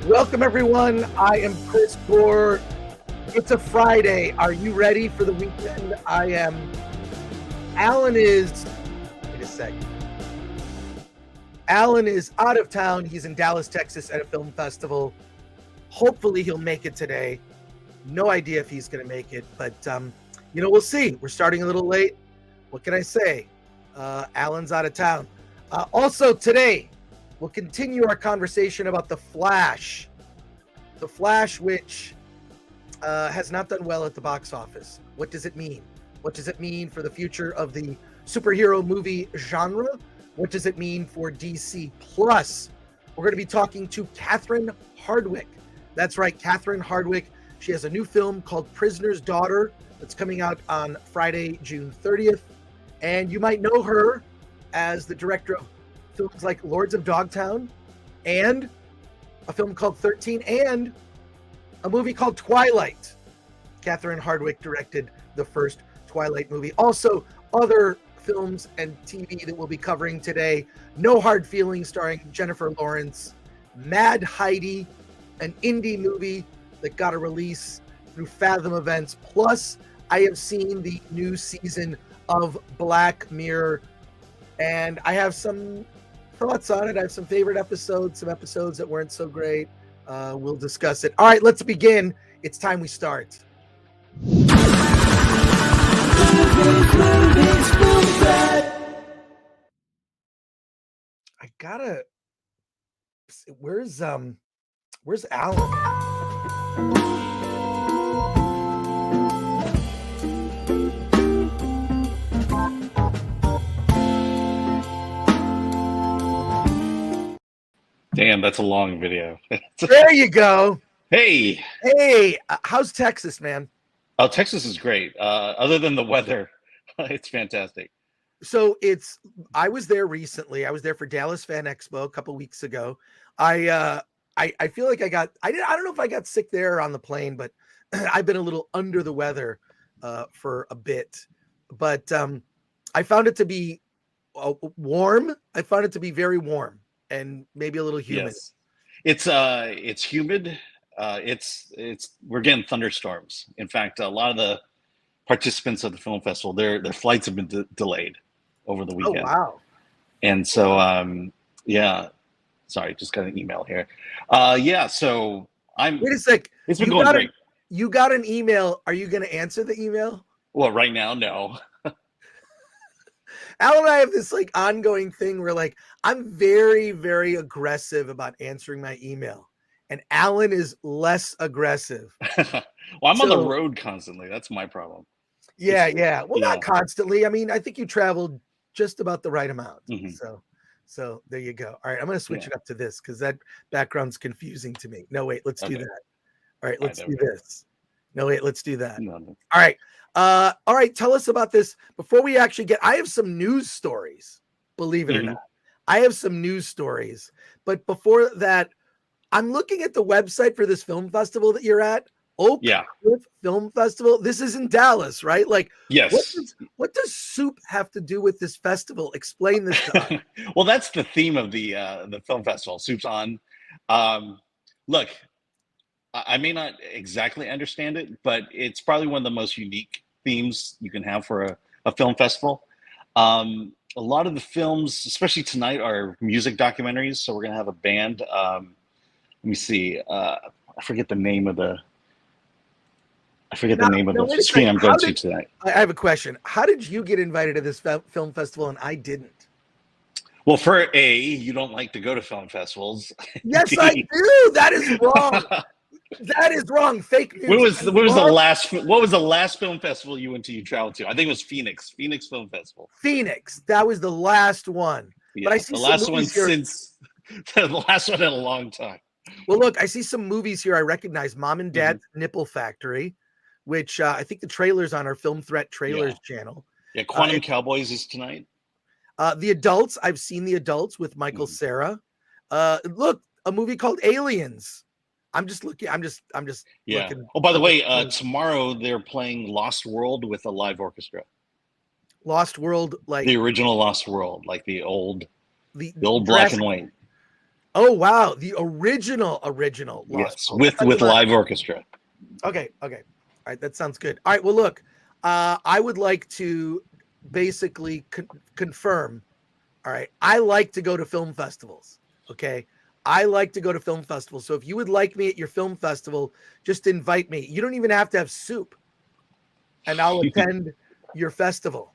Welcome, everyone. I am Chris Gore. It's a Friday. Are you ready for the weekend? I am. Alan is. Wait a second. Alan is out of town. He's in Dallas, Texas at a film festival. Hopefully, he'll make it today. No idea if he's going to make it, but we'll see. We're starting a little late. What can I say? Alan's out of town. Also, today, we'll continue our conversation about The Flash. The Flash, which has not done well at the box office. What does it mean? What does it mean for the future of the superhero movie genre? What does it mean for DC? Plus, we're going to be talking to Catherine Hardwicke. That's right, Catherine Hardwicke. She has a new film called Prisoner's Daughter that's coming out on Friday, June 30th. And you might know her as the director of films like Lords of Dogtown and a film called 13 and a movie called Twilight. Catherine Hardwicke directed the first Twilight movie. Also, other films and TV that we'll be covering today. No Hard Feelings starring Jennifer Lawrence. Mad Heidi, an indie movie that got a release through Fathom Events. Plus, I have seen the new season of Black Mirror, and I have some thoughts on it. I have some favorite episodes, some episodes that weren't so great. We'll discuss it. All right, let's begin. It's time we start. I gotta. Where's Alan? Damn, that's a long video. There you go. Hey, how's Texas, man? Oh, Texas is great. Other than the weather, it's fantastic. So I was there recently. I was there for Dallas Fan Expo a couple weeks ago. I feel like I don't know if I got sick there or on the plane, but I've been a little under the weather for a bit. But I found it to be warm. I found it to be very warm and maybe a little humid. Yes. It's humid. We're getting thunderstorms. In fact, a lot of the participants of the film festival, their flights have been delayed over the weekend. Oh, wow. And so, sorry, just got an email here. So Wait a sec. It's been going great. You got an email. Are you going to answer the email? Well, right now, no. Al and I have this like ongoing thing where like I'm very, very aggressive about answering my email, and Alan is less aggressive. Well, I'm on the road constantly. That's my problem. Yeah. Well, not constantly. I mean, I think you traveled just about the right amount. Mm-hmm. So there you go. All right, I'm going to switch it up to this because that background's confusing to me. No, wait, let's do that. All right, let's do this. No, wait, let's do that. No. All right. All right, tell us about this. Before we actually I have some news stories, believe it or not. I have some news stories. But before that, I'm looking at the website for this film festival that you're at. Oak Cliff Film Festival. This is in Dallas, right? Like, yes. What does soup have to do with this festival? Explain this to us. Well, that's the theme of the film festival. Soup's on. Look, I may not exactly understand it, but it's probably one of the most unique themes you can have for a film festival. A lot of the films, especially tonight, are music documentaries. So we're going to have a band. Let me see. I forget the name of the screen I'm going to tonight. I have a question. How did you get invited to this film festival and I didn't? Well, you don't like to go to film festivals. Yes, I do. That is wrong. That is wrong. Fake news. What was the last film festival you went to? You traveled to? I think it was Phoenix Film Festival. Phoenix. That was the last one. Yeah, but I see the last one since the last one in a long time. Well, look, I see some movies here I recognize. Mom and Dad's Nipple Factory, which I think the trailer's on our Film Threat Trailers channel. Yeah, Quantum Cowboys is tonight. The Adults. I've seen The Adults with Michael Cera. Look, a movie called Aliens. I'm just looking. Looking. Oh, by the way, tomorrow they're playing Lost World with a live orchestra. Lost World, like the original Lost World, like the old black and white. Oh wow, the original Lost Yes, World. I thought you with meant live orchestra. okay. All right, that sounds good. All right, well look, I would like to basically confirm. All right, I like to go to film festivals. Okay, I like to go to film festivals. So if you would like me at your film festival, just invite me. You don't even have to have soup, and I'll attend your festival.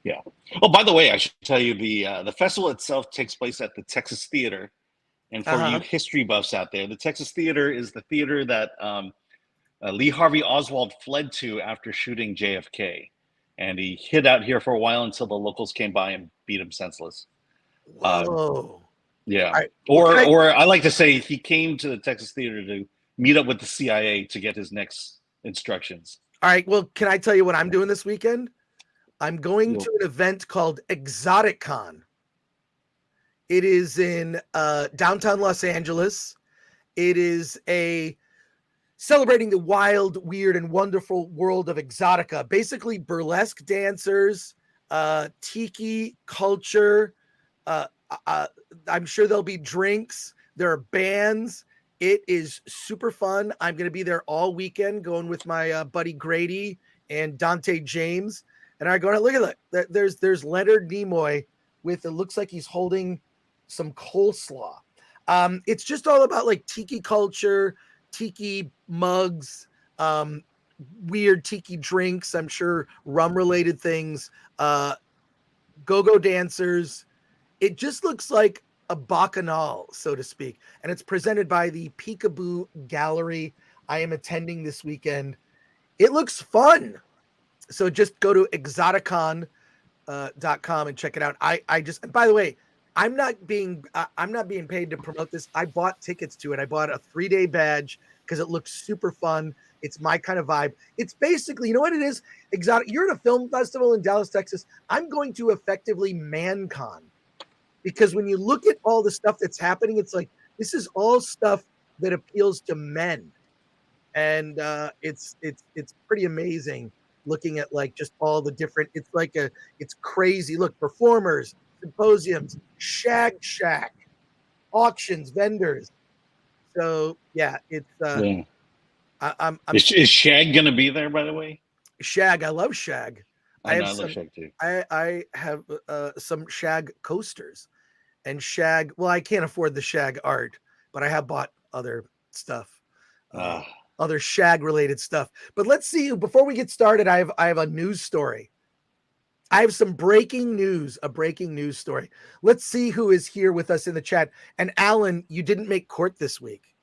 Yeah. Oh, by the way, I should tell you the festival itself takes place at the Texas Theater. And for you Uh-huh. history buffs out there, the Texas Theater is the theater that Lee Harvey Oswald fled to after shooting JFK, and he hid out here for a while until the locals came by and beat him senseless. Um, Whoa. yeah. All right. Well, can I Or I like to say he came to the Texas Theater to meet up with the CIA to get his next instructions. All right. Well, can I tell you what I'm doing this weekend? I'm going to an event called Exotikon. It is in downtown Los Angeles. It is a celebrating the wild, weird, and wonderful world of exotica. Basically, burlesque dancers, tiki culture. Uh, I'm sure there'll be drinks. There are bands. It is super fun. I'm going to be there all weekend, going with my buddy Grady and Dante James. And I go, look at that. There's Leonard Nimoy with it looks like he's holding some coleslaw. It's just all about like tiki culture, tiki mugs, weird tiki drinks. I'm sure rum related things, go-go dancers. It just looks like a bacchanal, so to speak. And it's presented by the Peekaboo Gallery. I am attending this weekend. It looks fun. So just go to exoticon.com and check it out. I just, and by the way, I'm not being paid to promote this. I bought tickets to it. I bought a 3-day badge because it looks super fun. It's my kind of vibe. It's basically, you know what it is? Exotic. You're at a film festival in Dallas, Texas. I'm going to effectively ManCon, because when you look at all the stuff that's happening, it's like this is all stuff that appeals to men, and it's pretty amazing looking at like just all the different. It's crazy. Look, performers, symposiums, Shag Shack, auctions, vendors. So yeah, it's Yeah. I'm Is Shag going to be there, by the way? Shag. I love Shag. I know, I love Shag too. I have some Shag coasters and Shag. Well, I can't afford the Shag art, but I have bought other stuff, other Shag related stuff. But let's see. Before we get started, I have a news story. I have some breaking news, a breaking news story. Let's see who is here with us in the chat. And Alan, you didn't make court this week.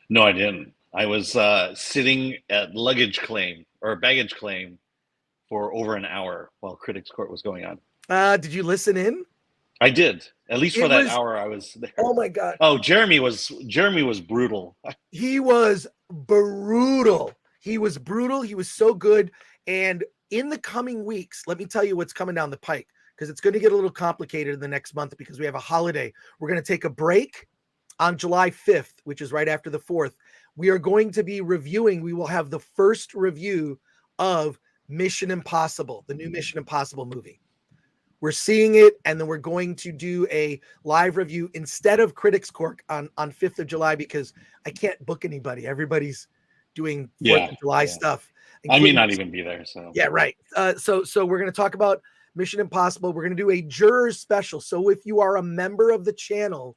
No, I didn't. I was sitting at luggage claim or baggage claim for over an hour while Critics Court was going on. Did you listen in? I did. At least for that hour I was there. Oh my God. Oh, Jeremy was brutal. He was brutal. He was brutal. He was so good. And in the coming weeks, let me tell you what's coming down the pike, because it's going to get a little complicated in the next month because we have a holiday. We're going to take a break on July 5th, which is right after the 4th. We are going to be reviewing. We will have the first review of Mission Impossible, the new Mission Impossible movie. We're seeing it, and then we're going to do a live review instead of Critics Court on 5th of July because I can't book anybody. Everybody's doing 4th of July stuff. I may not even be there. So yeah, right. So we're going to talk about Mission Impossible. We're going to do a jurors special. So if you are a member of the channel,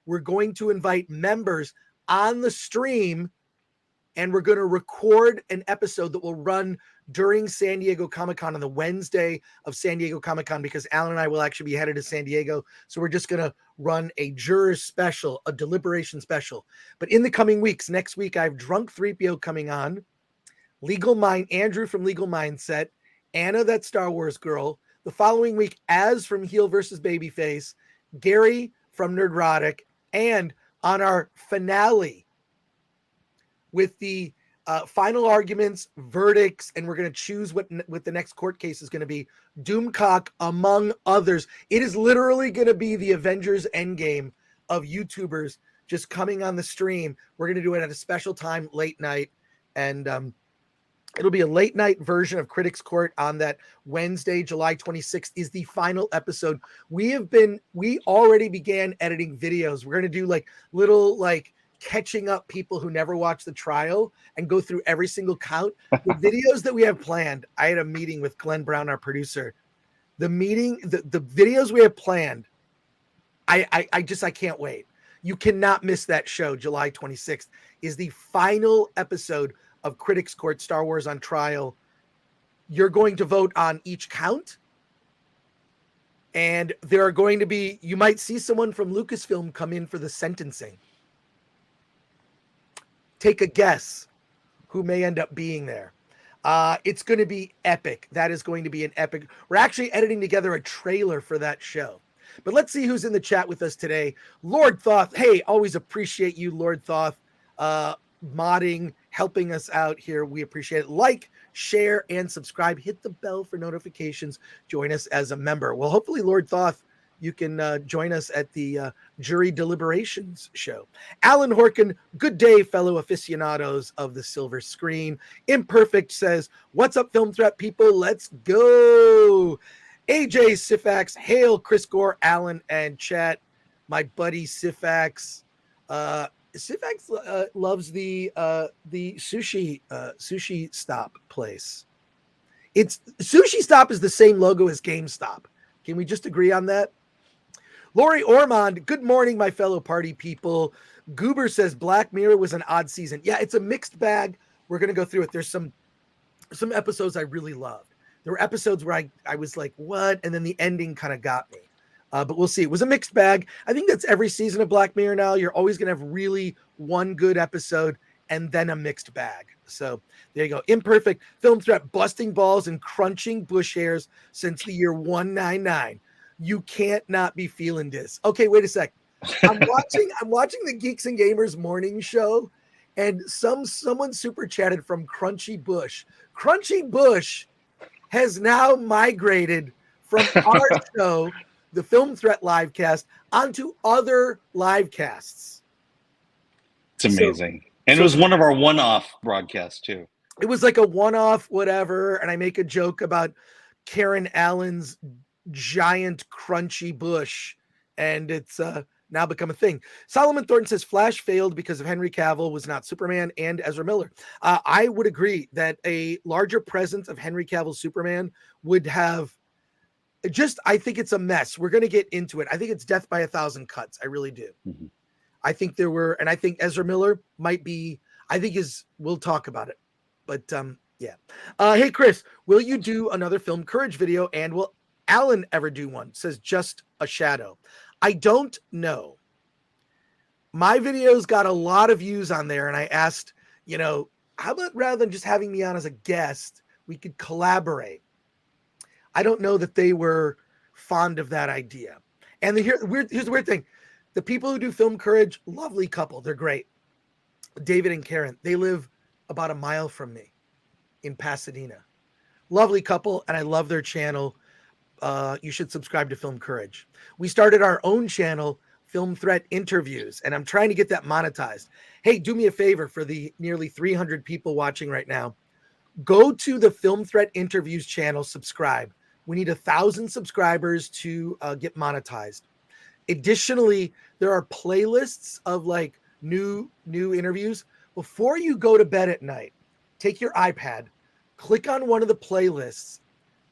we're going to invite members on the stream, and we're going to record an episode that will run during San Diego Comic-Con on the Wednesday of San Diego Comic-Con, because Alan and I will actually be headed to San Diego. So we're just going to run a jurors special, a deliberation special. But in the coming weeks, next week, I have Drunk 3PO coming on, Legal Mind, Andrew from Legal Mindset, Anna, that Star Wars girl. The following week, Az from Heel versus Babyface, Gary from Nerdrotic, and on our finale with the final arguments, verdicts, and we're going to choose what the next court case is going to be. Doomcock, among others. It is literally going to be the Avengers Endgame of YouTubers just coming on the stream. We're going to do it at a special time, late night, and It'll be a late night version of Critics Court on that Wednesday, July 26th is the final episode. We already began editing videos. We're going to do like little like catching up people who never watched the trial and go through every single count. The videos that we have planned. I had a meeting with Glenn Brown, our producer. The videos we have planned. I can't wait. You cannot miss that show. July 26th is the final episode of Critics Court Star Wars on Trial. You're going to vote on each count. And there are going to be, you might see someone from Lucasfilm come in for the sentencing. Take a guess who may end up being there. It's going to be epic. That is going to be an epic. We're actually editing together a trailer for that show. But let's see who's in the chat with us today. Lord Thoth. Hey, always appreciate you, Lord Thoth. Modding, helping us out here. We appreciate it. Like, share, and subscribe. Hit the bell for notifications. Join us as a member. Well, hopefully, Lord Thoth, you can join us at the jury deliberations show. Alan Horkin, good day, fellow aficionados of the silver screen. Imperfect says, what's up, Film Threat people? Let's go. AJ Sifax, hail Chris Gore, Alan, and chat. My buddy Sifax. Sifax loves the sushi stop place. It's Sushi Stop is the same logo as GameStop. Can we just agree on that? Lori Ormond, good morning, my fellow party people. Goober says Black Mirror was an odd season. Yeah, it's a mixed bag. We're gonna go through it. There's some episodes I really loved. There were episodes where I was like, what? And then the ending kind of got me. But we'll see. It was a mixed bag. I think that's every season of Black Mirror now. You're always going to have really one good episode and then a mixed bag. So there you go. Imperfect. Film Threat, busting balls and crunching bush hairs since the year 199. You can't not be feeling this. Okay, wait a sec. I'm watching the Geeks and Gamers morning show, and someone super chatted from Crunchy Bush. Crunchy Bush has now migrated from our show, the Film Threat Livecast, onto other livecasts. It's amazing. And it was one of our one-off broadcasts, too. It was like a one-off whatever, and I make a joke about Karen Allen's giant crunchy bush, and it's now become a thing. Solomon Thornton says Flash failed because of Henry Cavill was not Superman and Ezra Miller. I would agree that a larger presence of Henry Cavill's Superman would have I think it's a mess. We're going to get into it. I think it's death by a thousand cuts. I really do. Mm-hmm. I think and I think Ezra Miller might be, we'll talk about it. But yeah. Hey, Chris, will you do another Film Courage video? And will Alan ever do one? Says Just a Shadow. I don't know. My videos got a lot of views on there, and I asked, how about rather than just having me on as a guest, we could collaborate. I don't know that they were fond of that idea. And here's the weird thing. The people who do Film Courage, lovely couple. They're great. David and Karen, they live about a mile from me in Pasadena. Lovely couple, and I love their channel. You should subscribe to Film Courage. We started our own channel, Film Threat Interviews, and I'm trying to get that monetized. Hey, do me a favor for the nearly 300 people watching right now. Go to the Film Threat Interviews channel, subscribe. We need 1,000 subscribers to get monetized. Additionally, there are playlists of like new interviews. Before you go to bed at night, take your iPad, click on one of the playlists,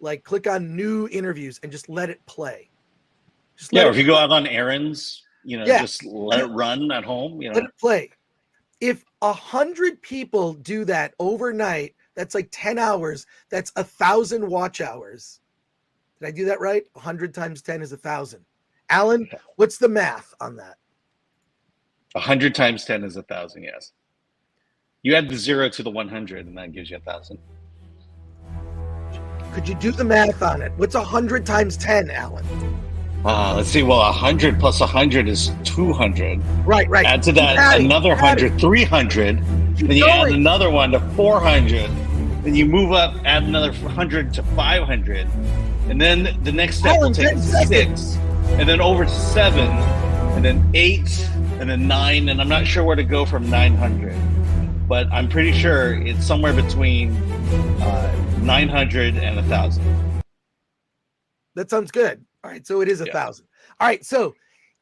like click on new interviews and just let it play. Or if you go out on errands, just let it run at home. Let it play. If 100 people do that overnight, that's like 10 hours. That's 1,000 watch hours. Did I do that right? 100 times 10 is 1,000. Alan, what's the math on that? 100 times 10 is 1,000, yes. You add the 0 to the 100, and that gives you 1,000. Could you do the math on it? What's 100 times 10, Alan? Let's see. Well, 100 plus 100 is 200. Right. Add to that another 100, 300. Then you add another one to 400. Then you move up, add another 100 to 500. And then the next step will take 6. And then over to 7. And then 8. And then 9. And I'm not sure where to go from 900. but I'm pretty sure it's somewhere between 900 and 1,000. That sounds good. All right, so it is 1,000. All right, so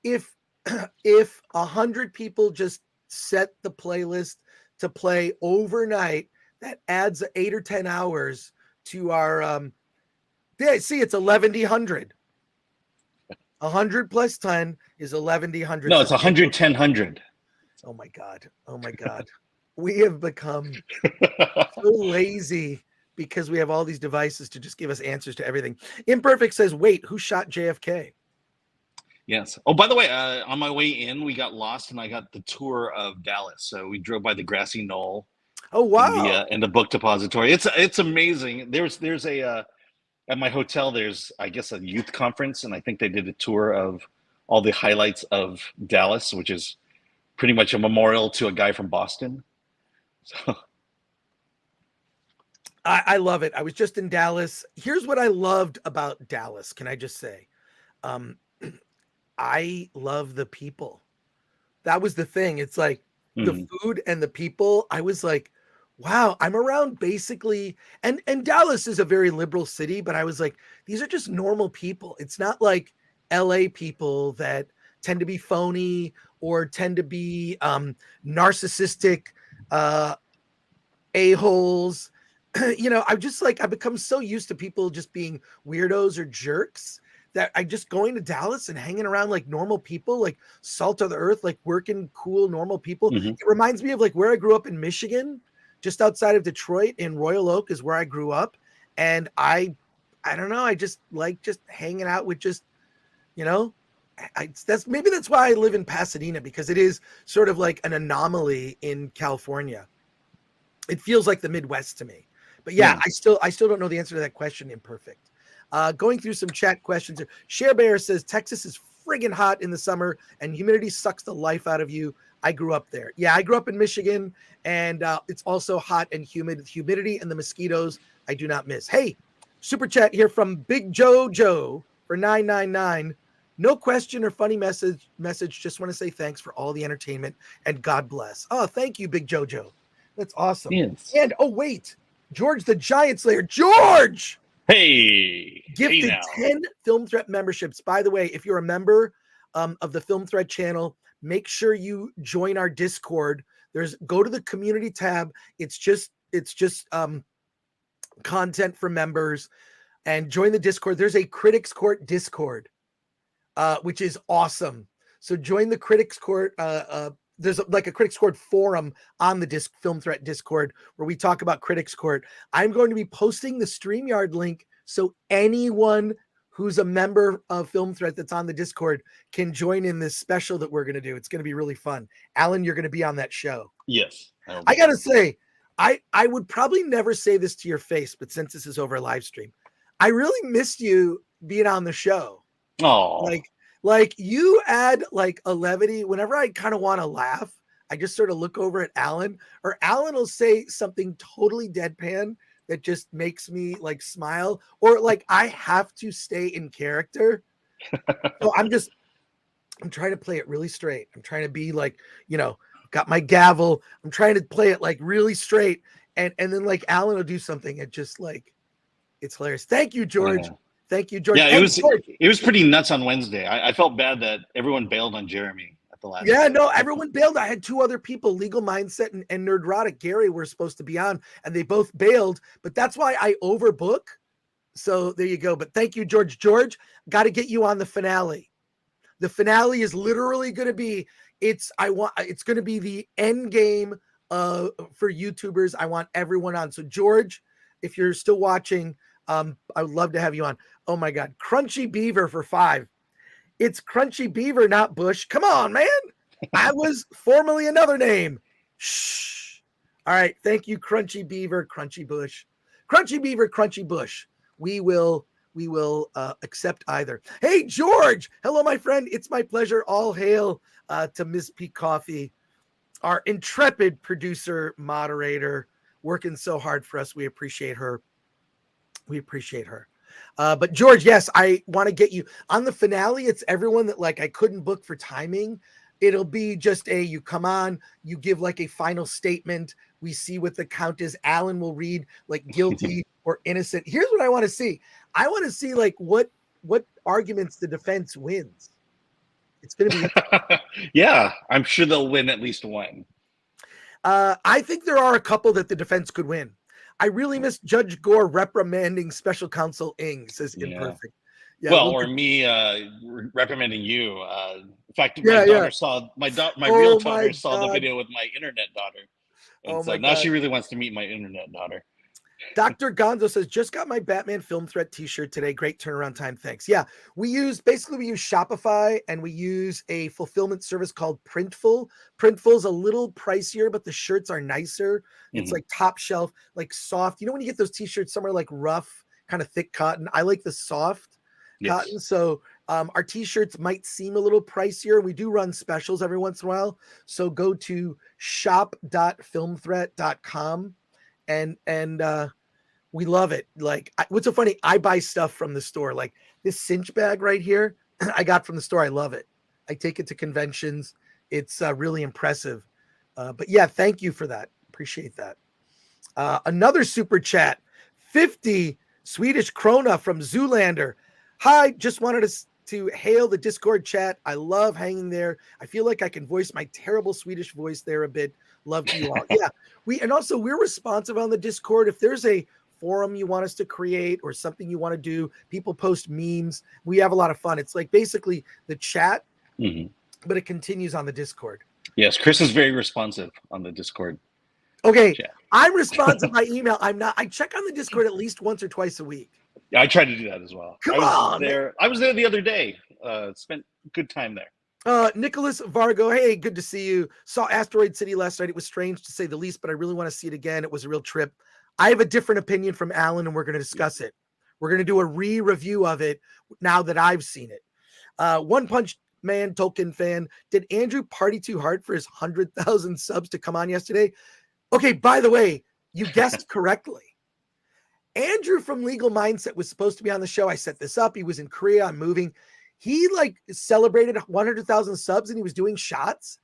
if 100 people just set the playlist to play overnight, that adds 8 or 10 hours to our see, it's 1,100. 100 plus 10 is 1,100. No, it's 110. Oh my god. We have become so lazy because we have all these devices to just give us answers to everything. Imperfect says, wait, who shot JFK? Yes. Oh, by the way, on my way in, we got lost and I got the tour of Dallas. So we drove by the grassy knoll. Oh, wow. In the book depository. It's amazing. There's a at my hotel, there's, I guess, a youth conference, and I think they did a tour of all the highlights of Dallas, which is pretty much a memorial to a guy from Boston. So I love it. I was just in Dallas. Here's what I loved about Dallas. Can I just say? I love the people. That was the thing. It's like the food and the people. I was like, wow, I'm around basically, and Dallas is a very liberal city, but I was like, these are just normal people. It's not like LA people that tend to be phony or tend to be narcissistic a-holes. You know, I'm just like, I've become so used to people just being weirdos or jerks that I just going to Dallas and hanging around like normal people, like salt of the earth, like working cool, normal people. It reminds me of like where I grew up in Michigan, just outside of Detroit in Royal Oak is where I grew up. And I don't know. I just like just hanging out with just, you know, that's why I live in Pasadena, because it is sort of like an anomaly in California. It feels like the Midwest to me. But yeah, I still don't know the answer to that question. Imperfect. Going through some chat questions. Share Bear says Texas is friggin' hot in the summer and humidity sucks the life out of you. I grew up there. Yeah, I grew up in Michigan, and it's also hot and humid. Humidity and the mosquitoes I do not miss. Hey, super chat here from Big Joe for 999. No question or funny message. Just want to say thanks for all the entertainment and God bless. Oh, thank you, Big Jojo. That's awesome. Yes. And oh wait, George the Giant Slayer. George! Hey! Gifted 10 Film Threat memberships. By the way, if you're a member of the Film Threat channel, make sure you join our Discord. Go to the community tab. It's just content for members, and join the Discord. There's a Critics Court Discord, which is awesome. So join the Critics Court. There's like a Critics Court forum on the Film Threat Discord where we talk about Critics Court. I'm going to be posting the StreamYard link so anyone who's a member of Film Threat that's on the Discord can join in this special that we're going to do. It's going to be really fun. Alan, you're going to be on that show. Yes. I got to say, I would probably never say this to your face, but since this is over a live stream, I really missed you being on the show. Oh, like you add like a levity. Whenever I kind of want to laugh, I just sort of look over at Alan, or Alan will say something totally deadpan that just makes me like smile, or like I have to stay in character. So I'm trying to play it really straight. I'm trying to be like, got my gavel. I'm trying to play it like really straight. And then like Alan will do something. It just like, it's hilarious. Thank you, George. Yeah. Thank you, George. Yeah, it was pretty nuts on Wednesday. I felt bad that everyone bailed on Jeremy at the last. Yeah, no, everyone bailed. I had 2 other people, Legal Mindset and Nerdrotic Gary, were supposed to be on, and they both bailed. But that's why I overbook. So there you go. But thank you, George. George, got to get you on the finale. The finale is literally going to be it's going to be the end game for YouTubers. I want everyone on. So George, if you're still watching, I would love to have you on. Oh my God. Crunchy Beaver for 5. It's Crunchy Beaver, not Bush. Come on, man. I was formerly another name. Shh. All right. Thank you, Crunchy Beaver, Crunchy Bush. Crunchy Beaver, Crunchy Bush. We will accept either. Hey, George. Hello, my friend. It's my pleasure. All hail to Ms. P. Coffee, our intrepid producer, moderator, working so hard for us. We appreciate her. But George, yes, I want to get you on the finale. It's everyone that like I couldn't book for timing. It'll be just you come on, you give like a final statement. We see what the count is. Alan will read like guilty or innocent. Here's what I want to see. I want to see like what arguments the defense wins. It's going to be Yeah, I'm sure they'll win at least one. I think there are a couple that the defense could win. I really miss Judge Gore reprimanding Special Counsel Ing, says Imperfect. Yeah, well, or me reprimanding you. In fact, my daughter saw my real daughter saw the video with my internet daughter, and so now she really wants to meet my internet daughter. Dr. Gonzo says, just got my Batman Film Threat t-shirt today. Great turnaround time. Thanks. Yeah, we use Shopify, and we use a fulfillment service called Printful. Printful's a little pricier, but the shirts are nicer. It's like top shelf, like soft. You know when you get those t-shirts somewhere like rough, kind of thick cotton? I like the soft cotton. So our t-shirts might seem a little pricier. We do run specials every once in a while. So go to shop.filmthreat.com. And we love it. Like, what's so funny? I buy stuff from the store. Like this cinch bag right here, I got from the store. I love it. I take it to conventions. It's really impressive. But yeah, thank you for that. Appreciate that. Another super chat, 50 Swedish krona from Zoolander. Hi, just wanted to hail the Discord chat. I love hanging there. I feel like I can voice my terrible Swedish voice there a bit. Love to you all. Yeah, we're responsive on the Discord. If there's a forum you want us to create or something you want to do, people post memes. We have a lot of fun. It's like basically the chat, but it continues on the Discord. Yes, Chris is very responsive on the Discord. Okay, chat. I'm responsive by email. I'm not. I check on the Discord at least once or twice a week. Yeah, I try to do that as well. I was there the other day. Spent a good time there. Nicholas Vargo, hey, good to see you. Saw Asteroid City last night. It was strange to say the least, but I really want to see it again. It was a real trip. I have a different opinion from Alan, and we're going to discuss it. We're going to do a re-review of it now that I've seen it. One Punch Man Tolkien fan, did Andrew party too hard for his 100,000 subs to come on yesterday? Okay, by the way, you guessed correctly. Andrew from Legal Mindset was supposed to be on the show. I set this up. He was in Korea. I'm moving. He celebrated 100,000 subs and he was doing shots.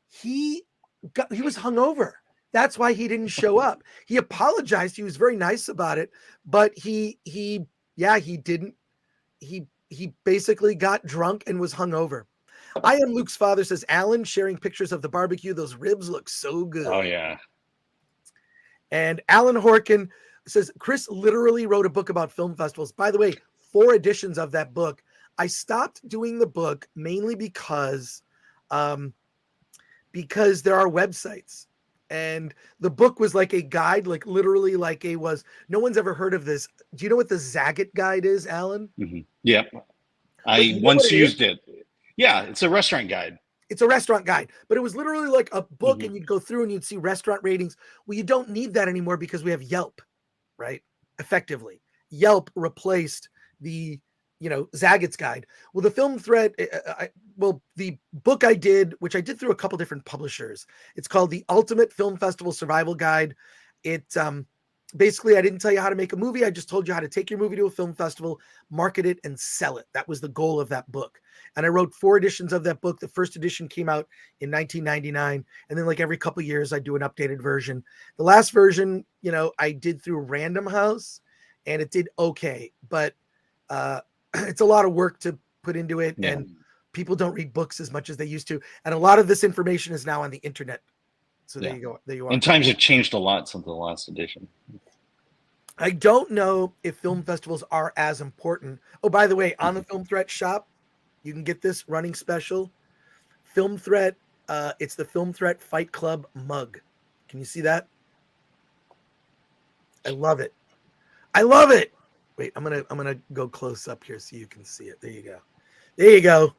He was hungover. That's why he didn't show up. He apologized. He was very nice about it, but he didn't. He basically got drunk and was hungover. I am Luke's father, says Alan, sharing pictures of the barbecue. Those ribs look so good. Oh yeah. And Alan Horkin says Chris literally wrote a book about film festivals. By the way, 4 editions of that book. I stopped doing the book mainly because there are websites, and the book was like a guide, like literally like no one's ever heard of this. Do you know what the Zagat guide is, Alan? Yeah. I once used it. Yeah. It's a restaurant guide. It's a restaurant guide, but it was literally like a book and you'd go through and you'd see restaurant ratings. Well, you don't need that anymore because we have Yelp, right? Effectively. Yelp replaced the Zagat's guide. Well, the Film Threat, the book I did, which I did through a couple different publishers, it's called The Ultimate Film Festival Survival Guide. It basically, I didn't tell you how to make a movie. I just told you how to take your movie to a film festival, market it, and sell it. That was the goal of that book. And I wrote 4 editions of that book. The first edition came out in 1999. And then like every couple of years, I do an updated version. The last version, I did through Random House, and it did okay. But it's a lot of work to put into it. Yeah. And people don't read books as much as they used to. And a lot of this information is now on the internet. So there you go. There you are. And times have changed a lot since the last edition. I don't know if film festivals are as important. Oh, by the way, on the Film Threat shop, you can get this running special. Film Threat. It's the Film Threat Fight Club mug. Can you see that? I love it. I love it. Wait, I'm gonna go close up here so you can see it. There you go. There you go.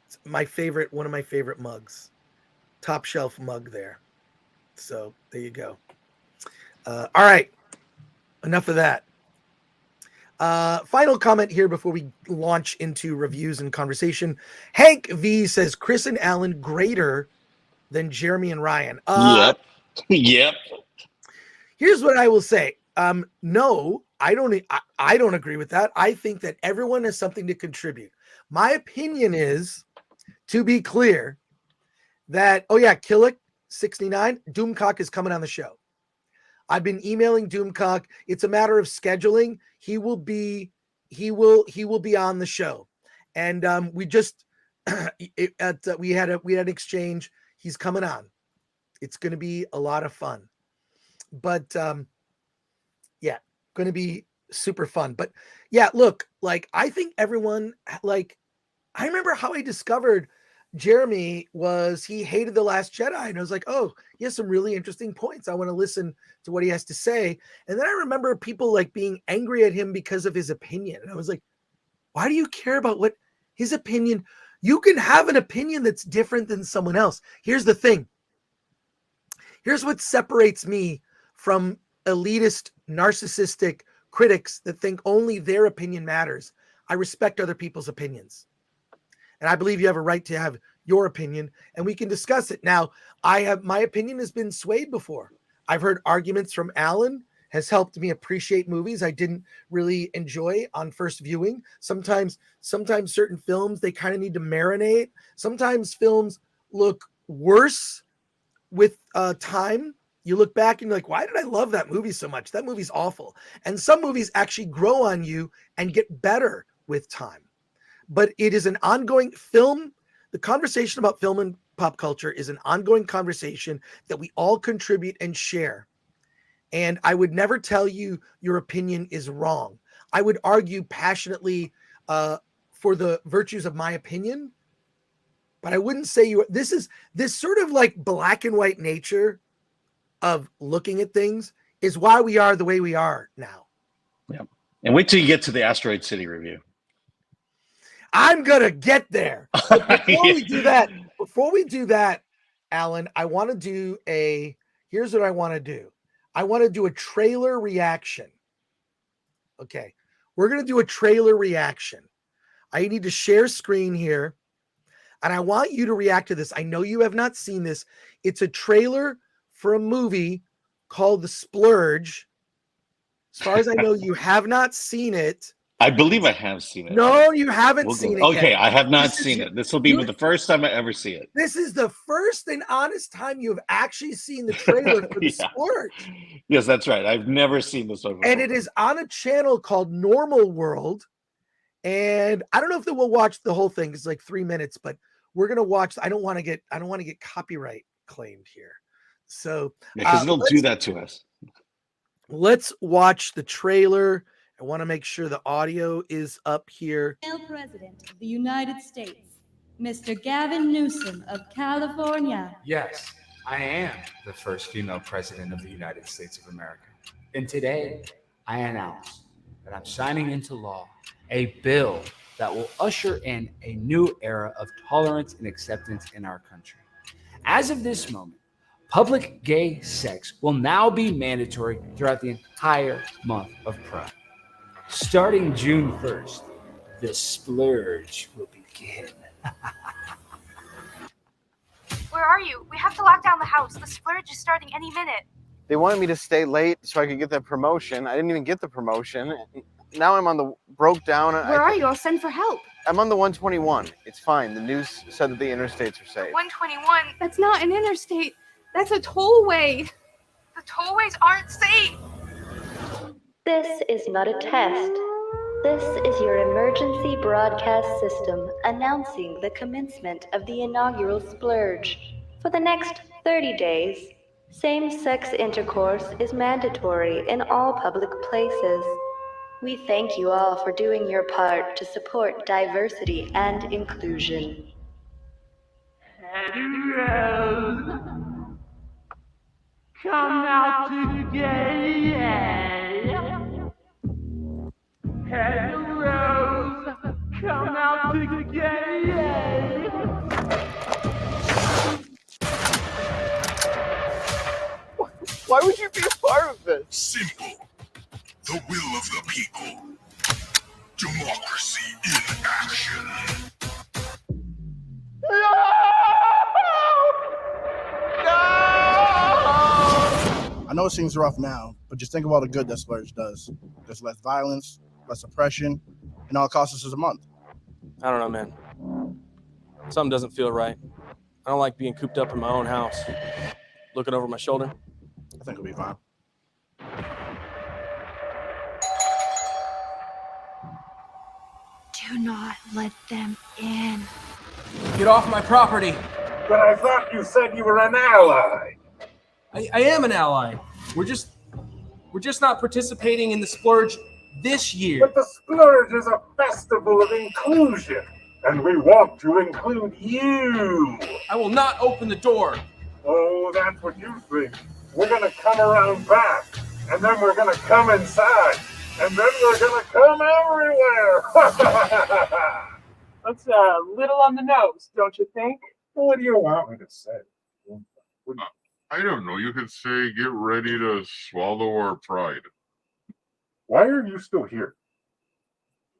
It's one of my favorite mugs. Top shelf mug there. So there you go. All right. Enough of that. Final comment here before we launch into reviews and conversation. Hank V says Chris and Alan greater than Jeremy and Ryan. Yep. Here's what I will say. No, I don't agree with that. I think that everyone has something to contribute. My opinion is, to be clear, that, oh yeah, Killick69, Doomcock is coming on the show. I've been emailing Doomcock. It's a matter of scheduling. He will be on the show. And we just we had an exchange. He's coming on. It's going to be a lot of fun. But yeah, going to be super fun. But yeah, look, like I think everyone, like I remember how I discovered Jeremy was he hated The Last Jedi, and I was like, oh, he has some really interesting points. I want to listen to what he has to say. And then I remember people like being angry at him because of his opinion. And I was like, why do you care about what his opinion? You can have an opinion that's different than someone else. Here's the thing. Here's what separates me from elitist, narcissistic critics that think only their opinion matters. I respect other people's opinions. And I believe you have a right to have your opinion, and we can discuss it. Now, my opinion has been swayed before. I've heard arguments from Alan, has helped me appreciate movies I didn't really enjoy on first viewing. Sometimes certain films, they kind of need to marinate. Sometimes films look worse with time. You look back and you're like, why did I love that movie so much? That movie's awful. And some movies actually grow on you and get better with time. But it is an ongoing film. The conversation about film and pop culture is an ongoing conversation that we all contribute and share. And I would never tell you your opinion is wrong. I would argue passionately for the virtues of my opinion, but I wouldn't say this sort of like black and white nature of looking at things is why we are the way we are now. Yeah. And wait till you get to the Asteroid City review. I'm going to get there. But before we do that, Alan, I want to do here's what I want to do. I want to do a trailer reaction. Okay. We're going to do a trailer reaction. I need to share screen here, and I want you to react to this. I know you have not seen this. It's a trailer for a movie called The Splurge. As far as I know, you have not seen it. I believe I have seen it. No, you haven't seen it Okay, yet. I have not seen it. This will be the first time I ever see it. This is the first and honest time you have actually seen the trailer for The Splurge. Yes, that's right. I've never seen this one before. And it is on a channel called Normal World. And I don't know if we'll watch the whole thing. It's like 3 minutes, but we're gonna watch. I don't want to get copyright claimed here. So because it'll do that to us. Let's watch the trailer. I want to make sure the audio is up here. President of the United States, Mr. Gavin Newsom of California. Yes, I am the first female president of the United States of America. And today, I announce that I'm signing into law a bill that will usher in a new era of tolerance and acceptance in our country. As of this moment, public gay sex will now be mandatory throughout the entire month of Pride. Starting June 1st, the splurge will begin. Where are you? We have to lock down the house. The splurge is starting any minute. They wanted me to stay late so I could get that promotion. I didn't even get the promotion. Now I'm on the broke down. Where are you? I'll send for help. I'm on the 121. It's fine. The news said that the interstates are safe. 121? That's not an interstate. That's a tollway. The tollways aren't safe. This is not a test. This is your emergency broadcast system announcing the commencement of the inaugural Splurge. For the next 30 days, same-sex intercourse is mandatory in all public places. We thank you all for doing your part to support diversity and inclusion. Come out today. Hey, Rose, come out today. Why would you be a part of this? Simple. The will of the people. Democracy in action. I know it seems rough now, but just think of all the good that Splurge does. There's less violence, less oppression, and all it costs us is a month. I don't know, man. Something doesn't feel right. I don't like being cooped up in my own house, looking over my shoulder. I think it'll be fine. Do not let them in. Get off my property. But I thought you said you were an ally. I am an ally. We're just not participating in the Splurge this year. But the Splurge is a festival of inclusion, and we want to include you. I will not open the door. Oh, that's what you think. We're gonna come around back, and then we're gonna come inside, and then we're gonna come everywhere. That's a little on the nose, don't you think? What do you want me to say? I don't know. You could say, get ready to swallow our pride. Why are you still here?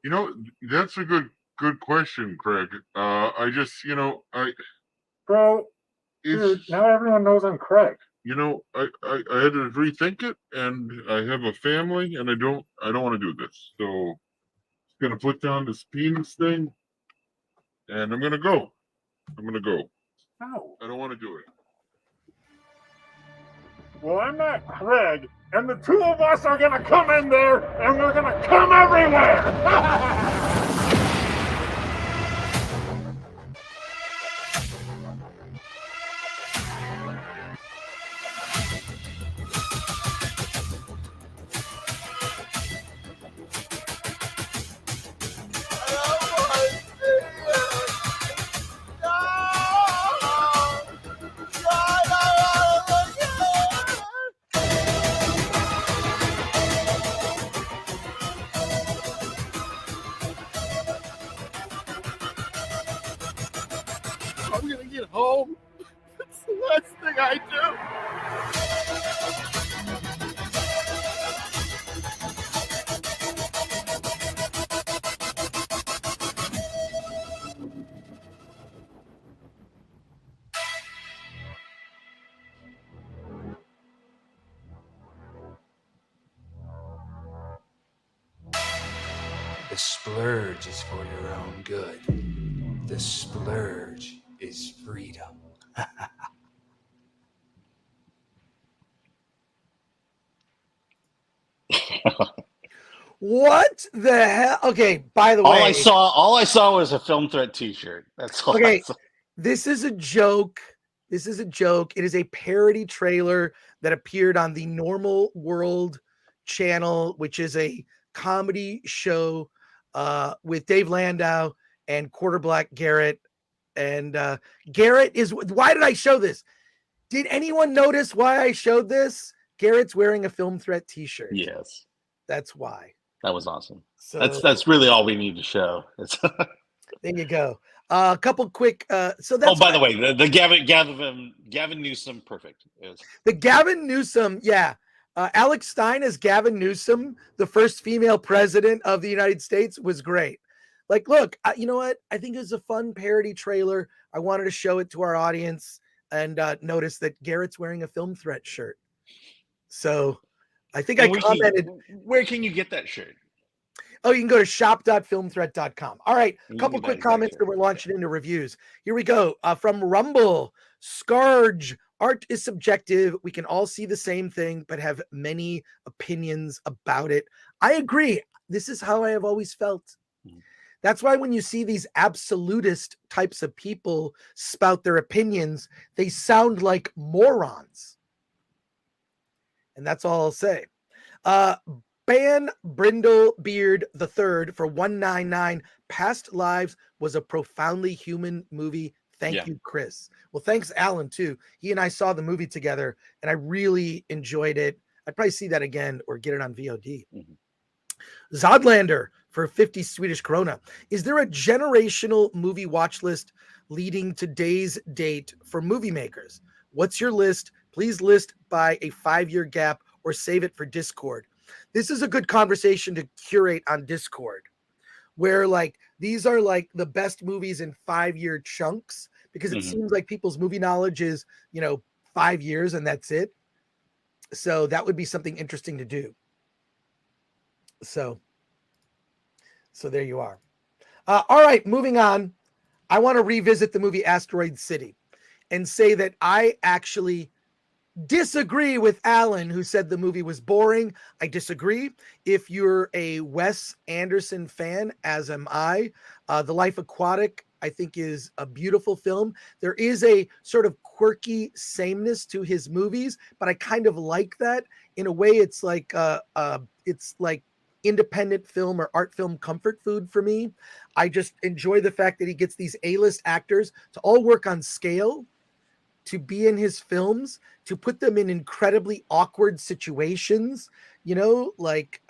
You know, that's a good question, Craig. I just, Bro, dude, now everyone knows I'm Craig. I had to rethink it, and I have a family, and I don't want to do this. So, I'm gonna put down this penis thing, and I'm gonna go. No. I don't want to do it. Well, I'm not Craig, and the two of us are gonna come in there, and we're gonna come everywhere. I'm gonna get home. That's the last thing I do. The splurge is for your own good. The splurge is freedom. What the hell? Okay, by the way, All I saw was a Film Threat T-shirt. That's all. Okay, I saw. this is a joke. This is a joke. It is a parody trailer that appeared on the Normal World channel, which is a comedy show with Dave Landau and Quarterblack Garrett. And Garrett is. Why did I show this? Did anyone notice why I showed this? Garrett's wearing a Film Threat T-shirt. Yes, that's why. That was awesome. So that's really all we need to show. there you go. A couple quick. So that's. Oh, by the way, the Gavin Newsom, perfect. The Gavin Newsom, yeah. Alex Stein as Gavin Newsom, the first female president of the United States, was great. Like, look, you know what? I think it was a fun parody trailer. I wanted to show it to our audience and notice that Garrett's wearing a Film Threat shirt. So I think I commented. Where can you get that shirt? Oh, you can go to shop.filmthreat.com. All right, a couple quick comments that we're launching into reviews. Here we go. From Rumble, Splurge. Art is subjective. We can all see the same thing, but have many opinions about it. I agree. This is how I have always felt. That's why when you see these absolutist types of people spout their opinions, they sound like morons. And that's all I'll say. Ban Brindlebeard III for $199. Past Lives was a profoundly human movie. Thank you, Chris. Well, thanks, Alan, too. He and I saw the movie together, and I really enjoyed it. I'd probably see that again or get it on VOD. Zodlander for 50 Swedish krona. Is there a generational movie watch list leading today's date for movie makers? What's your list? Please list by a 5-year gap or save it for Discord. This is a good conversation to curate on Discord, where like these are like the best movies in 5-year chunks, because it seems like people's movie knowledge is, 5 years and that's it. So that would be something interesting to do. So there you are. All right, moving on. I want to revisit the movie Asteroid City. and say that I actually disagree with Alan, who said the movie was boring. I disagree. If you're a Wes Anderson fan, as am I, The Life Aquatic, I think, is a beautiful film. There is a sort of quirky sameness to his movies, but I kind of like that. In a way, it's like independent film or art film comfort food for me. I just enjoy the fact that he gets these A-list actors to all work on scale, to be in his films, to put them in incredibly awkward situations, like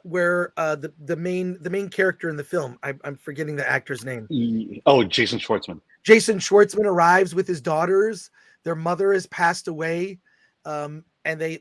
where the main character in the film, I'm forgetting the actor's name. Jason Schwartzman. Jason Schwartzman arrives with his daughters. Their mother has passed away, and they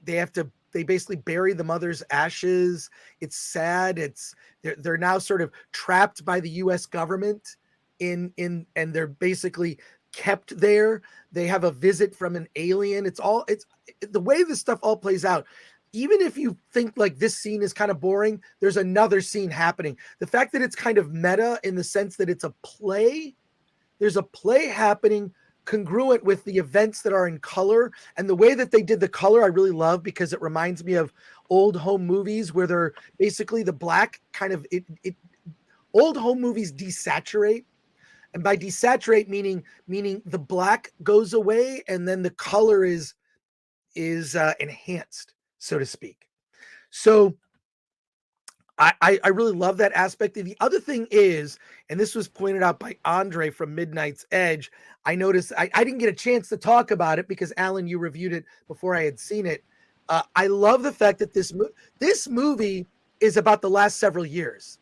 basically bury the mother's ashes. It's sad. They're now sort of trapped by the U.S. government and they're basically kept there. They have a visit from an alien. It's the way this stuff all plays out. Even if you think like this scene is kind of boring, there's another scene happening. The fact that it's kind of meta in the sense that it's a play, there's a play happening congruent with the events that are in color. And the way that they did the color, I really love, because it reminds me of old home movies where they're basically the black kind of old home movies desaturate. And by desaturate, meaning the black goes away and then the color is enhanced, so to speak. So I really love that aspect. The other thing is, and this was pointed out by Andre from Midnight's Edge, I noticed I didn't get a chance to talk about it because, Alan, you reviewed it before I had seen it. I love the fact that this movie is about the last several years,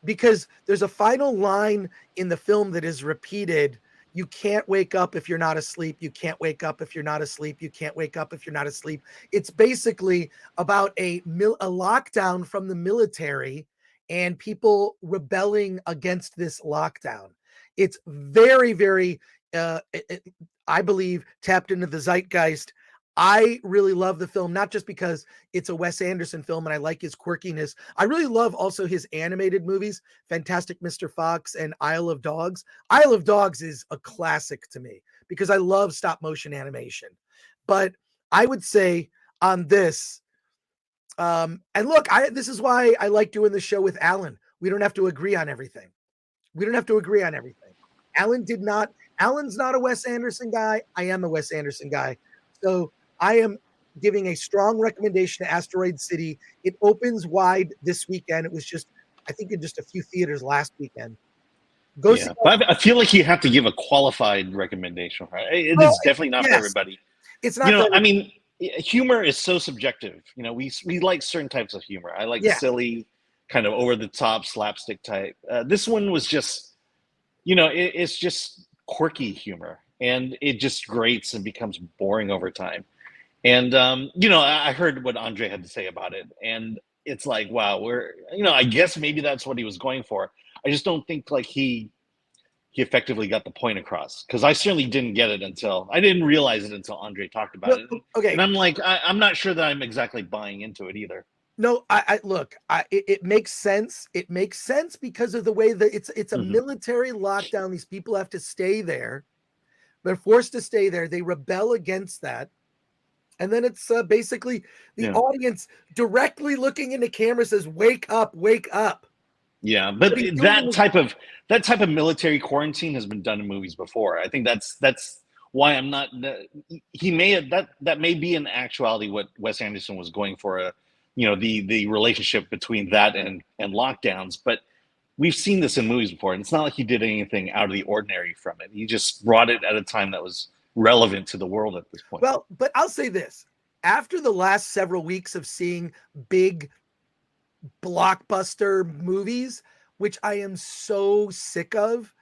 because there's a final line in the film that is repeated. You can't wake up if you're not asleep. You can't wake up if you're not asleep. You can't wake up if you're not asleep. It's basically about a lockdown from the military and people rebelling against this lockdown. It's very, very, I believe, tapped into the zeitgeist. I really love the film, not just because it's a Wes Anderson film and I like his quirkiness. I really love also his animated movies, Fantastic Mr. Fox and Isle of Dogs. Isle of Dogs is a classic to me because I love stop motion animation. But I would say on this, and look, this is why I like doing the show with Alan. We don't have to agree on everything. Alan's not a Wes Anderson guy. I am a Wes Anderson guy. So I am giving a strong recommendation to Asteroid City. It opens wide this weekend. It was I think in just a few theaters last weekend. Go see. But I feel like you have to give a qualified recommendation. Right? It is definitely not for everybody. It's not. I mean, humor is so subjective. We like certain types of humor. I like silly, kind of over the top slapstick type. This one was just, it's just quirky humor. And it just grates and becomes boring over time. And, I heard what Andre had to say about it. And it's like, wow, I guess maybe that's what he was going for. I just don't think like he effectively got the point across. Because I certainly didn't get it I didn't realize it until Andre talked about it. Okay. And I'm like, I'm not sure that I'm exactly buying into it either. No, it makes sense. It makes sense because of the way that it's a military lockdown. These people have to stay there. They're forced to stay there. They rebel against that. And then it's basically the audience directly looking into camera says, wake up, wake up. Yeah, but that type of military quarantine has been done in movies before. I think that's why I'm not. He may have that may be in actuality what Wes Anderson was going for. The relationship between that and lockdowns, but we've seen this in movies before, and it's not like he did anything out of the ordinary from it. He just brought it at a time that was relevant to the world at this point. Well, but I'll say this. After the last several weeks of seeing big blockbuster movies, which I am so sick of,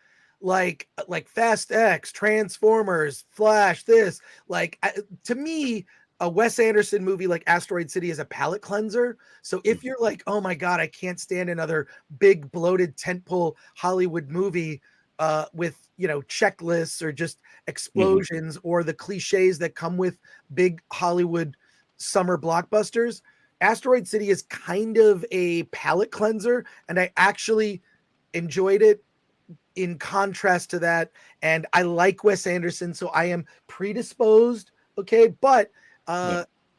like Fast X, Transformers, Flash, to me, a Wes Anderson movie like Asteroid City is a palate cleanser. So if you're like, oh my God, I can't stand another big bloated tentpole Hollywood movie with, checklists or just explosions or the cliches that come with big Hollywood summer blockbusters, Asteroid City is kind of a palate cleanser. And I actually enjoyed it in contrast to that. And I like Wes Anderson, so I am predisposed. Okay, but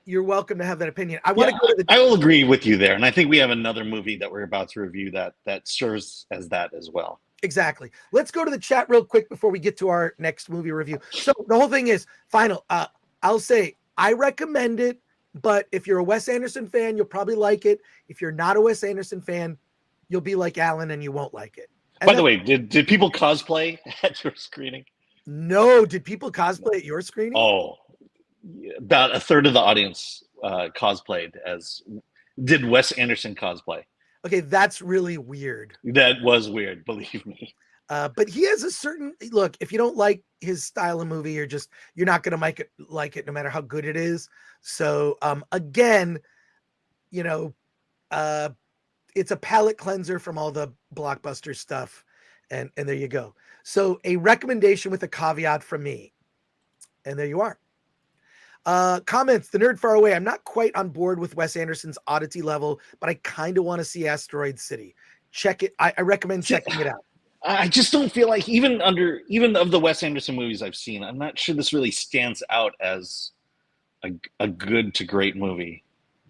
you're welcome to have that opinion. I want to go to the. I will agree with you there, and I think we have another movie that we're about to review that serves as that as well. Exactly. Let's go to the chat real quick before we get to our next movie review. So the whole thing is final. I'll say I recommend it, but if you're a Wes Anderson fan, you'll probably like it. If you're not a Wes Anderson fan, you'll be like Alan and you won't like it. And By the way, did people cosplay at your screening? No, did people cosplay at your screening? Oh, about a third of the audience cosplayed as did Wes Anderson cosplay. Okay, that's really weird. That was weird, believe me. But he has a certain look. If you don't like his style of movie, you're not gonna like it no matter how good it is. So again, it's a palate cleanser from all the blockbuster stuff, and there you go. So a recommendation with a caveat from me, and there you are. Comments, the nerd far away. I'm not quite on board with Wes Anderson's oddity level, but I kind of want to see Asteroid City. Check it. I recommend checking it out. I just don't feel like even of the Wes Anderson movies I've seen, I'm not sure this really stands out as a good to great movie.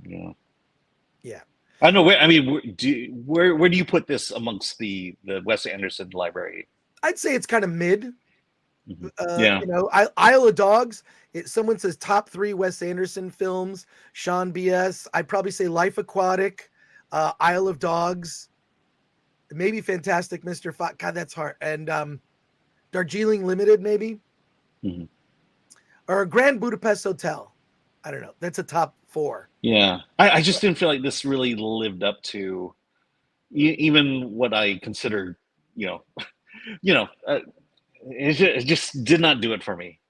Yeah. I don't know where. I mean, where do you put this amongst the Wes Anderson library? I'd say it's kind of mid. Yeah. Isle of Dogs. Someone says top 3 Wes Anderson films. Sean BS. I'd probably say Life Aquatic, Isle of Dogs, maybe Fantastic Mr. Fox. God, that's hard. And Darjeeling Limited, maybe, or Grand Budapest Hotel. I don't know. That's a top 4. Yeah, I just didn't feel like this really lived up to even what I consider, it just did not do it for me.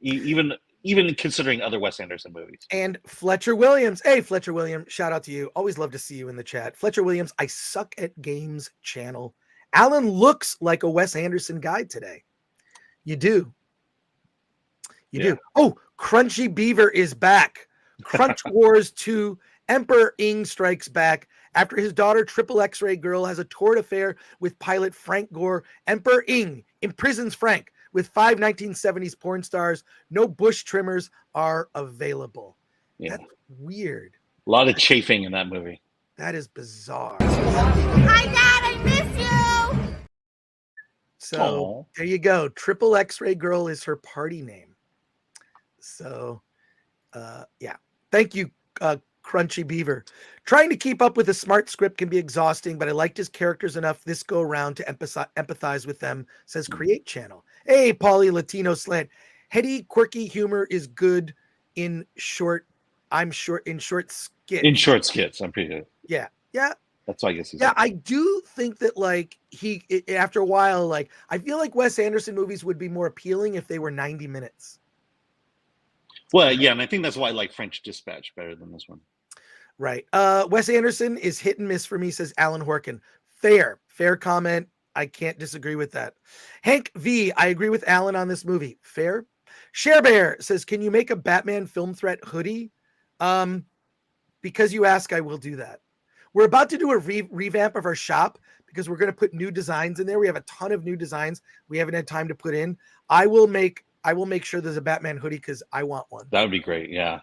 Even considering other Wes Anderson movies. And Fletcher Williams. Hey, Fletcher Williams, shout out to you. Always love to see you in the chat. Fletcher Williams, I suck at games channel. Alan looks like a Wes Anderson guy today. You do. You do. Oh, Crunchy Beaver is back. Crunch Wars 2, Emperor Ing strikes back. After his daughter, Triple X-Ray Girl, has a torrid affair with pilot Frank Gore, Emperor Ing imprisons Frank with 5 1970s porn stars. No bush trimmers are available. Yeah. That's weird. A lot of chafing in that movie. That is bizarre. Hi, Dad, I miss you. So there you go. Triple X-Ray Girl is her party name. So, yeah. Thank you, Crunchy Beaver. Trying to keep up with a smart script can be exhausting, but I liked his characters enough this go around to empathize with them, says Create Channel. Hey, Paulie Latino Slant. Heady, quirky humor is good in short skits. In short skits, I'm pretty good. Yeah. That's why I guess he's. Yeah, I do think that after a while, I feel like Wes Anderson movies would be more appealing if they were 90 minutes. Well, yeah, and I think that's why I like French Dispatch better than this one. Right. Wes Anderson is hit and miss for me, says Alan Horkin. Fair comment. I can't disagree with that. Hank V, I agree with Alan on this movie. Fair. Share Bear says, can you make a Batman Film Threat hoodie? Because you ask, I will do that. We're about to do a revamp of our shop because we're going to put new designs in there. We have a ton of new designs we haven't had time to put in. I will make sure there's a Batman hoodie because I want one. That would be great. Yeah.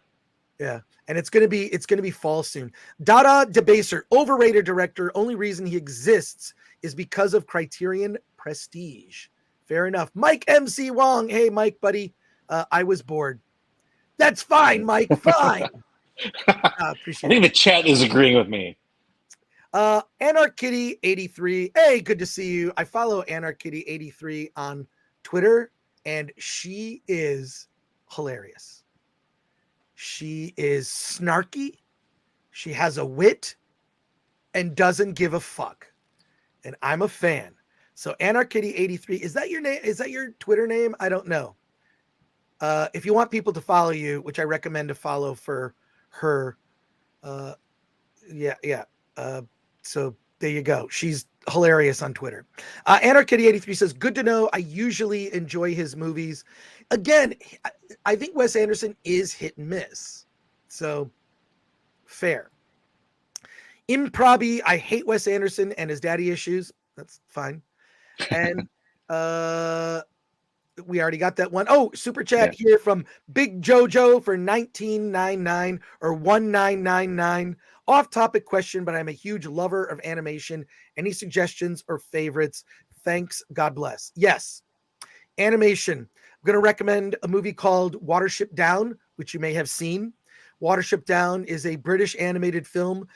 Yeah. And it's gonna be fall soon. Dada Debaser, overrated director. Only reason he exists is because of Criterion prestige. Fair enough. Mike MC Wong. Hey, Mike, buddy. I was bored. That's fine, Mike. Fine. Appreciate I think the chat is agreeing with me. Anarchitty 83. Hey, good to see you. I follow Anarchitty 83 on Twitter, and she is hilarious. She is snarky. She has a wit and doesn't give a fuck. And I'm a fan. So Anarchitty 83, is that your name? Is that your Twitter name? I don't know. If you want people to follow you, which I recommend to follow for her. So there you go. She's hilarious on Twitter. Anarchitty83 says, good to know. I usually enjoy his movies. Again, I think Wes Anderson is hit and miss. So fair. Improby, I hate Wes Anderson and his daddy issues. That's fine. And We already got that one. Oh, super chat here from Big Jojo for 1999 or 1999. Off topic question, but I'm a huge lover of animation. Any suggestions or favorites? Thanks. God bless. Yes. Animation. I'm going to recommend a movie called Watership Down, which you may have seen. Watership Down is a British animated film.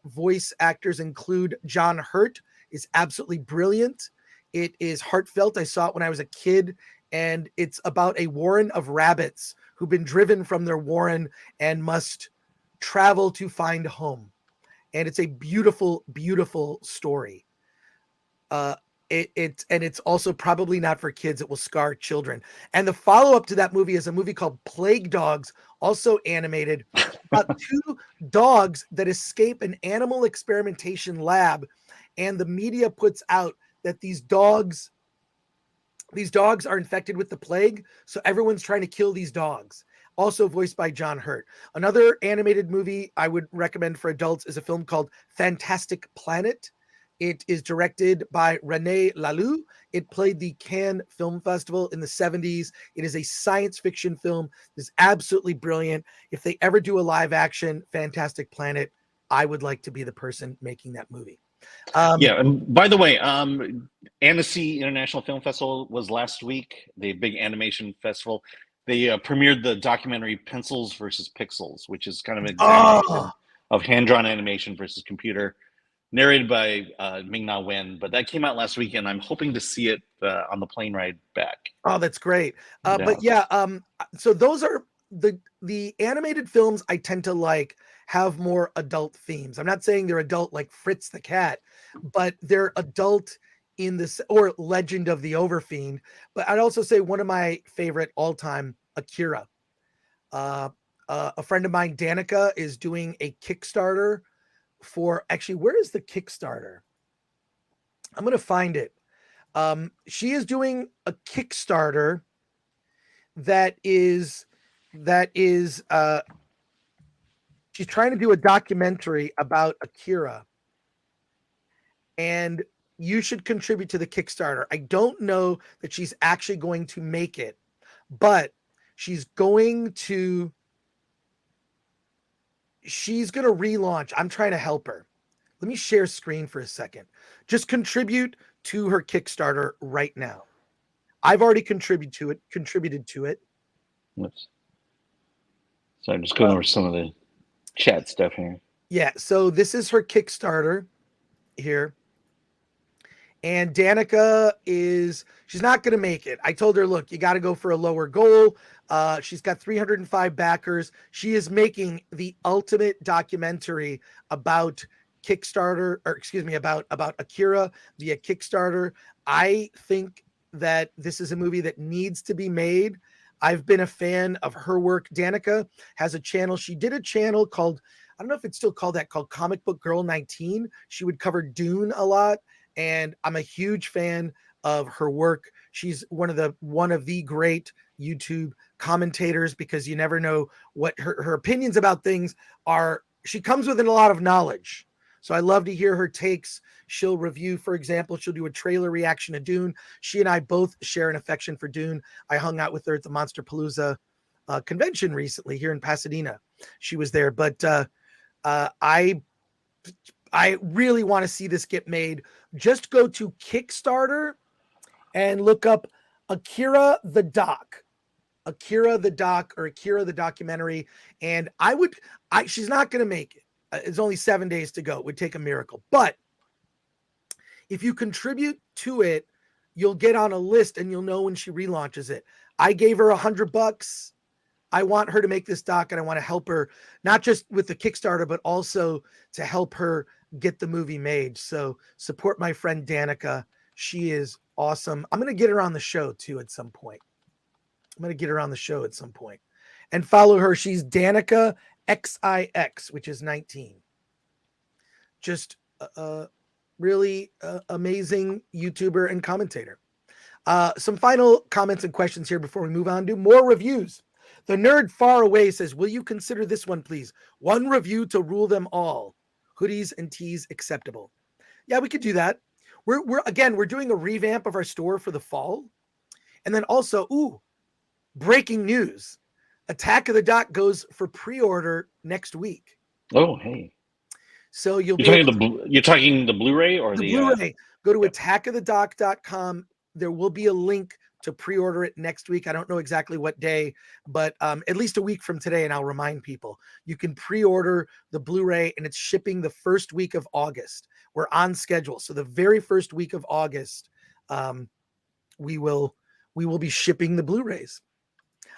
Voice actors include John Hurt, is absolutely brilliant. It is heartfelt. I saw it when I was a kid, and it's about a warren of rabbits who've been driven from their warren and must travel to find home. And it's a beautiful, beautiful story. It's also probably not for kids. It will scar children. And the follow-up to that movie is a movie called Plague Dogs, also animated, about two dogs that escape an animal experimentation lab, and the media puts out that these dogs are infected with the plague, so everyone's trying to kill these dogs. Also voiced by John Hurt. Another animated movie I would recommend for adults is a film called Fantastic Planet. It is directed by René Laloux. It played the Cannes Film Festival in the 70s. It is a science fiction film. It's absolutely brilliant. If they ever do a live action Fantastic Planet, I would like to be the person making that movie. And by the way, Annecy International Film Festival was last week, the big animation festival. They premiered the documentary Pencils versus Pixels, which is kind of an example of hand-drawn animation versus computer, narrated by Ming-Na Wen. But that came out last week, and I'm hoping to see it on the plane ride back. Oh, that's great. So those are the animated films I tend to like have more adult themes. I'm not saying they're adult like Fritz the Cat, but they're adult in this, or Legend of the Overfiend. But I'd also say one of my favorite all-time, Akira. A friend of mine, Danica, is doing a Kickstarter for, actually, where is the Kickstarter? I'm going to find it. She is doing a Kickstarter that is she's trying to do a documentary about Akira, and you should contribute to the Kickstarter. I don't know that she's actually going to make it, but she's going to relaunch. I'm trying to help her. Let me share screen for a second. Just contribute to her Kickstarter right now. I've already contributed to it. Whoops. So I'm just going over some of the chat stuff here. Yeah, so this is her Kickstarter here. And Danica she's not going to make it. I told her, look, you got to go for a lower goal. She's got 305 backers. She is making the ultimate documentary about Kickstarter, or excuse me, about Akira via Kickstarter. I think that this is a movie that needs to be made. I've been a fan of her work. Danica has a channel. She did a channel called, I don't know if it's still called that, called Comic Book Girl 19. She would cover Dune a lot, and I'm a huge fan of her work. She's one of the great YouTube commentators, because you never know what her opinions about things are. She comes with a lot of knowledge. So I love to hear her takes. She'll review, for example, she'll do a trailer reaction to Dune. She and I both share an affection for Dune. I hung out with her at the Monster Palooza convention recently here in Pasadena. She was there, but I really want to see this get made. Just go to Kickstarter and look up Akira the Doc. Akira the Doc, or Akira the Documentary. And she's not going to make it. It's only 7 days to go. It would take a miracle. But if you contribute to it, you'll get on a list and you'll know when she relaunches it. I gave her $100. I want her to make this doc, and I want to help her, not just with the Kickstarter, but also to help her get the movie made. So support my friend Danica. She is awesome. I'm going to get her on the show too at some point. And follow her. She's Danica XIX, which is 19. Just really amazing YouTuber and commentator. Some final comments and questions here before we move on to more reviews. The Nerd Far Away says, will you consider this one, please? One review to rule them all. Hoodies and tees acceptable. Yeah, we could do that. we're doing a revamp of our store for the fall. And then also, breaking news. Attack of the Doc goes for pre-order next week. Oh, hey. So you're talking the Blu-ray or the Blu-ray. Go to attackofthedoc.com. There will be a link to pre-order it next week. I don't know exactly what day, but at least a week from today, and I'll remind people. You can pre-order the Blu-ray, and it's shipping the first week of August. We're on schedule. So the very first week of August, we will be shipping the Blu-rays.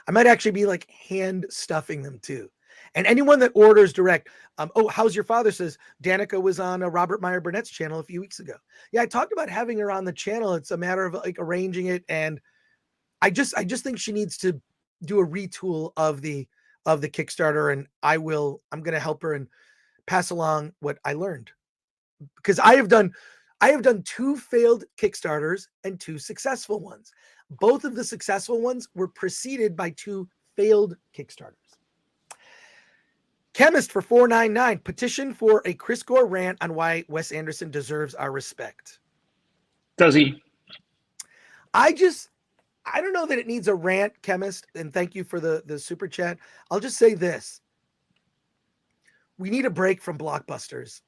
I might actually be like hand stuffing them too. And anyone that orders direct, How's Your Father says Danica was on Robert Meyer Burnett's channel a few weeks ago. Yeah, I talked about having her on the channel. It's a matter of like arranging it, and I just think she needs to do a retool of the Kickstarter, and I'm going to help her and pass along what I learned, because I have done 2 failed Kickstarters and 2 successful ones. Both of the successful ones were preceded by 2 failed Kickstarters. Chemist for $4.99, petition for a Chris Gore rant on why Wes Anderson deserves our respect. Does he? I don't know that it needs a rant, Chemist, and thank you for the super chat. I'll just say this. We need a break from blockbusters.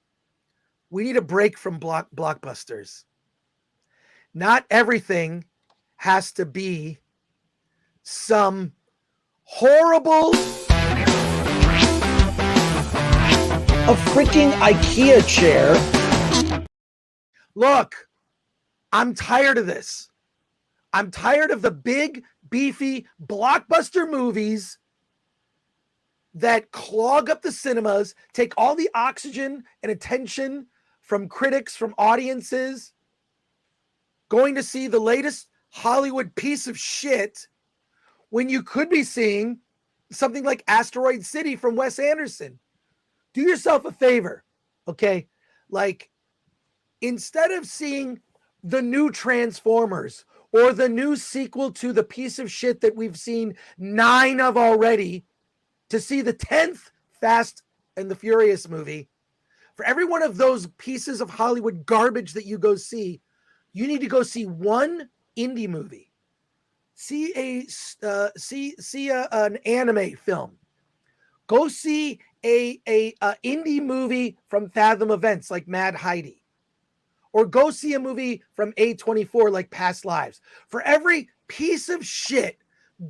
We need a break from blockbusters. Not everything has to be some horrible a freaking IKEA chair. Look, I'm tired of this. I'm tired of the big, beefy blockbuster movies that clog up the cinemas, take all the oxygen and attention from critics, from audiences, going to see the latest Hollywood piece of shit when you could be seeing something like Asteroid City from Wes Anderson. Do yourself a favor, okay? Like, instead of seeing the new Transformers or the new sequel to the piece of shit that we've seen 9 of already, to see the 10th Fast and the Furious movie, for every one of those pieces of Hollywood garbage that you go see, you need to go see one indie movie. See an anime film. Go see a indie movie from Fathom Events like Mad Heidi, or go see a movie from A24 like Past Lives. For every piece of shit,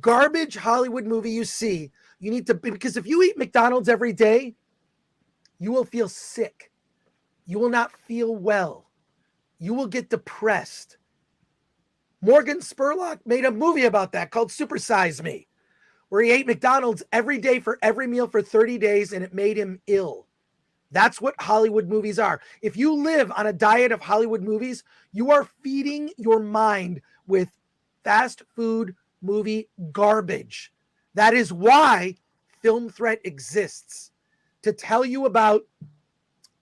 garbage Hollywood movie you see, you need to, because if you eat McDonald's every day, you will feel sick. You will not feel well. You will get depressed. Morgan Spurlock made a movie about that called Super Size Me, where he ate McDonald's every day for every meal for 30 days, and it made him ill. That's what Hollywood movies are. If you live on a diet of Hollywood movies, you are feeding your mind with fast food movie garbage. That is why Film Threat exists, to tell you about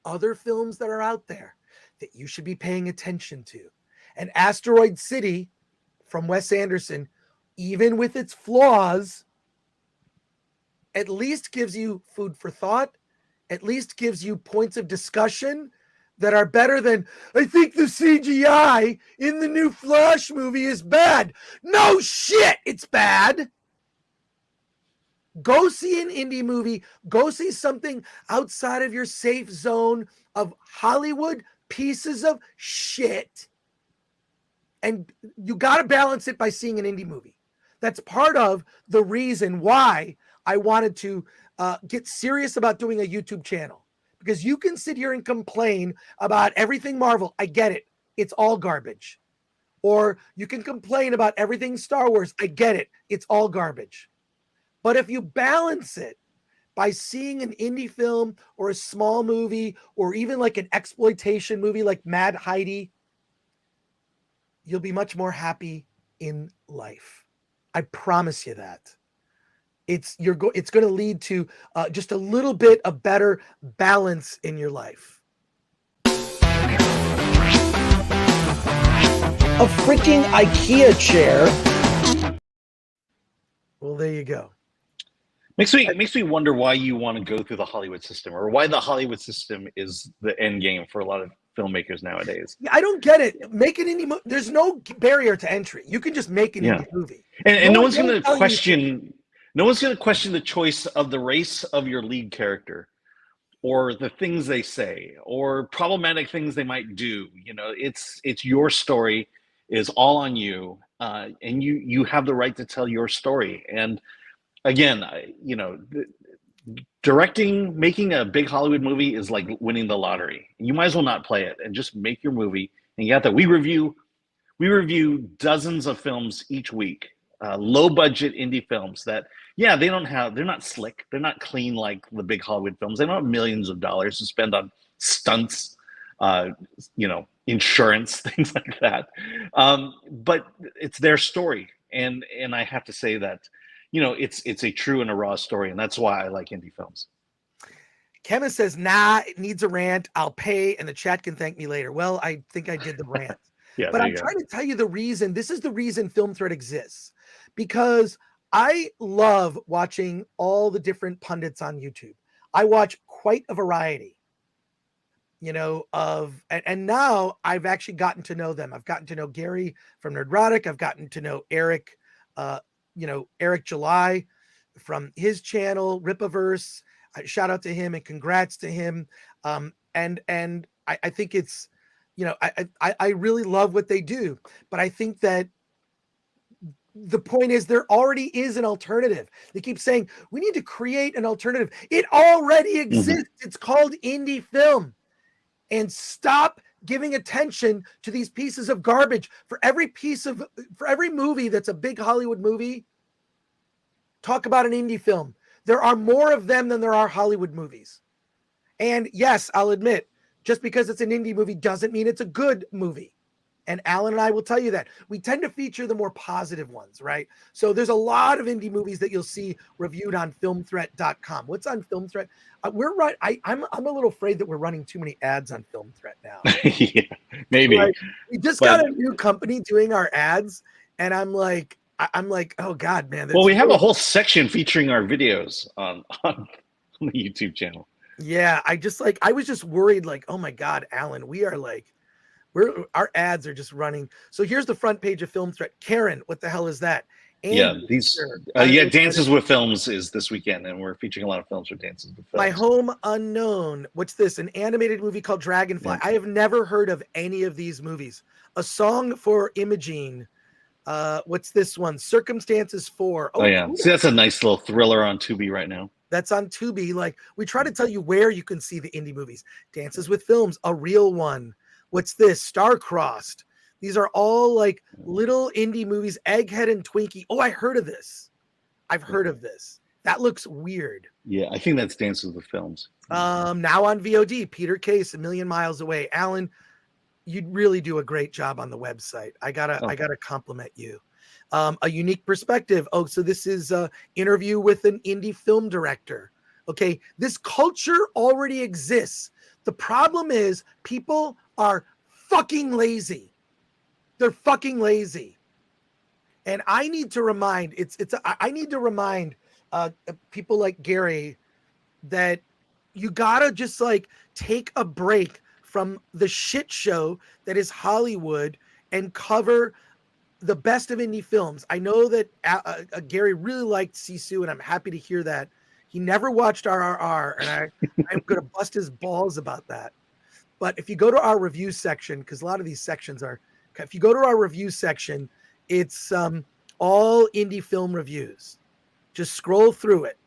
other films that are out there that you should be paying attention to. And Asteroid City from Wes Anderson, even with its flaws, at least gives you food for thought, at least gives you points of discussion that are better than, I think the CGI in the new Flash movie is bad. No shit, it's bad. Go see an indie movie. Go see something outside of your safe zone of Hollywood pieces of shit. And you got to balance it by seeing an indie movie. That's part of the reason why I wanted to get serious about doing a YouTube channel. Because you can sit here and complain about everything Marvel. I get it. It's all garbage. Or you can complain about everything Star Wars. I get it. It's all garbage. But if you balance it by seeing an indie film or a small movie or even like an exploitation movie like Mad Heidi, you'll be much more happy in life. I promise you that. It's going to lead to just a little bit of better balance in your life. A freaking IKEA chair. Well, there you go. Makes me wonder why you want to go through the Hollywood system, or why the Hollywood system is the end game for a lot of filmmakers nowadays. I don't get it. Make an indie movie. There's no barrier to entry. You can just make an indie movie. And no one's going to tell you- question. No one's going to question the choice of the race of your lead character, or the things they say, or problematic things they might do. You know, it's your story, is all on you, and you have the right to tell your story. And again, directing, making a big Hollywood movie is like winning the lottery. You might as well not play it and just make your movie. And you got that. We review dozens of films each week, low budget indie films that, they're not slick. They're not clean like the big Hollywood films. They don't have millions of dollars to spend on stunts, insurance, things like that. But it's their story. And I have to say that, it's a true and a raw story. And that's why I like indie films. Chemist says, nah, it needs a rant. I'll pay, and the chat can thank me later. Well, I think I did the rant. But I'm trying to tell you this is the reason Film Threat exists, because I love watching all the different pundits on YouTube. I watch quite a variety, and now I've actually gotten to know them. I've gotten to know Gary from Nerdrotic. I've gotten to know Eric, Eric July from his channel, Ripaverse. Shout out to him and congrats to him. And I think it's, I really love what they do, but I think that the point is there already is an alternative. They keep saying we need to create an alternative. It already exists. It's called indie film. And stop giving attention to these pieces of garbage. For every movie that's a big Hollywood movie, talk about an indie film. There are more of them than there are Hollywood movies. And yes, I'll admit, just because it's an indie movie doesn't mean it's a good movie. And Alan and I will tell you that. We tend to feature the more positive ones, right? So there's a lot of indie movies that you'll see reviewed on filmthreat.com. What's on Film Threat? We're right. I'm a little afraid that we're running too many ads on Film Threat now. Yeah, maybe. Like, we just got a new company doing our ads, and I'm like, oh God, man. Well, we have a whole section featuring our videos on the YouTube channel. Yeah, I was just worried, like, oh my God, Alan, our ads are just running. So here's the front page of Film Threat. Karen, what the hell is that? Dances with Films is this weekend, and we're featuring a lot of films for Dances with Films. My Home Unknown. What's this? An animated movie called Dragonfly. Yeah. I have never heard of any of these movies. A Song for Imogene. What's this one? Circumstances 4. Oh yeah. Cool. See, that's a nice little thriller on Tubi right now. That's on Tubi. Like, we try to tell you where you can see the indie movies. Dances with Films, a real one. What's this? Star-Crossed. These are all like little indie movies. Egghead and Twinkie. Oh, I heard of this. I've heard of this. That looks weird. Yeah, I think that's Dances with Films. Now on VOD, Peter Case, A Million Miles Away. Alan, you really do a great job on the website. I gotta compliment you. A Unique Perspective. Oh, so this is an interview with an indie film director. Okay, this culture already exists. The problem is people are fucking lazy. They're fucking lazy. And I need to remind people like Gary that you gotta just like take a break from the shit show that is Hollywood and cover the best of indie films. I know that Gary really liked Sisu, and I'm happy to hear that. He never watched RRR, and I'm going to bust his balls about that. But if you go to our review section, because a lot of these sections are, if you go to our review section, it's all indie film reviews. Just scroll through it.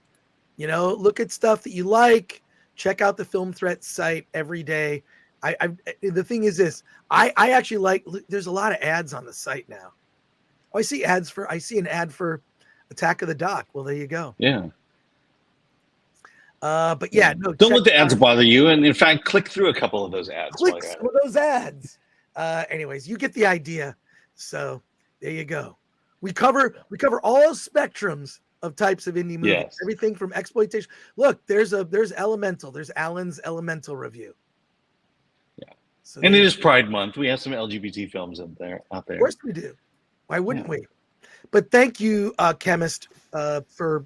Look at stuff that you like. Check out the Film Threat site every day. The thing is this, I actually there's a lot of ads on the site now. Oh, I see an ad for Attack of the Dock. Well, there you go. Yeah. But yeah, no. Don't let the ads bother you, and in fact, click through a couple of those ads. Click some of those ads. Anyways, you get the idea. So there you go. We cover all spectrums of types of indie movies. Yes. Everything from exploitation. Look, there's Elemental. There's Alan's Elemental review. Yeah. So and it is Pride Month. We have some LGBT films out there. Of course we do. Why wouldn't we? But thank you, Chemist, for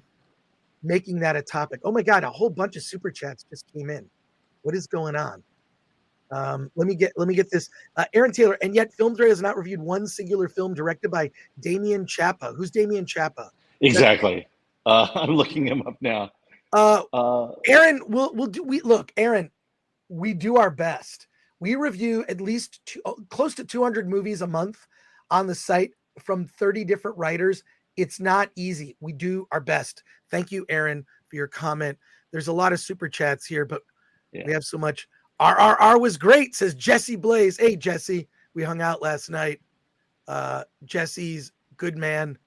making that a topic. Oh my God, a whole bunch of super chats just came in. What is going on? Let me get this. Aaron Taylor, and yet Film Threat has not reviewed one singular film directed by Damien Chapa. Who's Damien Chapa? Exactly. I'm looking him up now. Aaron, Aaron, we do our best. We review at least close to 200 movies a month on the site from 30 different writers. It's not easy. We do our best. Thank you, Aaron, for your comment. There's a lot of super chats here, but we have so much. RRR was great, says Jesse Blaze. Hey, Jesse, we hung out last night. Jesse's good man.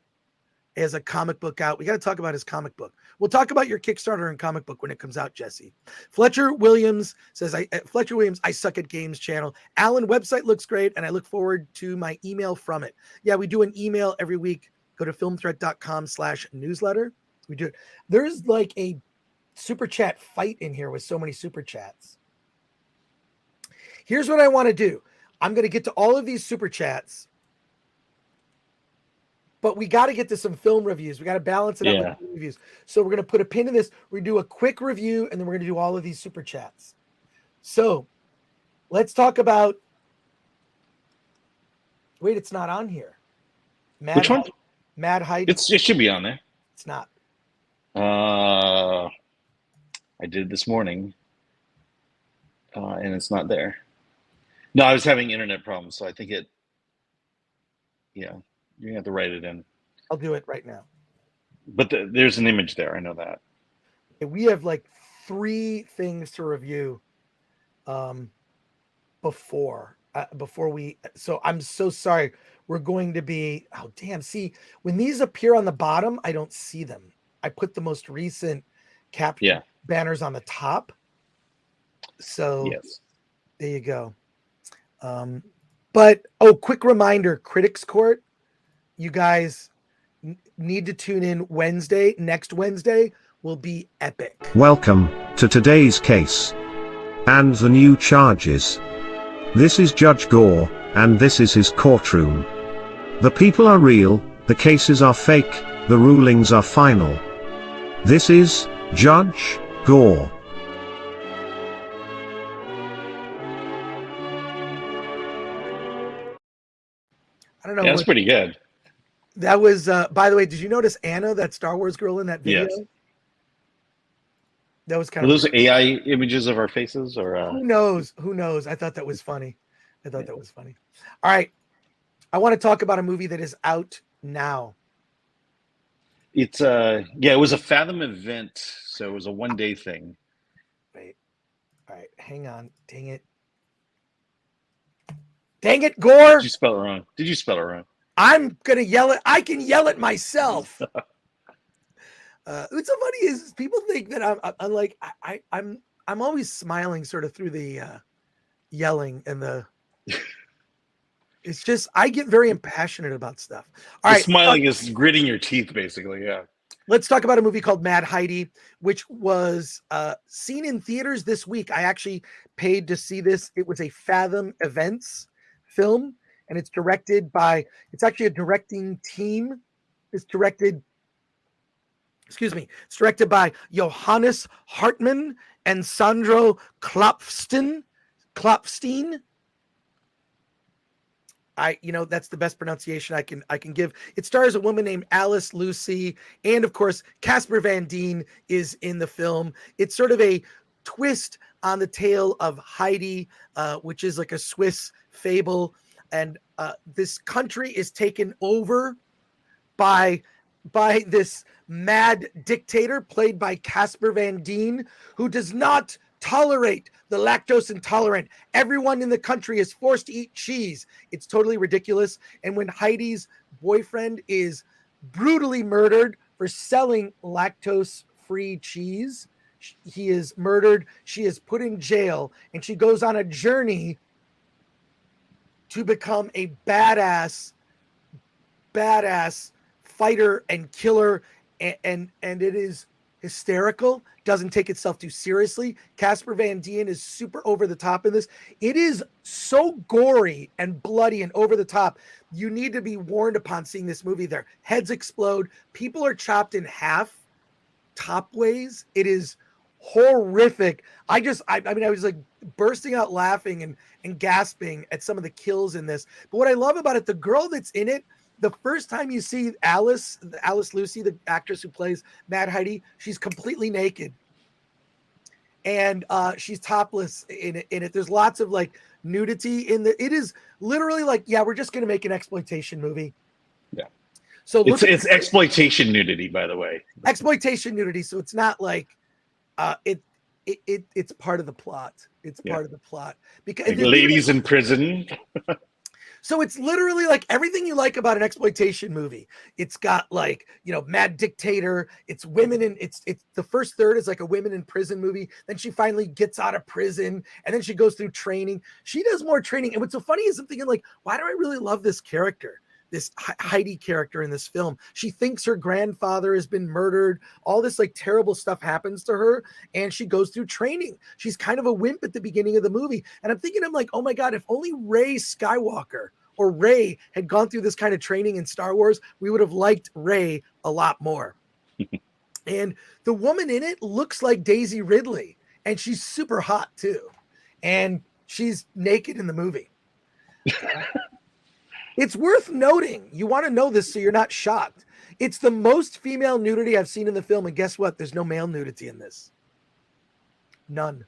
He has a comic book out. We got to talk about his comic book. We'll talk about your Kickstarter and comic book when it comes out, Jesse. Fletcher Williams says, Fletcher Williams, I suck at games channel. Alan, website looks great, and I look forward to my email from it. Yeah, we do an email every week. Go to filmthreat.com/newsletter. We do it. There's like a super chat fight in here with so many super chats. Here's what I want to do. I'm going to get to all of these super chats, but we got to get to some film reviews. We got to balance it out with film reviews. So we're going to put a pin in this. We're going to do a quick review, and then we're going to do all of these super chats. So let's talk about. Wait, it's not on here. Which one? Mad Heidi. It should be on there. It's not. I did this morning, and it's not there. No, I was having internet problems, so I think it. Yeah, you're gonna have to write it in. I'll do it right now. But there's an image there. I know that. We have like 3 things to review. Before we. So I'm so sorry. We're going to be. Oh damn! See, when these appear on the bottom, I don't see them. I put the most recent banners on the top. So there you go. But quick reminder, Critics Court, you guys need to tune in Wednesday. Next Wednesday will be epic. Welcome to today's case and the new charges. This is Judge Gore, and this is his courtroom. The people are real, the cases are fake, the rulings are final. This is Judge Gore. I don't know. Yeah, that's pretty good. That was, by the way, did you notice Anna, that Star Wars girl in that video? Yes. That was kind Are of. those AI images of our faces, or Who knows? Who knows? I thought that was funny. That was funny. All right. I want to talk about a movie that is out now. It's it was a Fathom event, so it was a one-day thing. Wait. All right, hang on. Dang it. Dang it, Gore. Did you spell it wrong? I'm gonna yell it. I can yell it myself. What's so funny is people think that I'm like I'm always smiling sort of through the yelling and the. It's just I get very impassionate about stuff. All right, smiling is gritting your teeth, basically. Yeah. Let's talk about a movie called Mad Heidi, which was seen in theaters this week. I actually paid to see this. It was a Fathom Events film, and it's directed by. It's actually a directing team. It's directed by Johannes Hartmann and Sandro Klopfstein. That's the best pronunciation I can give. It stars a woman named Alice Lucy, and of course Casper Van Dien is in the film. It's sort of a twist on the tale of Heidi, which is like a Swiss fable, and this country is taken over by this mad dictator played by Casper Van Dien, who does not tolerate the lactose intolerant. Everyone in the country is forced to eat cheese. It's totally ridiculous. And when Heidi's boyfriend is brutally murdered for selling lactose-free cheese, he is murdered. She is put in jail, and she goes on a journey to become a badass fighter and killer, and it is hysterical, doesn't take itself too seriously. Casper Van Dien is super over the top in this. It is so gory and bloody and over the top. You need to be warned upon seeing this movie. Their heads explode. People are chopped in half top ways. It is horrific. I mean, I was like bursting out laughing and gasping at some of the kills in this. But what I love about it, the girl that's in it, the first time you see Alice Lucy, the actress who plays Mad Heidi, she's completely naked. And she's topless in it. There's lots of like nudity in it is literally like, yeah, we're just going to make an exploitation movie. Yeah. So it's exploitation nudity, by the way. Exploitation nudity. So it's not like it's part of the plot. It's part of the plot because like ladies in prison. So it's literally like everything you like about an exploitation movie. It's got like, mad dictator. It's women in it's the first third is like a women in prison movie. Then she finally gets out of prison and then she goes through training. She does more training. And what's so funny is I'm thinking like, why do I really love this character? This Heidi character in this film. She thinks her grandfather has been murdered. All this like terrible stuff happens to her and she goes through training. She's kind of a wimp at the beginning of the movie. And I'm like, oh my God, if only Rey Skywalker or Rey had gone through this kind of training in Star Wars, we would have liked Rey a lot more. And the woman in it looks like Daisy Ridley and she's super hot too. And she's naked in the movie. It's worth noting. You want to know this so you're not shocked. It's the most female nudity I've seen in the film. And guess what? There's no male nudity in this. None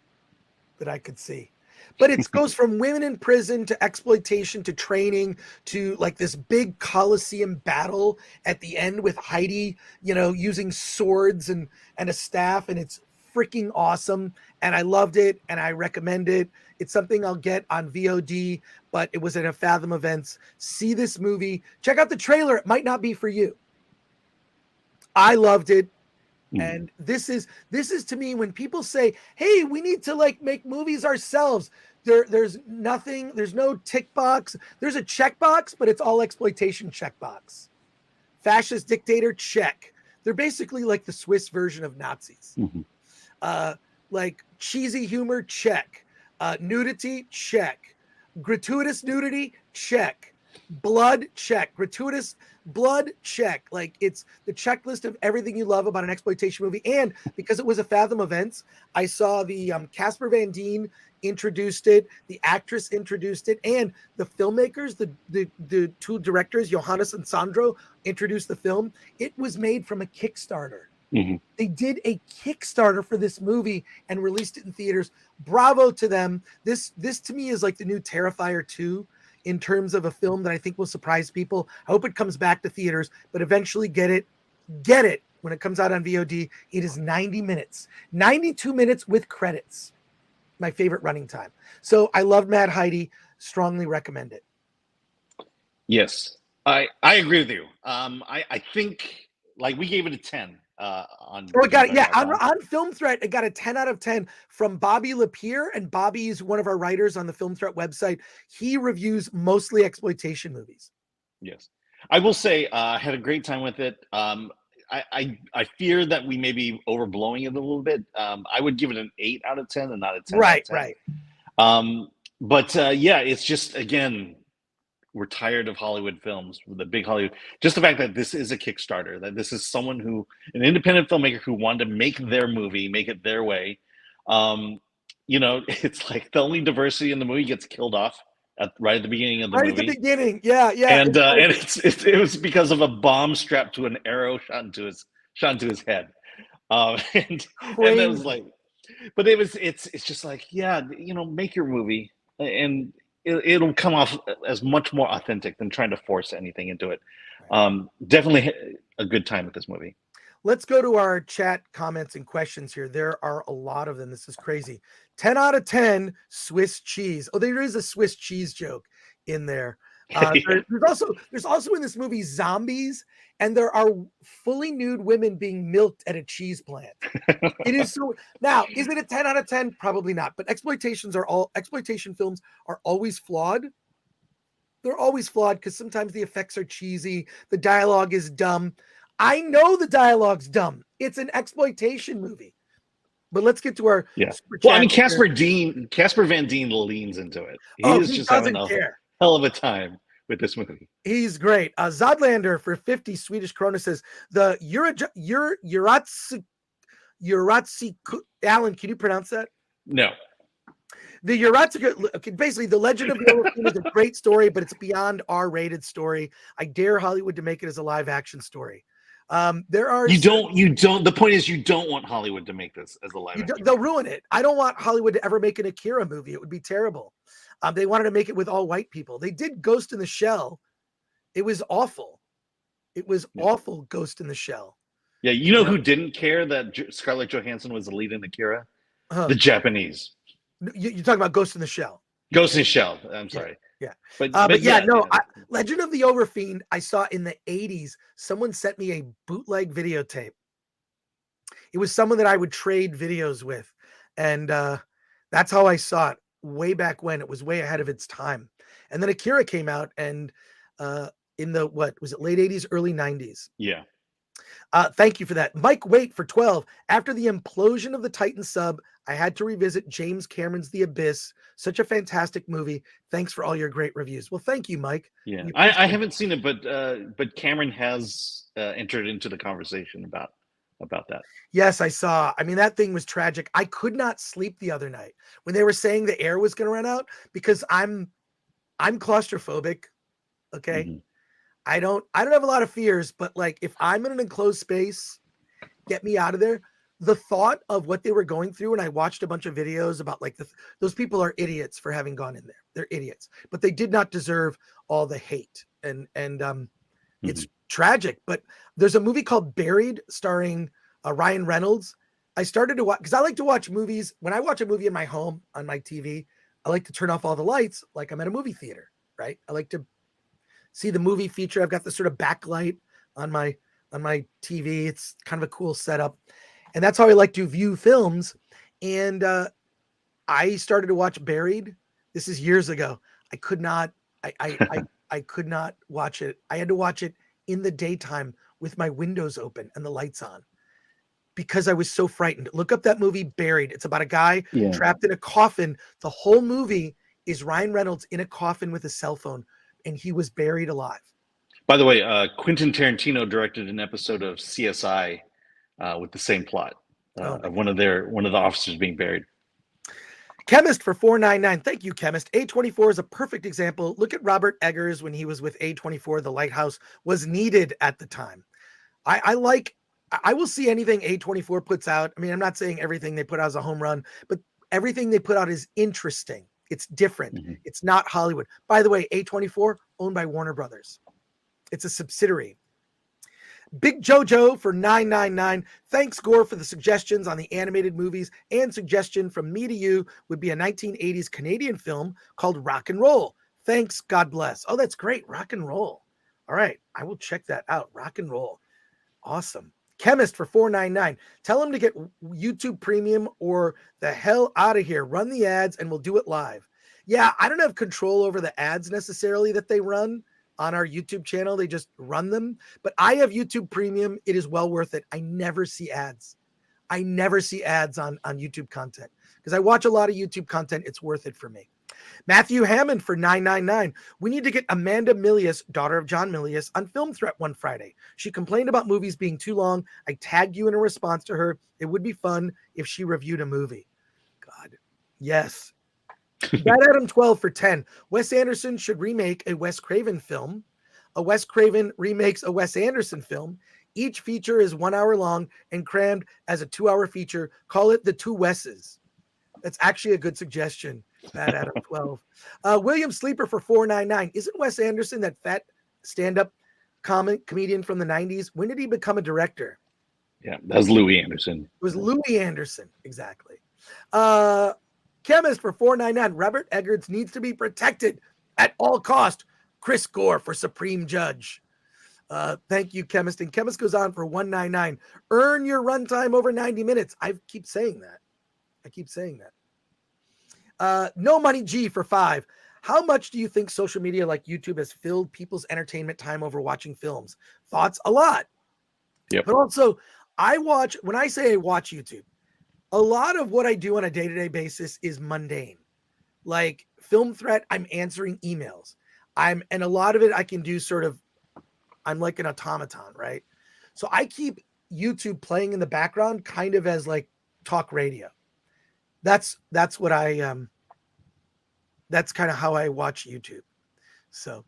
that I could see. But it goes from women in prison to exploitation to training to like this big Coliseum battle at the end with Heidi, using swords and a staff. And it's freaking awesome. And I loved it and I recommend it. It's something I'll get on VOD, but it was at a Fathom Events. See this movie. Check out the trailer. It might not be for you. I loved it. And this is to me when people say, hey, we need to like make movies ourselves. There's nothing, there's no tick box. There's a checkbox, but it's all exploitation checkbox. Fascist dictator, check. They're basically like the Swiss version of Nazis. Like cheesy humor, check. Nudity, check. Gratuitous nudity, check. Blood, check. Gratuitous blood, check. Like it's the checklist of everything you love about an exploitation movie. And because it was a Fathom Events, I saw the Casper Van Dien introduced it, the actress introduced it, and the filmmakers, the two directors, Johannes and Sandro, introduced the film. It was made from a Kickstarter. They did a Kickstarter for this movie and released it in theaters. Bravo to them. This to me is like the new Terrifier 2 in terms of a film that I think will surprise people. I hope it comes back to theaters, but eventually get it when it comes out on VOD. It is 90 minutes, 92 minutes with credits. My favorite running time. So I loved Mad Heidi. Strongly recommend it. Yes, I agree with you. I think like we gave it a 10. On Film Threat, it got a 10 out of 10 from Bobby Lapierre, and Bobby's one of our writers on the Film Threat website. He reviews mostly exploitation movies. Yes, I will say I had a great time with it. I fear that we may be overblowing it a little bit. I would give it an 8 out of 10 and not a 10 out of 10. But it's just, again, we're tired of Hollywood films, the big Hollywood. Just the fact that this is a Kickstarter, that this is someone an independent filmmaker who wanted to make their movie, make it their way. It's like the only diversity in the movie gets killed off right at the beginning of the movie. Right at the beginning, yeah. And it was because of a bomb strapped to an arrow shot into his head. And that was like, but it's just like, make your movie and it'll come off as much more authentic than trying to force anything into it. Definitely a good time with this movie. Let's go to our chat comments and questions here. There are a lot of them. This is crazy. 10 out of 10 Swiss cheese. Oh, there is a Swiss cheese joke in there. There's also in this movie zombies, and there are fully nude women being milked at a cheese plant. It is so. Now, is it a 10 out of 10? Probably not. But exploitation films are always flawed. They're always flawed because sometimes the effects are cheesy. The dialogue is dumb. I know the dialogue's dumb. It's an exploitation movie. But let's get to our super Well, chat I mean, Casper Van Dien leans into it. He just having a hell of a time with this movie. He's great. Zodlander for 50 Swedish krona says the Alan, can you pronounce that? No. The Exotikon, basically, The Legend of the Overfiend is a great story, but it's beyond R-rated story. I dare Hollywood to make it as a live-action story. There are you don't. The point is, you don't want Hollywood to make this as a live action. They'll ruin it. I don't want Hollywood to ever make an Akira movie. It would be terrible. They wanted to make it with all white people. They did Ghost in the Shell. It was awful. It was awful. Ghost in the Shell. Yeah, you know who didn't care that Scarlett Johansson was the lead in Akira? The Japanese. You're talking about Ghost in the Shell. Ghost in the Shell. I'm sorry. Yeah. But Legend of the Overfiend, I saw in the 80s. Someone sent me a bootleg videotape. It was someone that I would trade videos with. And that's how I saw it way back when. It was way ahead of its time. And then Akira came out and in the, late 80s, early 90s. Yeah. Thank you for that. Mike Wait for 12. After the implosion of the Titan sub, I had to revisit James Cameron's The Abyss. Such a fantastic movie. Thanks for all your great reviews. Well, thank you, Mike. Yeah, I haven't seen it, but Cameron has entered into the conversation about that. Yes, I saw. I mean, that thing was tragic. I could not sleep the other night when they were saying the air was going to run out because I'm claustrophobic. Okay. Mm-hmm. I don't have a lot of fears, but like if I'm in an enclosed space, get me out of there. The thought of what they were going through, and I watched a bunch of videos about like those people are idiots for having gone in there. They're idiots, but they did not deserve all the hate. And it's tragic. But there's a movie called Buried starring Ryan Reynolds. I started to watch because I like to watch movies. When I watch a movie in my home on my TV, I like to turn off all the lights like I'm at a movie theater, right? I like to see the movie feature. I've got this sort of backlight on my TV. It's kind of a cool setup. And that's how I like to view films. And I started to watch Buried. This is years ago. I could not watch it. I had to watch it in the daytime with my windows open and the lights on because I was so frightened. Look up that movie Buried. It's about a guy trapped in a coffin. The whole movie is Ryan Reynolds in a coffin with a cell phone, and he was buried alive. By the way, Quentin Tarantino directed an episode of CSI with the same plot of one of the officers being buried. Chemist for 499. Thank you, Chemist. A24 is a perfect example. Look at Robert Eggers when he was with A24. The Lighthouse was needed at the time. I will see anything A24 puts out. I mean, I'm not saying everything they put out is a home run, but everything they put out is interesting. It's different. Mm-hmm. It's not Hollywood. By the way, A24 owned by Warner Brothers. It's a subsidiary. Big Jojo for 999. Thanks, Gore, for the suggestions on the animated movies. And suggestion from me to you would be a 1980s Canadian film called Rock and Roll. Thanks. God bless. Oh, that's great. Rock and Roll. All right. I will check that out. Rock and Roll. Awesome. Chemist for 499. Tell him to get YouTube Premium or the hell out of here. Run the ads and we'll do it live. Yeah, I don't have control over the ads necessarily that they run on our YouTube channel. They just run them. But I have YouTube Premium. It is well worth it. I never see ads. I never see ads on YouTube content because I watch a lot of YouTube content. It's worth it for me. Matthew Hammond for 999. We need to get Amanda Milius, daughter of John Milius, on Film Threat one Friday. She complained about movies being too long. I tagged you in a response to her. It would be fun if she reviewed a movie. God, yes. Bad Adam 12 for 10. Wes Anderson should remake a Wes Craven film. A Wes Craven remakes a Wes Anderson film. Each feature is 1 hour long and crammed as a 2-hour feature. Call it The Two Wesses. That's actually a good suggestion. Bad Adam 12. William Sleeper for 499. Isn't Wes Anderson that fat stand-up comedian from the 90s? When did he become a director? Yeah, that was Louis Anderson. It was Louis Anderson, exactly. Chemist for 499. Robert Eggers needs to be protected at all cost. Chris Gore for Supreme Judge. Thank you, Chemist. And Chemist goes on for 199. Earn your runtime over 90 minutes. I keep saying that. No Money G for 5. How much do you think social media like YouTube has filled people's entertainment time over watching films? Thoughts? A lot. Yep. But also, when I say I watch YouTube, a lot of what I do on a day-to-day basis is mundane. Like Film Threat, I'm answering emails. And a lot of it I can do I'm like an automaton, right? So I keep YouTube playing in the background, kind of as like talk radio. That's what I that's kind of how I watch YouTube. So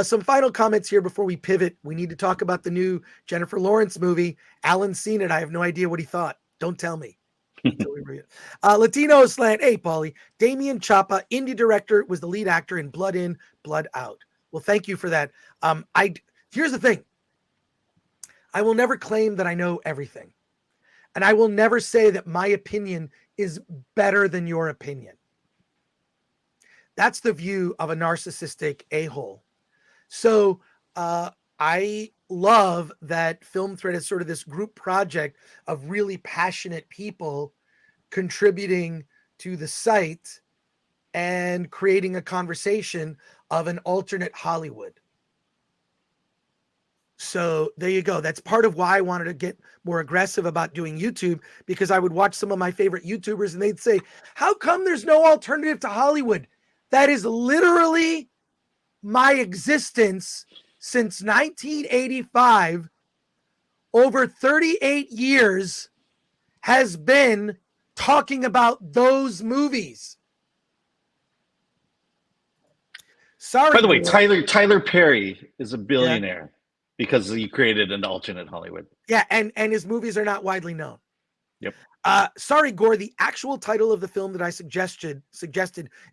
some final comments here before we pivot. We need to talk about the new Jennifer Lawrence movie. Alan's seen it. I have no idea what he thought. Don't tell me. Until we read it. Latino Slant. Hey, Paulie. Damien Chapa, indie director, was the lead actor in Blood In, Blood Out. Well, thank you for that. Here's the thing. I will never claim that I know everything. And I will never say that my opinion is better than your opinion. That's the view of a narcissistic a-hole. So I love that Film Threat is sort of this group project of really passionate people contributing to the site and creating a conversation of an alternate Hollywood. So there you go. That's part of why I wanted to get more aggressive about doing YouTube, because I would watch some of my favorite YouTubers and they'd say, how come there's no alternative to Hollywood? That is literally my existence since 1985. Over 38 years has been talking about those movies. Sorry. By the way, Tyler Perry is a billionaire because he created an alternate Hollywood. Yeah, and his movies are not widely known. Yep. Sorry, Gore. The actual title of the film that I suggested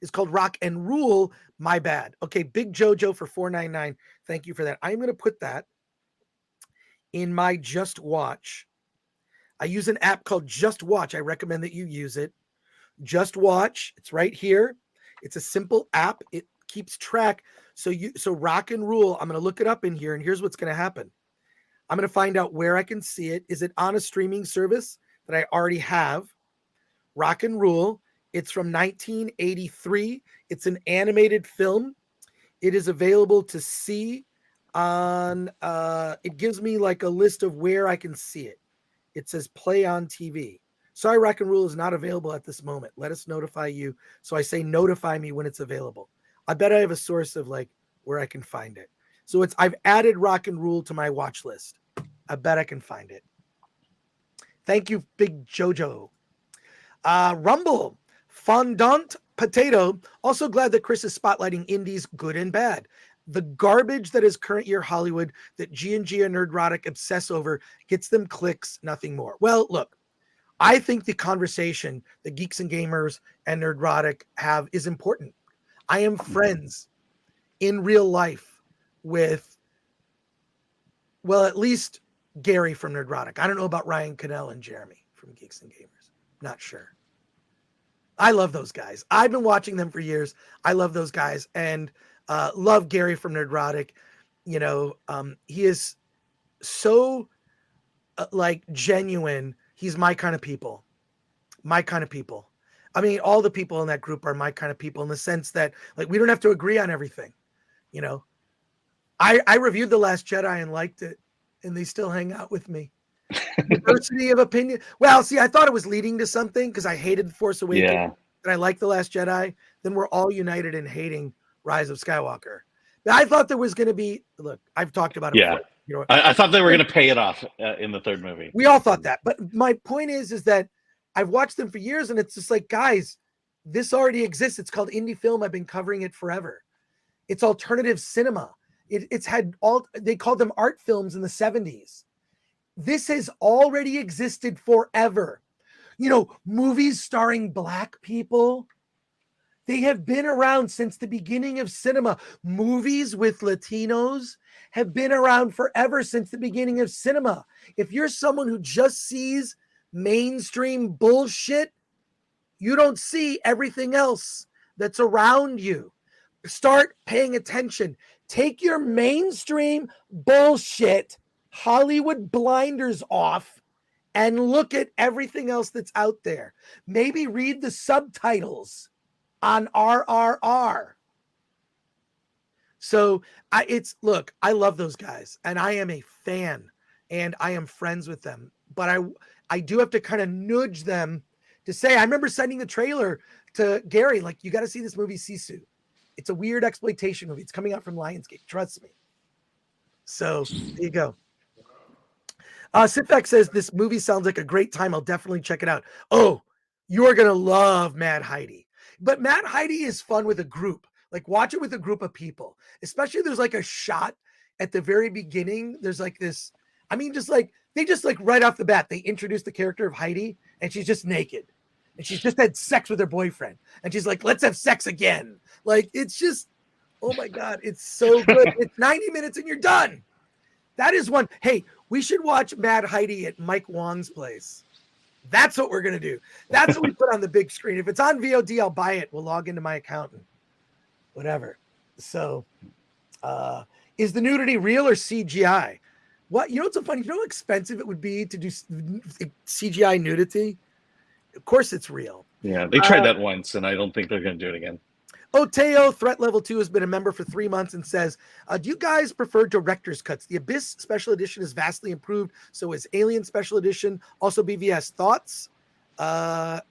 is called Rock and Rule. My bad. Okay, Big Jojo for $4.99. Thank you for that. I'm going to put that in my Just Watch. I use an app called Just Watch. I recommend that you use it. Just Watch. It's right here. It's a simple app. It keeps track. So Rock and Rule. I'm going to look it up in here, and here's what's going to happen. I'm going to find out where I can see it. Is it on a streaming service that I already have? Rock and Rule. It's from 1983. It's an animated film. It is available to see on, it gives me like a list of where I can see it. It says play on TV. Sorry, Rock and Rule is not available at this moment. Let us notify you. So I say notify me when it's available. I bet I have a source of like where I can find it. So I've added Rock and Rule to my watch list. I bet I can find it. Thank you, Big Jojo. Rumble, Fondant Potato. Also glad that Chris is spotlighting indies, good and bad. The garbage that is current year Hollywood that G&G and Nerdrotic obsess over gets them clicks, nothing more. Well, look, I think the conversation that Geeks and Gamers and Nerdrotic have is important. I am friends in real life with, well, at least Gary from Nerdrotic. I don't know about Ryan Cannell and Jeremy from Geeks and Gamers. Not sure. I love those guys. I've been watching them for years. I love those guys and love Gary from Nerdrotic. You know, he is so like genuine. He's my kind of people. My kind of people. I mean, all the people in that group are my kind of people in the sense that like we don't have to agree on everything. You know, I reviewed The Last Jedi and liked it, and they still hang out with me. Diversity of opinion. Well, see, I thought it was leading to something because I hated Force Awakens and I liked The Last Jedi. Then we're all united in hating Rise of Skywalker. Now, I thought there was going to be, look, I've talked about it before. You know, I thought they were going to pay it off in the third movie. We all thought that. But my point is that I've watched them for years, and it's just like, guys, this already exists. It's called indie film. I've been covering it forever. It's alternative cinema. It's had all, they called them art films in the 70s. This has already existed forever. You know, movies starring Black people, they have been around since the beginning of cinema. Movies with Latinos have been around forever since the beginning of cinema. If you're someone who just sees mainstream bullshit, you don't see everything else that's around you. Start paying attention. Take your mainstream bullshit Hollywood blinders off and look at everything else that's out there. Maybe read the subtitles on RRR. So look, I love those guys and I am a fan and I am friends with them, but I do have to kind of nudge them to say, I remember sending the trailer to Gary, like, you got to see this movie, Sisu. It's a weird exploitation movie. It's coming out from Lionsgate. Trust me. So there you go. Sitfax says this movie sounds like a great time. I'll definitely check it out. Oh, you're gonna love Mad Heidi. But Mad Heidi is fun with a group. Like watch it with a group of people. Especially there's like a shot at the very beginning. There's like this. I mean, they just right off the bat they introduce the character of Heidi, and she's just naked, and she's just had sex with her boyfriend, and she's like, "Let's have sex again." Like it's just, oh my god, it's so good. It's 90 minutes and you're done. That is one. Hey, we should watch Mad Heidi at Mike Wong's place. That's what we're going to do. That's what we put on the big screen. If it's on VOD, I'll buy it. We'll log into my account and whatever. So, is the nudity real or CGI? What, you know what's so funny? You know how expensive it would be to do CGI nudity? Of course it's real. Yeah, they tried that once, and I don't think they're going to do it again. Oteo, Threat Level 2, has been a member for 3 months and says, do you guys prefer director's cuts? The Abyss Special Edition is vastly improved. So is Alien Special Edition. Also BVS. Thoughts? I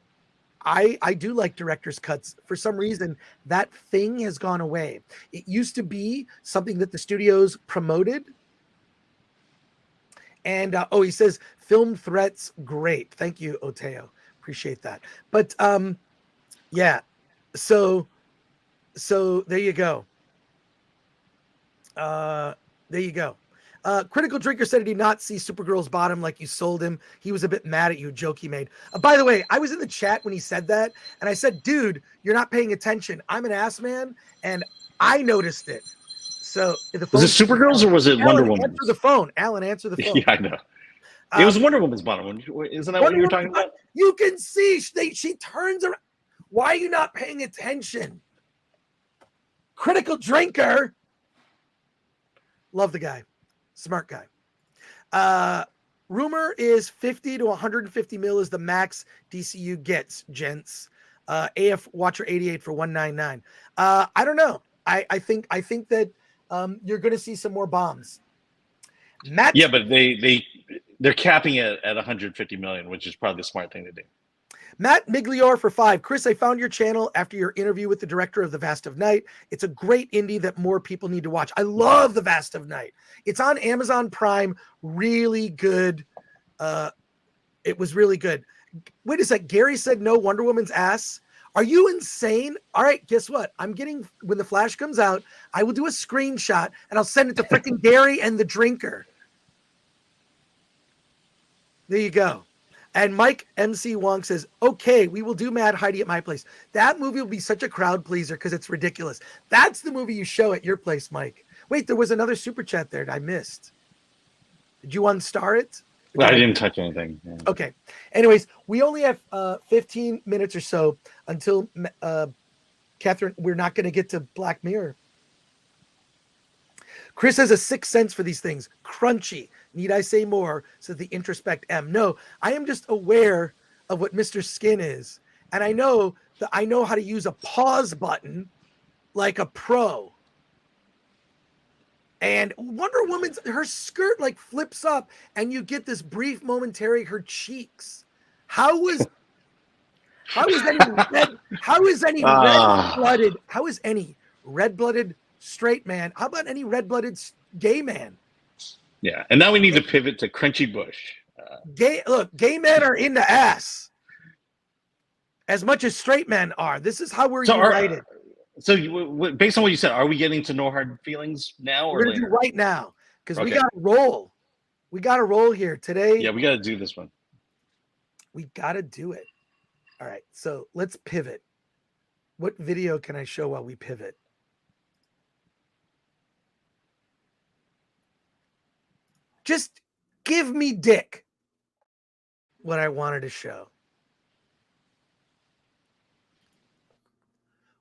do like director's cuts. For some reason, that thing has gone away. It used to be something that the studios promoted. And, he says, Film Threat's great. Thank you, Oteo. Appreciate that. But, yeah. So there you go. There you go. Critical Drinker said, did he not see Supergirl's bottom like you sold him? He was a bit mad at you, joke he made. By the way, I was in the chat when he said that, and I said, dude, you're not paying attention. I'm an ass man, and I noticed it. So was it Supergirl's or was it Wonder Woman? Answer the phone. Alan, answer the phone. Yeah, I know. It was Wonder Woman's bottom. Isn't that what you were talking about? You can see she turns around. Why are you not paying attention? Critical Drinker. Love the guy. Smart guy. Rumor is 50 to 150 mil is the max DCU gets, gents. AF Watcher 88 for 199. I don't know. I think that you're going to see some more bombs. Yeah, but they're capping it at 150 million, which is probably the smart thing to do. Matt Miglior for 5. Chris, I found your channel after your interview with the director of The Vast of Night. It's a great indie that more people need to watch. I love The Vast of Night. It's on Amazon Prime. Really good. It was really good. Wait a sec. Gary said no Wonder Woman's ass. Are you insane? All right, guess what? When the Flash comes out, I will do a screenshot and I'll send it to freaking Gary and the Drinker. There you go. And Mike MC Wong says, okay, we will do Mad Heidi at my place. That movie will be such a crowd pleaser because it's ridiculous. That's the movie you show at your place, Mike. Wait, there was another super chat there that I missed. Did you unstar it? I didn't touch anything. Yeah. Okay. Anyways, we only have 15 minutes or so until, Catherine, we're not going to get to Black Mirror. Chris has a sixth sense for these things. Crunchy. Need I say more? Says the introspect M. No, I am just aware of what Mr. Skin is. And I know how to use a pause button like a pro. And Wonder Woman's, her skirt like flips up and you get this brief momentary, her cheeks. How is any red-blooded straight man? How about any red-blooded gay man? Yeah, and now we need to pivot to Crunchy Bush. Gay men are into ass as much as straight men are. This is how we're united. Based on what you said, are we getting to No Hard Feelings now or we're gonna later? do right now because we got to roll. We got to roll here today. Yeah, we got to do this one. We got to do it. All right, so let's pivot. What video can I show while we pivot? Just give me dick. What I wanted to show.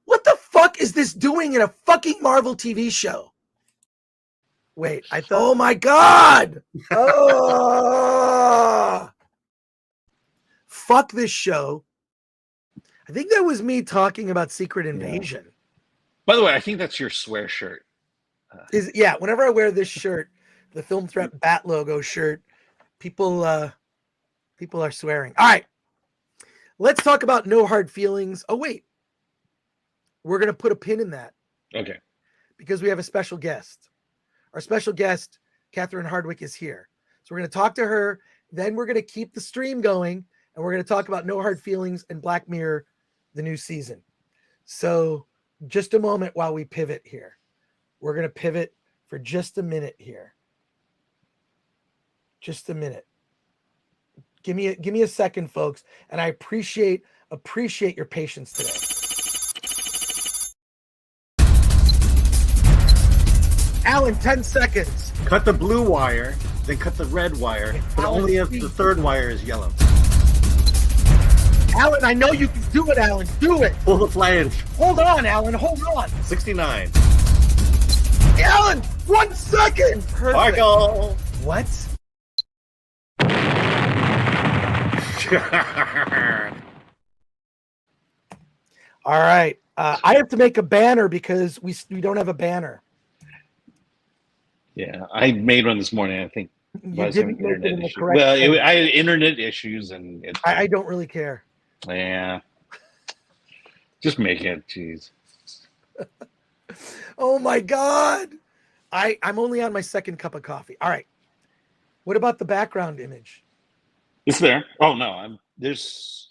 What the fuck is this doing in a fucking Marvel TV show? Wait, I thought, oh my God. Oh. Fuck this show. I think that was me talking about Secret Invasion. By the way, I think that's your swear shirt. Whenever I wear this shirt, the Film Threat Bat logo shirt, people are swearing. All right, let's talk about No Hard Feelings. Oh wait, we're gonna put a pin in that. Okay. Because we have a special guest. Our special guest, Catherine Hardwicke, is here. So we're going to talk to her. Then we're going to keep the stream going, and we're going to talk about No Hard Feelings and Black Mirror, the new season. So just a moment while we pivot here. We're going to pivot for just a minute here. Just a minute. Give me a second, folks, and I appreciate your patience today. Alan, 10 seconds. Cut the blue wire, then cut the red wire, but Alan, only if please. the third wire is yellow. Alan, I know you can do it, Alan. Do it. Pull the flange. Hold on, Alan. Hold on. 69. Alan, 1 second. Perfect. Sparkle. What? All right. I have to make a banner because we don't have a banner. Yeah, I made one this morning. I think You didn't make it in the correct Well, place. I had internet issues, and I don't really care. yeah, just make it. Jeez. Oh my God. I'm only on my second cup of coffee. All right. What about the background image? It's there. Oh no, there's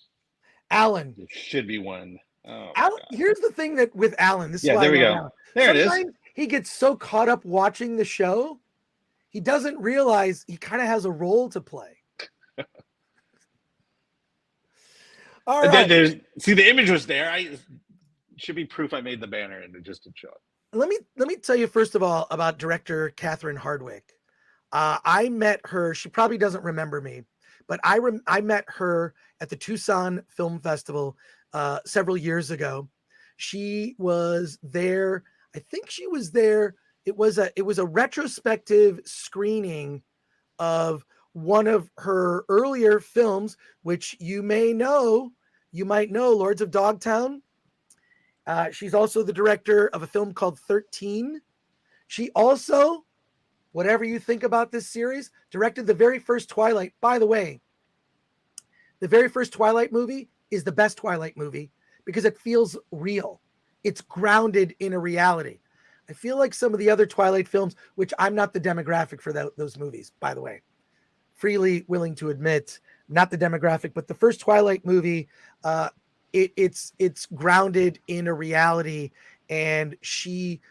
Alan. There should be one. Oh, Alan, here's the thing that with Alan. This is yeah, why there we I love go. Alan. There it is. Sometimes he gets so caught up watching the show, he doesn't realize he kind of has a role to play. All And right. then see the image was there. Should be proof I made the banner and it just didn't show up. Let me tell you first of all about director Catherine Hardwicke. I met her. She probably doesn't remember me, but I met her at the Tucson Film Festival several years ago. She was there. I think she was there. It was a retrospective screening of one of her earlier films, which you might know, Lords of Dogtown. She's also the director of a film called 13. She also, whatever you think about this series, directed the very first Twilight. By the way, the very first Twilight movie is the best Twilight movie because it feels real. It's grounded in a reality. I feel like some of the other Twilight films, which I'm not the demographic for those movies, by the way, freely willing to admit, not the demographic, but the first Twilight movie, it's grounded in a reality, and she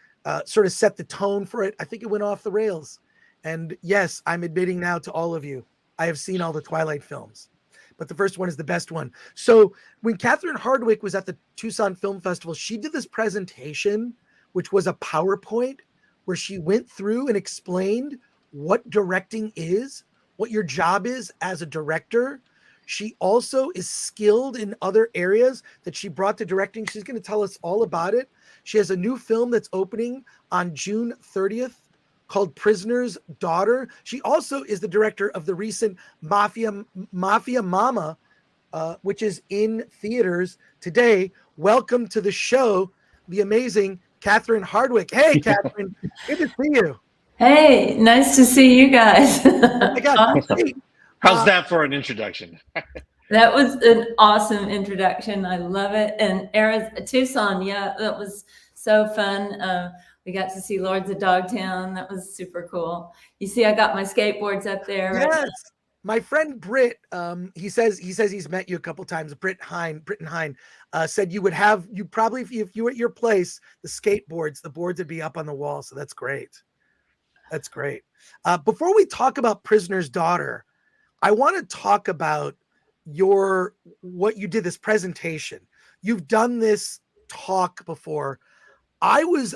sort of set the tone for it. I think it went off the rails. And yes, I'm admitting now to all of you, I have seen all the Twilight films, but the first one is the best one. So when Catherine Hardwicke was at the Tucson Film Festival, she did this presentation, which was a PowerPoint where she went through and explained what directing is, what your job is as a director. She also is skilled in other areas that she brought to directing. She's going to tell us all about it. She has a new film that's opening on June 30th called Prisoner's Daughter. She also is the director of the recent Mafia Mama, which is in theaters today. Welcome to the show, the amazing Catherine Hardwicke. Hey, Catherine, good to see you. Hey, nice to see you guys. Oh my God. Hey, How's that for an introduction? that was an awesome introduction. I love it. And Tucson, yeah, that was so fun. We got to see Lords of Dogtown. That was super cool. You see, I got my skateboards up there. Yes. Right? My friend Britt, he says he's met you a couple times. Brit Hine said you probably, if you were at your place, the boards would be up on the wall. So that's great. That's great. Before we talk about Prisoner's Daughter, I want to talk about what you did, this presentation. You've done this talk before. I was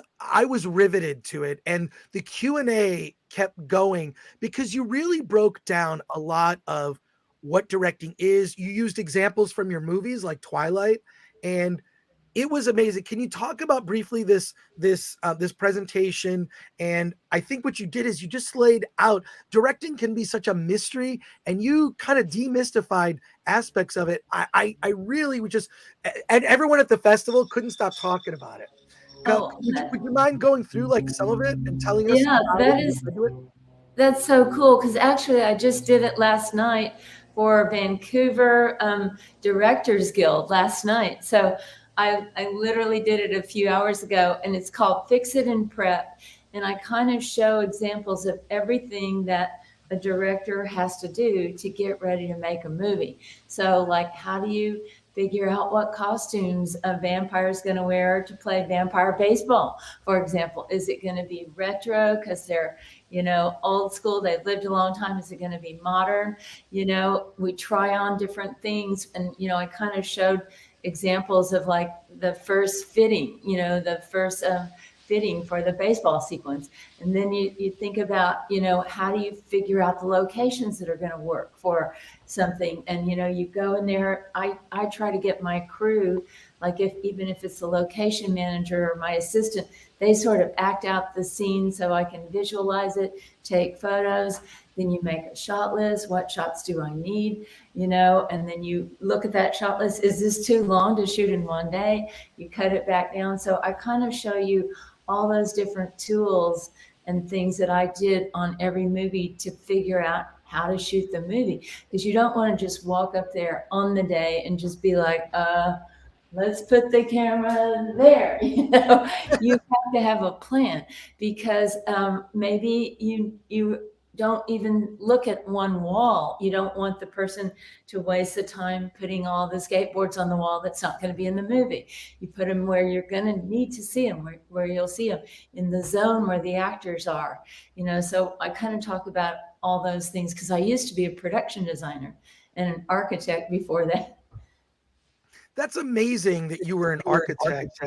riveted to it, and the Q&A kept going because you really broke down a lot of what directing is. You used examples from your movies like Twilight, and it was amazing. Can you talk about briefly this presentation? And I think what you did is you just laid out directing can be such a mystery, and you kind of demystified aspects of it. I really would just, and everyone at the festival couldn't stop talking about it. Would you mind going through like some of it and telling us? Yeah, that's so cool. Because actually, I just did it last night for Vancouver Directors Guild last night. So I literally did it a few hours ago, and it's called Fix It and Prep. And I kind of show examples of everything that a director has to do to get ready to make a movie. So like, how do you figure out what costumes a vampire is going to wear to play vampire baseball, for example? Is it going to be retro because they're, old school, they've lived a long time? Is it going to be modern? We try on different things. And, I kind of showed examples of like the first fitting, the first fitting for the baseball sequence. And then you think about, how do you figure out the locations that are going to work for something? And, you go in there, I try to get my crew, like even if it's the location manager or my assistant, they sort of act out the scene so I can visualize it, take photos. Then you make a shot list. What shots do I need? And then you look at that shot list. Is this too long to shoot in one day? You cut it back down. So I kind of show you all those different tools and things that I did on every movie to figure out how to shoot the movie. Because you don't want to just walk up there on the day and just be like, let's put the camera there. You have to have a plan, because maybe you don't even look at one wall. You don't want the person to waste the time putting all the skateboards on the wall that's not going to be in the movie. You put them where you're going to need to see them, where you'll see them, in the zone where the actors are. So I kind of talk about all those things because I used to be a production designer and an architect before that. That's amazing that you were an architect.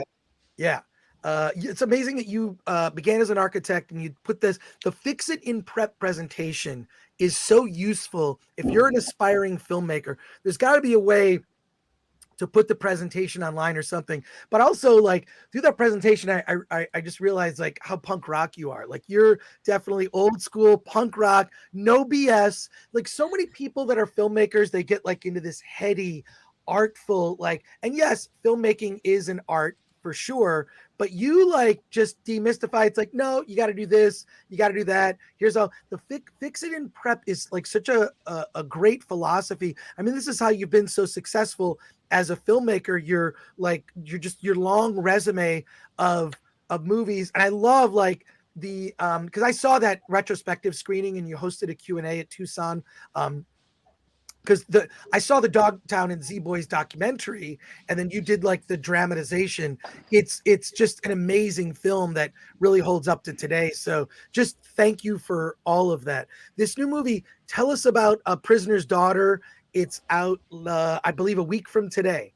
Yeah. It's amazing that you began as an architect and you put the fix it in prep presentation is so useful. If you're an aspiring filmmaker, there's got to be a way to put the presentation online or something. But also, like, through that presentation, I just realized like how punk rock you are. Like, you're definitely old school punk rock, no BS. Like, so many people that are filmmakers, they get like into this heady, artful, like, and yes, filmmaking is an art for sure, but you like just demystify. It's like, no, you got to do this, you got to do that. Here's how the fix it in prep is like such a great philosophy. I mean, this is how you've been so successful as a filmmaker. You're just your long resume of movies. And I love like the because I saw that retrospective screening and you hosted a Q&A at Tucson. Because I saw the Dogtown and Z-Boys documentary, and then you did like the dramatization. It's just an amazing film that really holds up to today. So just thank you for all of that. This new movie, tell us about A Prisoner's Daughter. It's out, I believe, a week from today.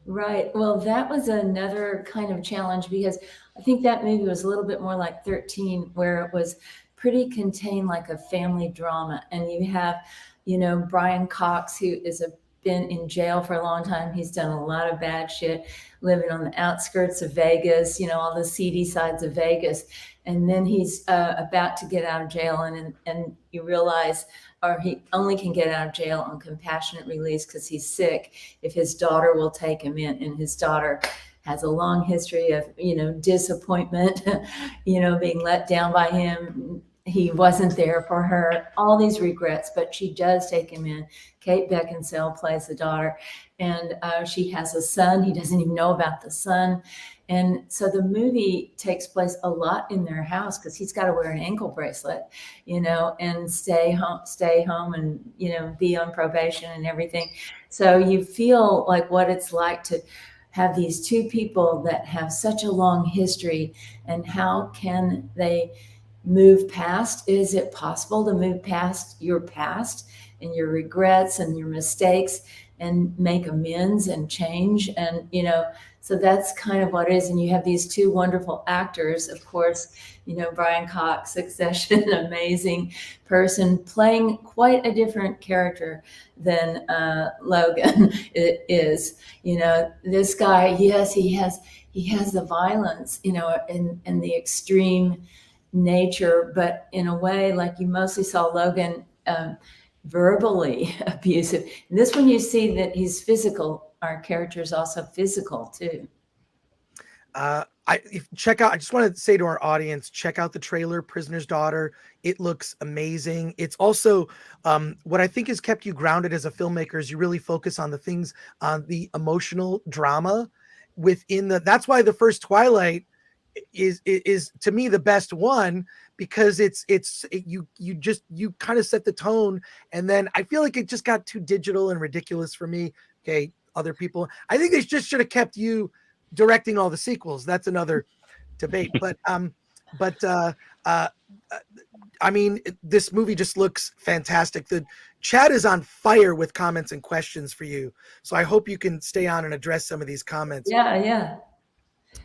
Right. Well, that was another kind of challenge because I think that movie was a little bit more like 13, where it was pretty contained like a family drama. And you have Brian Cox, who been in jail for a long time. He's done a lot of bad shit, living on the outskirts of Vegas, all the seedy sides of Vegas. And then he's about to get out of jail, and you realize, or he only can get out of jail on compassionate release because he's sick, if his daughter will take him in. And his daughter has a long history of, disappointment, being let down by him. He wasn't there for her, all these regrets, but she does take him in. Kate Beckinsale plays the daughter, and she has a son. He doesn't even know about the son. And so the movie takes place a lot in their house because he's got to wear an ankle bracelet, and stay home and, be on probation and everything. So you feel like what it's like to have these two people that have such a long history, and how can they move past? Is it possible to move past your past and your regrets and your mistakes and make amends and change? And, so that's kind of what it is. And you have these two wonderful actors, of course, Brian Cox, Succession, amazing person, playing quite a different character than Logan is. This guy, yes, he has the violence, and the extreme nature, but in a way like you mostly saw Logan verbally abusive. And this one, you see that he's physical. Our character is also physical too. I just want to say to our audience, check out the trailer, Prisoner's Daughter. It looks amazing. It's also what I think has kept you grounded as a filmmaker is you really focus on the things, on the emotional drama within that's why the first Twilight is to me the best one, because you kind of set the tone, and then I feel like it just got too digital and ridiculous for me. Okay, other people, I think they just should have kept you directing all the sequels. That's another debate. But I mean, this movie just looks fantastic. The chat is on fire with comments and questions for you, so I hope you can stay on and address some of these comments. Yeah.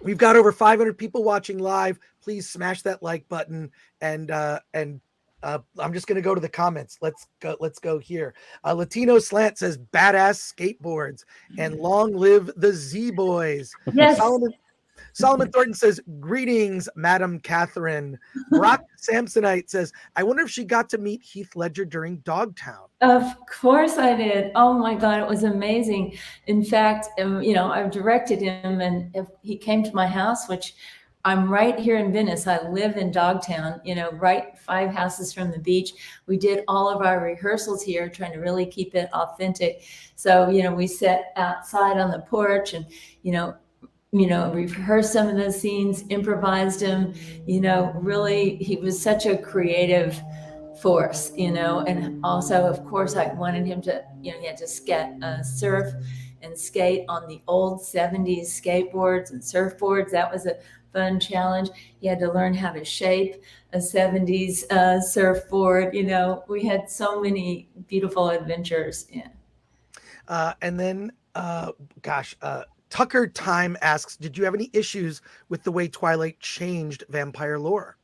We've got over 500 people watching live. Please smash that like button, and I'm just going to go to the comments. Let's go here. Latino Slant says badass skateboards and long live the Z Boys. Yes. Solomon Thornton says, greetings, Madam Catherine. Brock Samsonite says, I wonder if she got to meet Heath Ledger during Dogtown. Of course I did. Oh my God, it was amazing. In fact, I've directed him, and if he came to my house, which I'm right here in Venice. I live in Dogtown, right 5 houses from the beach. We did all of our rehearsals here, trying to really keep it authentic. So, we sat outside on the porch and, rehearsed some of those scenes, improvised them, really, he was such a creative force, and also, of course, I wanted him to, he had to surf and skate on the old 70s skateboards and surfboards. That was a fun challenge. He had to learn how to shape a 70s surfboard. We had so many beautiful adventures. Yeah. And then, Tucker Time asks, did you have any issues with the way Twilight changed vampire lore?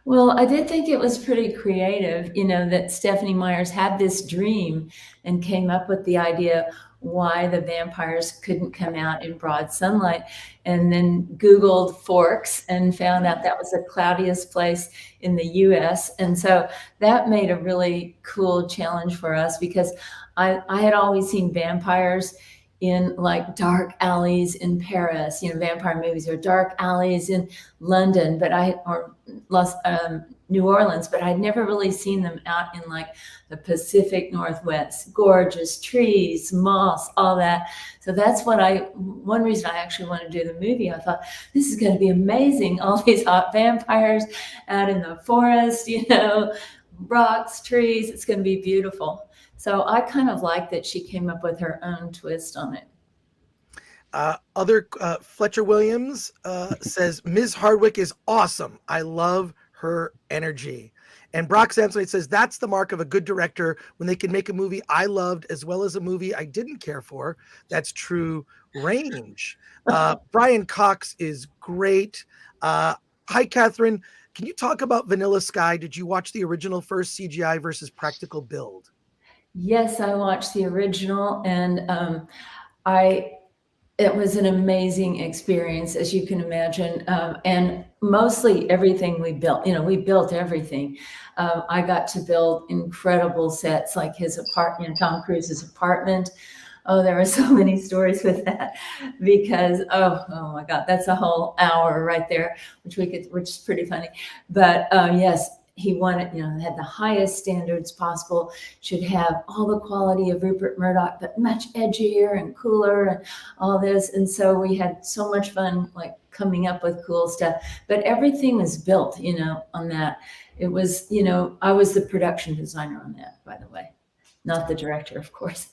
Well, I did think it was pretty creative, that Stephanie Myers had this dream and came up with the idea why the vampires couldn't come out in broad sunlight, and then Googled Forks and found out that was the cloudiest place in the US. And so that made a really cool challenge for us, because I had always seen vampires in like dark alleys in Paris, vampire movies, or dark alleys in London, or New Orleans, but I'd never really seen them out in like the Pacific Northwest, gorgeous trees, moss, all that. So that's one reason I actually wanted to do the movie. I thought, this is going to be amazing. All these hot vampires out in the forest, rocks, trees, it's going to be beautiful. So I kind of like that she came up with her own twist on it. Fletcher Williams says, Ms. Hardwicke is awesome. I love her energy. And Brock Samsonite says, that's the mark of a good director, when they can make a movie I loved as well as a movie I didn't care for. That's true range. Brian Cox is great. Hi, Catherine. Can you talk about Vanilla Sky? Did you watch the original first, CGI versus practical build? Yes, I watched the original, and it was an amazing experience, as you can imagine. And mostly everything we built, we built everything. I got to build incredible sets, like his apartment, Tom Cruise's apartment. Oh, there are so many stories with that, because, oh my God, that's a whole hour right there, which is pretty funny. But yes, he wanted, had the highest standards possible, should have all the quality of Rupert Murdoch, but much edgier and cooler and all this. And so we had so much fun, like coming up with cool stuff, but everything was built, on that. It was, I was the production designer on that, by the way, not the director, of course.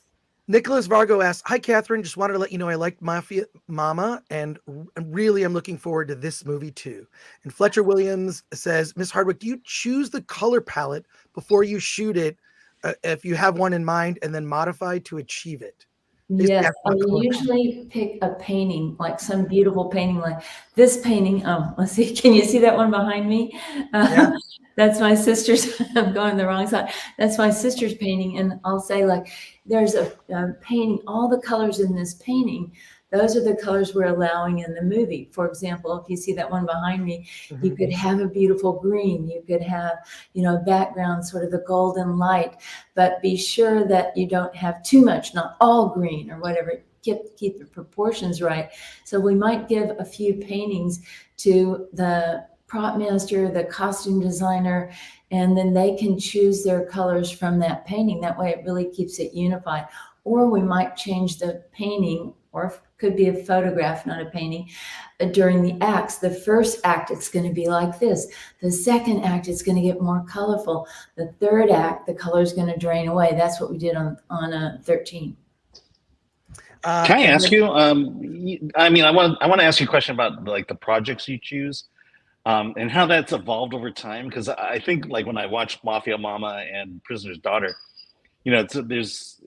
Nicholas Vargo asks, hi, Catherine. Just wanted to let you know I liked Mafia Mama, and really am looking forward to this movie too. And Fletcher Williams says, Miss Hardwicke, do you choose the color palette before you shoot it, if you have one in mind, and then modify to achieve it? Yes, I usually pick a painting, like some beautiful painting, like this painting. Oh, let's see. Can you see that one behind me? Yeah. That's my sister's. I'm going the wrong side. That's my sister's painting. And I'll say, like, there's a painting, all the colors in this painting, those are the colors we're allowing in the movie. For example, if you see that one behind me, you could have a beautiful green. You could have, background, sort of the golden light, but be sure that you don't have too much, not all green or whatever. Keep the proportions right. So we might give a few paintings to the prop master, the costume designer, and then they can choose their colors from that painting. That way it really keeps it unified. Or we might change the painting or could be a photograph, not a painting. During the acts, the first act, it's going to be like this. The second act, it's going to get more colorful. The third act, the color is going to drain away. That's what we did on 13. Can I ask you? I mean, I want to ask you a question about like the projects you choose, and how that's evolved over time. Because I think like when I watched Mafia Mama and Prisoner's Daughter, you know,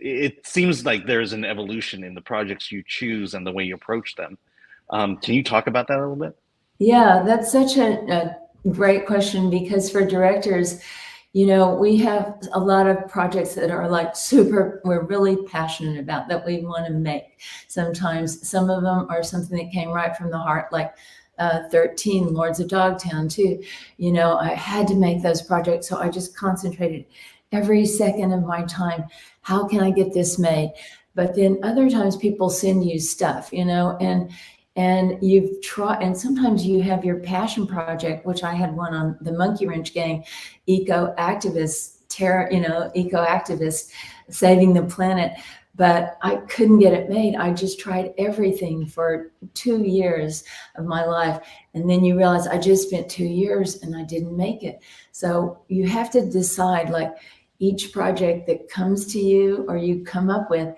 it seems like there's an evolution in the projects you choose and the way you approach them. Can you talk about that a little bit? Yeah, that's such a great question, because for directors, you know, we have a lot of projects that are like we're really passionate about, that we want to make. Sometimes some of them are something that came right from the heart, like 13, Lords of Dogtown too. You know, I had to make those projects, so I just concentrated every second of my time. How can I get this made? But then other times people send you stuff, you know, and you've tried, and sometimes you have your passion project, which I had one on the Monkey Wrench Gang, eco-activists saving the planet, but I couldn't get it made. I just tried everything for 2 years of my life. And then you realize I just spent 2 years and I didn't make it. So you have to decide, like, each project that comes to you or you come up with,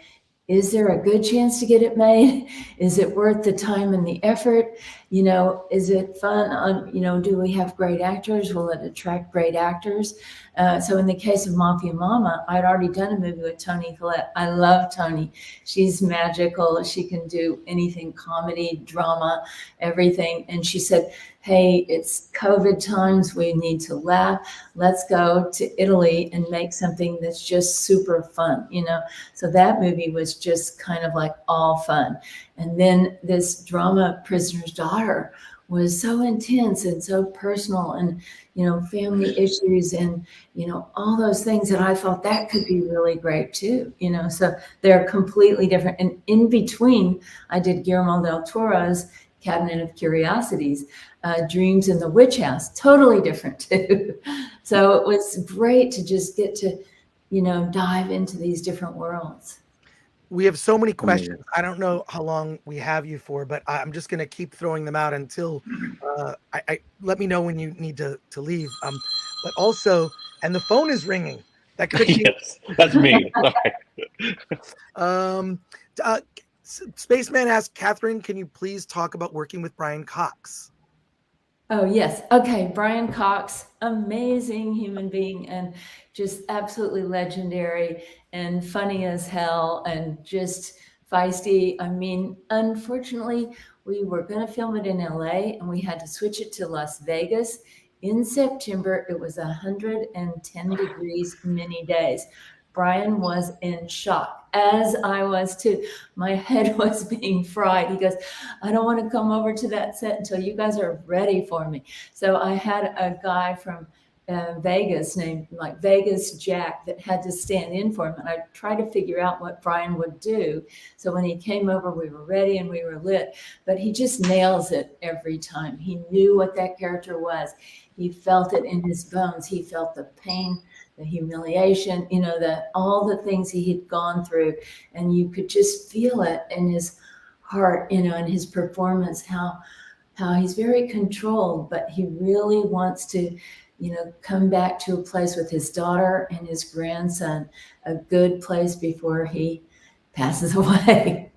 is there a good chance to get it made? Is it worth the time and the effort? You know, is it fun? You know, do we have great actors? Will it attract great actors? So in the case of Mafia Mama, I'd already done a movie with Toni Collette. I love Toni. She's magical. She can do anything, comedy, drama, everything. And she said, hey, it's COVID times. We need to laugh. Let's go to Italy and make something that's just super fun, you know? So that movie was just kind of like all fun. And then this drama, Prisoner's Daughter, was so intense and so personal, and, you know, family issues and, you know, all those things that I thought that could be really great too, you know? So they're completely different. And in between, I did Guillermo del Toro's Cabinet of Curiosities, Dreams in the Witch House, totally different too. So it was great to just get to, you know, dive into these different worlds. We have so many questions. I don't know how long we have you for, but I'm just going to keep throwing them out until I let me know when you need to leave. But also, and the phone is ringing. That could be. Yes, that's me. Spaceman asked, Catherine, can you please talk about working with Brian Cox? Oh, yes. Okay. Brian Cox, amazing human being and just absolutely legendary and funny as hell and just feisty. I mean, unfortunately, we were going to film it in LA and we had to switch it to Las Vegas. In September, it was 110 degrees many days. Brian was in shock, as I was too. My head was being fried. He goes, I don't want to come over to that set until you guys are ready for me. So I had a guy from Vegas named like Vegas Jack that had to stand in for him. And I tried to figure out what Brian would do. So when he came over, we were ready and we were lit. But he just nails it every time. He knew what that character was. He felt it in his bones. He felt the pain, the humiliation, you know, all the things he had gone through, and you could just feel it in his heart, you know, in his performance, how he's very controlled, but he really wants to, you know, come back to a place with his daughter and his grandson, a good place before he passes away.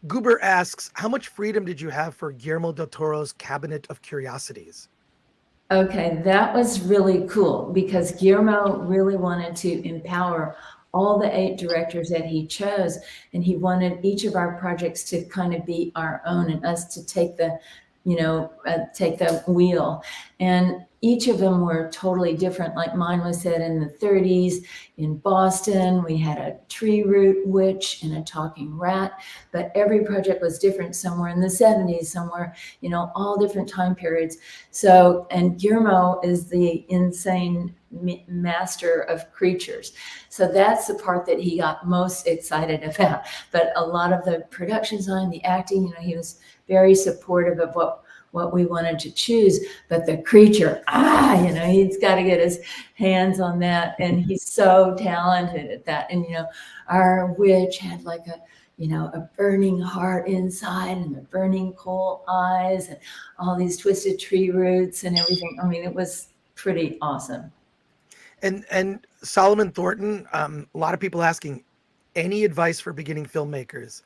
Goober asks, how much freedom did you have for Guillermo del Toro's Cabinet of Curiosities? Okay, that was really cool because Guillermo really wanted to empower all the 8 directors that he chose, and he wanted each of our projects to kind of be our own and us to take the, you know, take the wheel. And each of them were totally different. Like mine was set in the 30s in Boston. We had a tree root witch and a talking rat, but every project was different. Somewhere in the 70s, somewhere, you know, all different time periods. So, and Guillermo is the insane master of creatures. So that's the part that he got most excited about. But a lot of the production design, the acting, you know, he was very supportive of what we wanted to choose, but the creature, you know, he's got to get his hands on that. And he's so talented at that. And, you know, our witch had like a, a burning heart inside and the burning coal eyes and all these twisted tree roots and everything. I mean, it was pretty awesome. And Solomon Thornton, a lot of people asking, any advice for beginning filmmakers?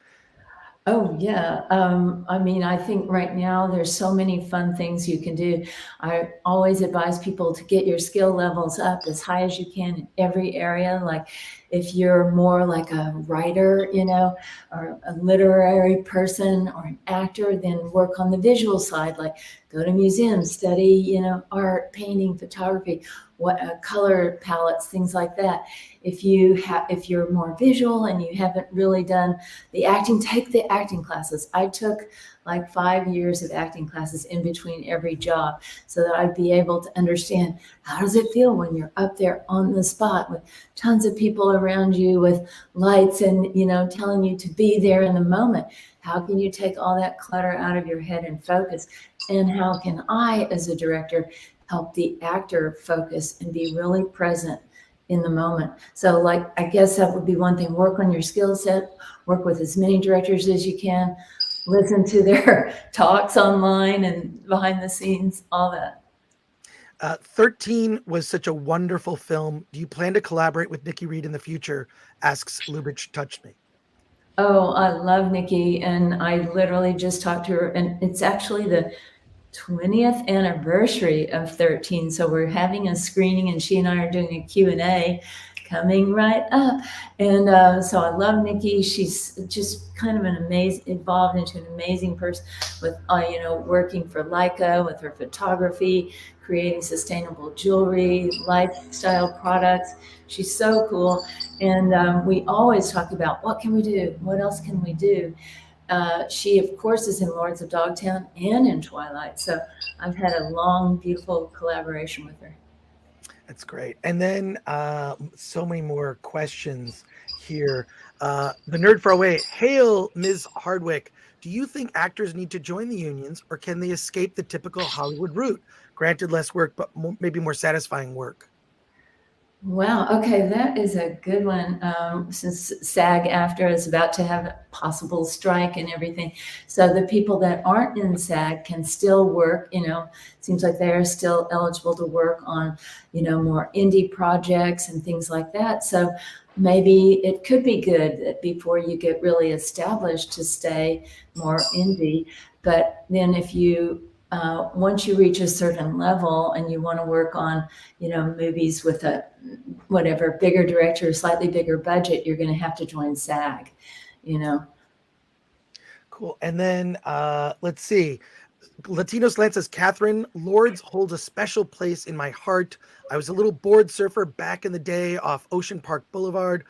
Oh, yeah. I mean, I think right now there's so many fun things you can do. I always advise people to get your skill levels up as high as you can in every area. Like if you're more like a writer, or a literary person or an actor, then work on the visual side, like go to museums, study, art, painting, photography, color palettes, things like that. If you're more visual and you haven't really done the acting, take the acting classes. I took like 5 years of acting classes in between every job so that I'd be able to understand, how does it feel when you're up there on the spot with tons of people around you with lights and, telling you to be there in the moment? How can you take all that clutter out of your head and focus? And how can I, as a director, help the actor focus and be really present in the moment? So I guess that would be one thing. Work on your skill set, work with as many directors as you can, listen to their talks online and behind the scenes, all that. 13 was such a wonderful film. Do you plan to collaborate with Nikki Reed in the future? Asks Lubitsch Touched Me. Oh, I love Nikki, and I literally just talked to her, and it's actually the 20th anniversary of 13. So we're having a screening and she and I are doing a Q&A coming right up. And so I love Nikki. She's just kind of evolved into an amazing person with, working for Leica with her photography, creating sustainable jewelry, lifestyle products. She's so cool. And we always talk about, what can we do? What else can we do? She, of course, is in Lords of Dogtown and in Twilight. So I've had a long, beautiful collaboration with her. That's great. And then so many more questions here. The Nerd Far Away. Hail, Ms. Hardwicke. Do you think actors need to join the unions, or can they escape the typical Hollywood route? Granted, less work, but maybe more satisfying work. Wow. Okay, that is a good one. Since SAG-AFTRA is about to have a possible strike and everything, so the people that aren't in SAG can still work. Seems like they are still eligible to work on, more indie projects and things like that. So maybe it could be good that before you get really established to stay more indie. But then if you once you reach a certain level and you want to work on, movies with a bigger director, slightly bigger budget, you're going to have to join SAG, Cool. And then let's see. Latino Slant says, Catherine, Lords holds a special place in my heart. I was a little board surfer back in the day off Ocean Park Boulevard.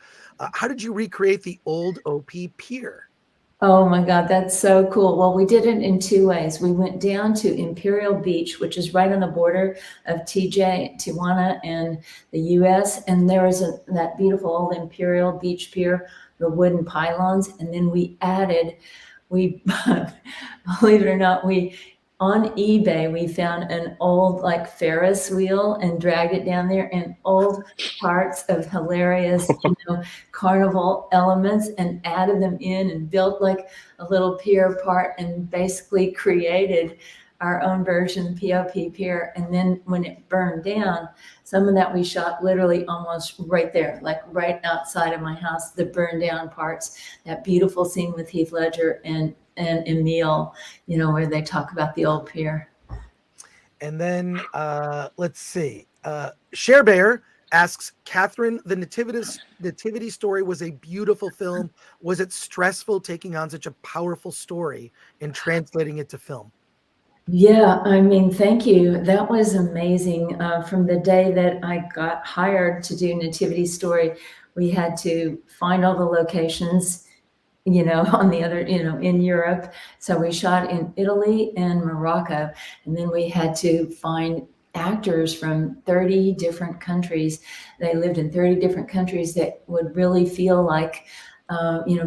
How did you recreate the old OP Pier? Oh my God, that's so cool. Well, we did it in 2 ways. We went down to Imperial Beach, which is right on the border of Tijuana and the US. And there was that beautiful old Imperial Beach Pier, the wooden pylons. And then we believe it or not, on eBay, we found an old Ferris wheel and dragged it down there, and old parts of hilarious, carnival elements, and added them in and built a little pier part and basically created our own version, POP Pier. And then when it burned down, some of that we shot literally almost right there, right outside of my house, the burned down parts, that beautiful scene with Heath Ledger and Emile, where they talk about the old pier. And then let's see. Cher Bear asks, Catherine, the Nativity Story was a beautiful film. Was it stressful taking on such a powerful story and translating it to film? Yeah, I mean, thank you. That was amazing. From the day that I got hired to do Nativity Story, we had to find all the locations, on the other, in Europe. So we shot in Italy and Morocco, and then we had to find actors from 30 different countries. They lived in 30 different countries that would really feel like,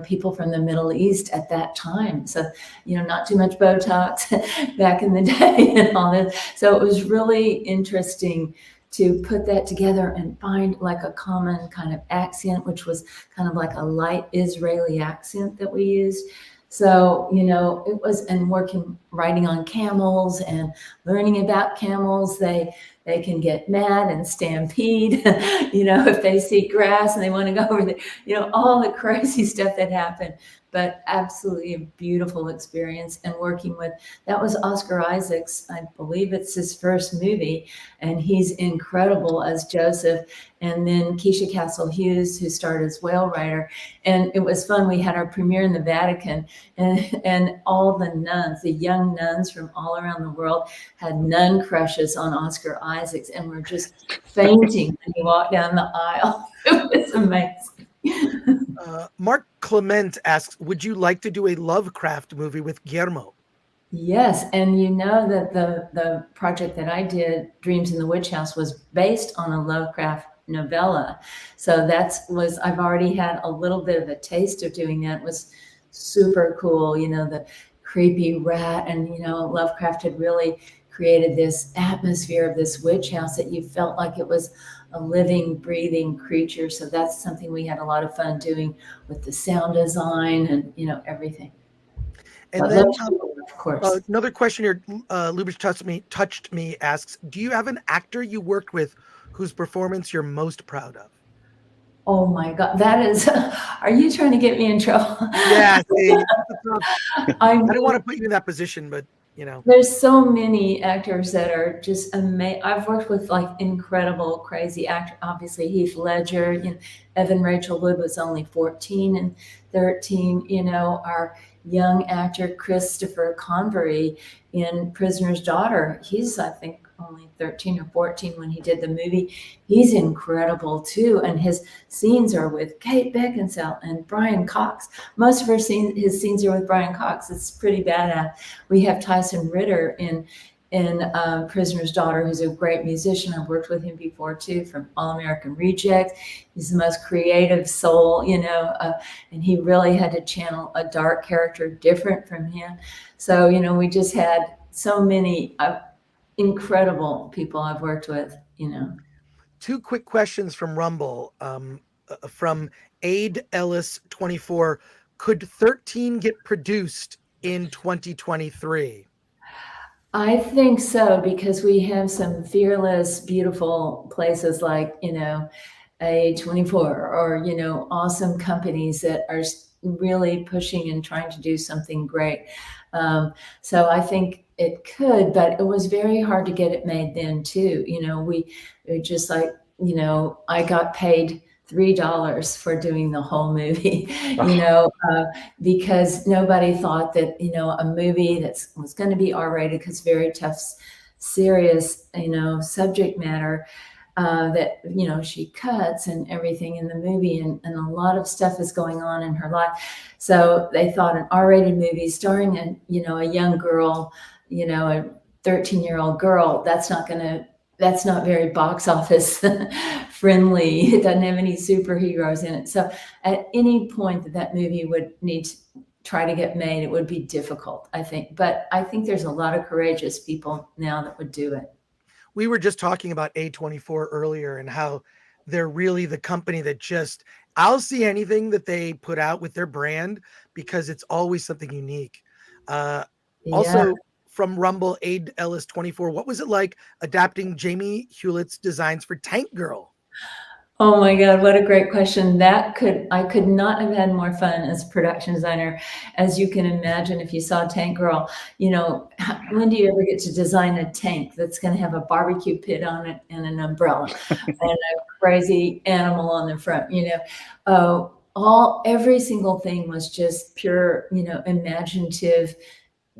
people from the Middle East at that time. So, not too much Botox back in the day and all this. So it was really interesting to put that together and find like a common kind of accent, which was kind of like a light Israeli accent that we used. So, it was, and riding on camels and learning about camels. They can get mad and stampede, if they see grass and they want to go over there, all the crazy stuff that happened. But absolutely a beautiful experience. And that was Oscar Isaac's, I believe it's his first movie, and he's incredible as Joseph. And then Keisha Castle Hughes, who starred as Whale Rider. And it was fun. We had our premiere in the Vatican, and all the nuns, the young nuns from all around the world, had nun crushes on Oscar Isaacs and were just fainting when he walked down the aisle. It was amazing. Mark Clement asks, would you like to do a Lovecraft movie with Guillermo? Yes, and that the project that I did, Dreams in the Witch House, was based on a Lovecraft novella. So I've already had a little bit of a taste of doing that. It was super cool, the creepy rat, and Lovecraft had really created this atmosphere of this witch house that you felt like it was a living, breathing creature. So that's something we had a lot of fun doing with the sound design and everything. And then, of course, another question here. Lubitsch touched me asks, do you have an actor you worked with whose performance you're most proud of? Oh my God, that is, are you trying to get me in trouble? Yeah, see, I don't want to put you in that position, but there's so many actors that are just amazing. I've worked with like incredible, crazy actors. Obviously, Heath Ledger, Evan Rachel Wood was only 14 and 13. Our young actor Christopher Convery in Prisoner's Daughter. He's, I think, only 13 or 14 when he did the movie. He's incredible too, and his scenes are with Kate Beckinsale and Brian Cox. Most of his scenes are with Brian Cox. It's pretty badass. We have Tyson Ritter in Prisoner's Daughter, who's a great musician. I've worked with him before too, from All American Rejects. He's the most creative soul, and he really had to channel a dark character different from him. So, we just had so many incredible people I've worked with, Two quick questions from Rumble, from Aid Ellis 24. Could 13 get produced in 2023? I think so, because we have some fearless, beautiful places like, A24 or, awesome companies that are really pushing and trying to do something great. So I think it could, but it was very hard to get it made then too. We just like, I got paid $3 for doing the whole movie, because nobody thought that, a movie that was going to be R-rated, because very tough, serious, subject matter, that, she cuts and everything in the movie, and a lot of stuff is going on in her life. So they thought an R-rated movie starring a young girl, a 13-year-old girl, that's not very box office friendly. It doesn't have any superheroes in it. So at any point that movie would need to try to get made, it would be difficult, I think. But I think there's a lot of courageous people now that would do it. We were just talking about A24 earlier and how they're really the company that I'll see anything that they put out with their brand because it's always something unique. Also, from Rumble, Aid Ellis 24, what was it like adapting Jamie Hewlett's designs for Tank Girl? Oh my God, what a great question. I could not have had more fun as a production designer. As you can imagine, if you saw Tank Girl, when do you ever get to design a tank that's going to have a barbecue pit on it and an umbrella and a crazy animal on the front, every single thing was just pure, imaginative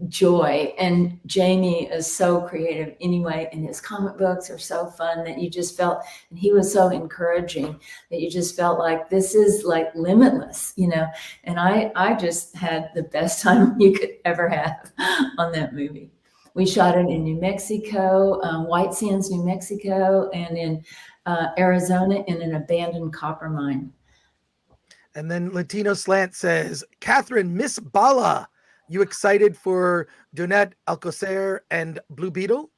joy. And Jamie is so creative anyway, and his comic books are so fun that you just felt, and he was so encouraging that you just felt like this is like limitless, and I just had the best time you could ever have on that movie. We shot it in New Mexico, White Sands, New Mexico, and in Arizona in an abandoned copper mine. And then Latino Slant says, Catherine, Miss Bala, you excited for Donette Alcocer and Blue Beetle?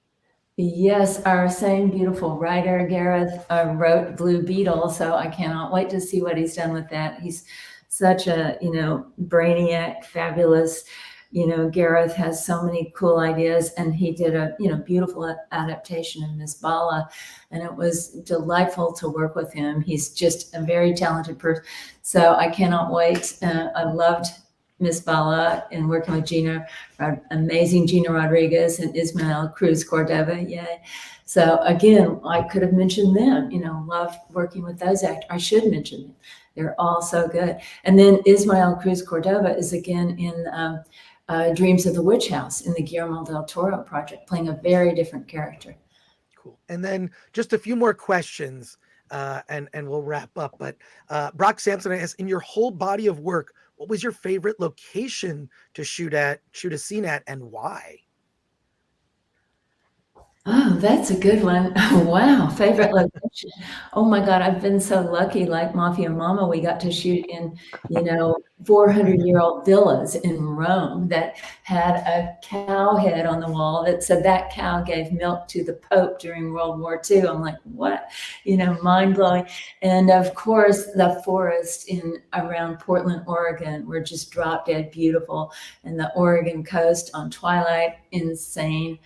Yes, our same beautiful writer, Gareth, wrote Blue Beetle, so I cannot wait to see what he's done with that. He's such a, brainiac, fabulous. Gareth has so many cool ideas, and he did a, beautiful adaptation of Miss Bala, and it was delightful to work with him. He's just a very talented person, so I cannot wait. I loved Miss Bala and working with Gina, amazing Gina Rodriguez and Ismael Cruz Cordova. Yay. So again, I could have mentioned them, love working with those actors. I should mention them. They're all so good. And then Ismael Cruz Cordova is again in Dreams of the Witch House in the Guillermo del Toro project, playing a very different character. Cool. And then just a few more questions and we'll wrap up. But Brock Sampson asks, in your whole body of work, what was your favorite location to shoot a scene at, and why? Oh, that's a good one. Wow. Favorite location. Oh my God. I've been so lucky. Like Mafia Mama, we got to shoot in, 400-year-old villas in Rome that had a cow head on the wall that said that cow gave milk to the Pope during World War II. I'm like, what? Mind blowing. And of course, the forest around Portland, Oregon, were just drop dead beautiful. And the Oregon coast on Twilight, insane,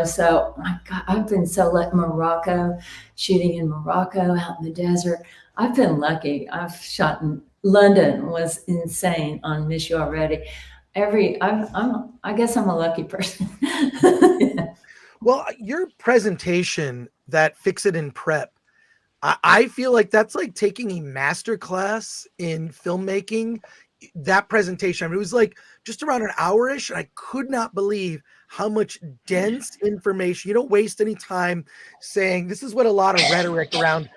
so my God, I've been so lucky. Morocco, shooting in Morocco out in the desert. I've been lucky. I've shot in London, was insane on Miss You Already. I guess I'm a lucky person. Yeah. Well, your presentation, that Fix It in Prep, I feel like that's like taking a master class in filmmaking. That presentation, I mean, it was like just around an hour-ish, and I could not believe how much dense information. You don't waste any time saying, this is what a lot of rhetoric around,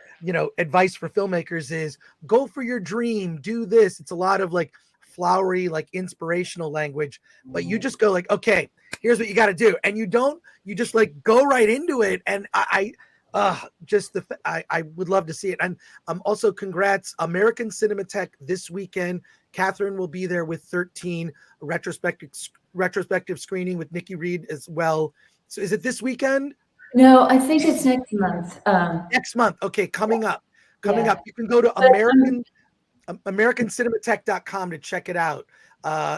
advice for filmmakers is: go for your dream, do this. It's a lot of like flowery, like inspirational language, but you just go like, okay, here's what you got to do. And you just like go right into it. And I would love to see it. And also congrats, American Cinematheque this weekend. Catherine will be there with 13, retrospective screening with Nikki Reed as well. So is it this weekend? No, I think it's next month. Next month. Okay, coming up. Yeah. You can go to AmericanCinematheque.com to check it out.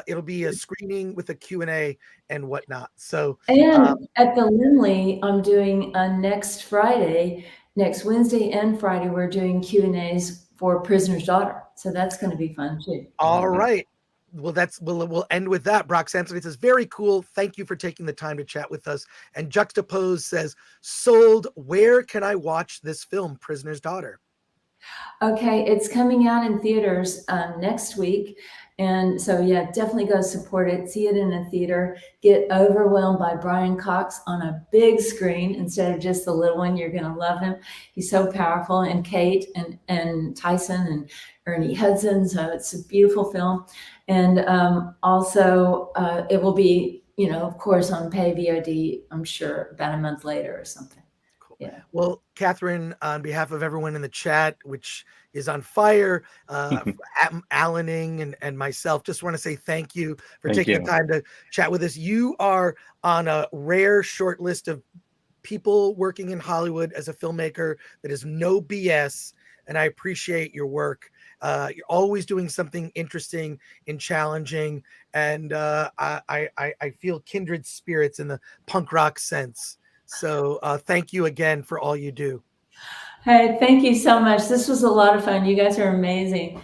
It'll be a screening with a Q&A and whatnot. So and at the Lindley, I'm doing next Wednesday and Friday, we're doing Q&As for Prisoner's Daughter. So that's going to be fun too. All right. Well, we'll end with that. Brock Sampson, it says, very cool. Thank you for taking the time to chat with us. And Juxtapose says, sold. Where can I watch this film, Prisoner's Daughter? Okay, it's coming out in theaters next week. And so, yeah, definitely go support it. See it in a theater. Get overwhelmed by Brian Cox on a big screen instead of just the little one. You're going to love him. He's so powerful. And Kate and Tyson and Ernie Hudson. So it's a beautiful film. And also it will be, of course, on pay VOD, I'm sure, about a month later or something. Yeah. Well, Catherine, on behalf of everyone in the chat, which is on fire, Allening and myself, just want to say thank you for taking the time to chat with us. You are on a rare short list of people working in Hollywood as a filmmaker that is no BS, and I appreciate your work. You're always doing something interesting and challenging, and I feel kindred spirits in the punk rock sense. So thank you again for all you do. Hey, thank you so much. This was a lot of fun. You guys are amazing.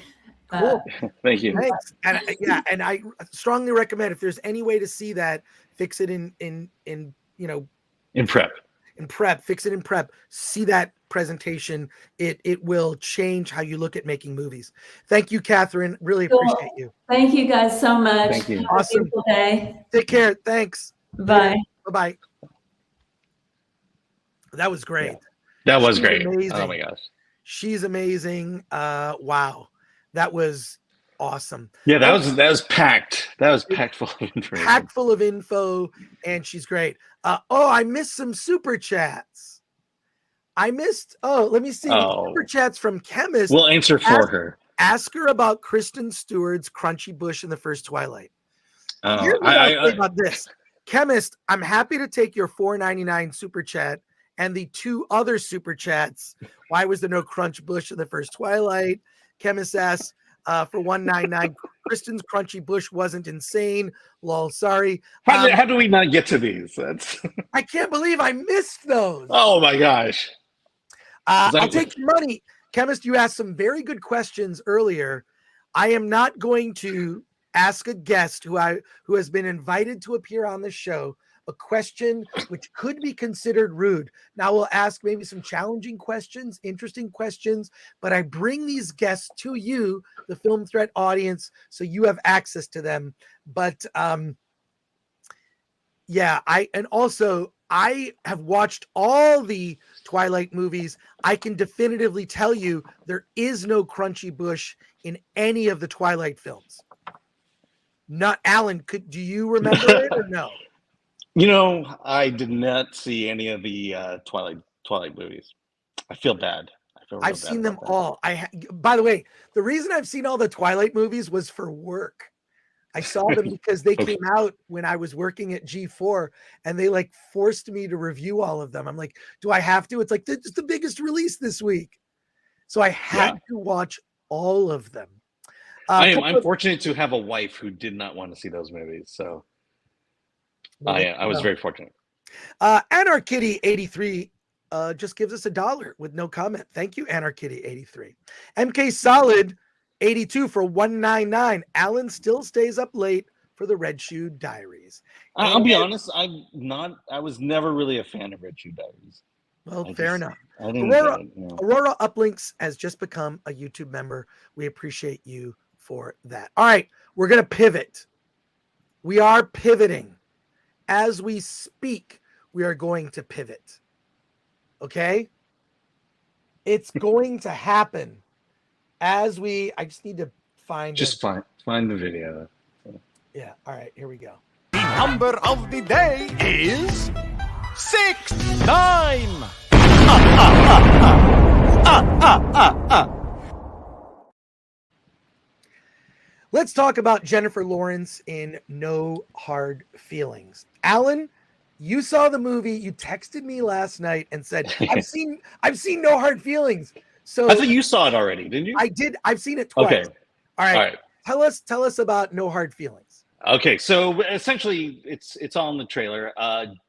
Cool. Thank you. Thanks. And I strongly recommend, if there's any way to see that, Fix It in Prep. In Prep, Fix It in Prep. See that presentation. It will change how you look at making movies. Thank you, Catherine. Really appreciate you. Thank you guys so much. Thank you. Awesome. Day. Take care. Thanks. Bye. Bye-bye. That was great. Yeah. That was She's great. amazing. Oh my gosh. She's amazing. Wow. That was awesome. Yeah, that was packed. That was packed full of information. Packed full of info, and she's great. I missed some super chats. Let me see. Super chats from Chemist. We'll answer for her. Ask her about Kristen Stewart's crunchy bush in the first Twilight. Oh, Here's what I'll say about this. Chemist, I'm happy to take your $4.99 super chat and the 2 other super chats. Why was there no Crunch Bush in the first Twilight? Chemist asks for $1.99. Kristen's Crunchy Bush wasn't insane. Lol, sorry. How do we not get to these? That's I can't believe I missed those. oh my gosh. I'll take your money. Chemist, you asked some very good questions earlier. I am not going to ask a guest who has been invited to appear on the show a question which could be considered rude. Now we'll ask maybe some challenging questions, interesting questions, but I bring these guests to you, the Film Threat audience, so you have access to them. But yeah, I have watched all the Twilight movies. I can definitively tell you there is no Crunchy Bush in any of the Twilight films. Not Alan, do you remember it or no? I did not see any of the Twilight movies. I feel bad. I've seen them all. By the way, the reason I've seen all the Twilight movies was for work. I saw them because they came out when I was working at G4, and they like forced me to review all of them. I'm like, do I have to? It's like it's the biggest release this week, so I had to watch all of them. I'm fortunate to have a wife who did not want to see those movies, so I was very fortunate. Anarkitty83 just gives us $1 with no comment. Thank you, Anarkitty83. MK Solid 82 for $1.99. Alan still stays up late for the Red Shoe Diaries. I'll be honest, I was never really a fan of Red Shoe Diaries. Well, fair enough. Aurora Uplinks has just become a YouTube member. We appreciate you for that. All right, we're going to pivot. We are pivoting. As we speak, we are going to pivot. Okay? It's going to happen as I just need to find find the video. Yeah, all right, here we go. The number of the day is 69. Let's talk about Jennifer Lawrence in No Hard Feelings. Alan, you saw the movie. You texted me last night and said, I've seen No Hard Feelings. So I thought you saw it already, didn't you? I did. I've seen it twice. Okay. All right. Tell us about No Hard Feelings. Okay, so essentially it's all in the trailer.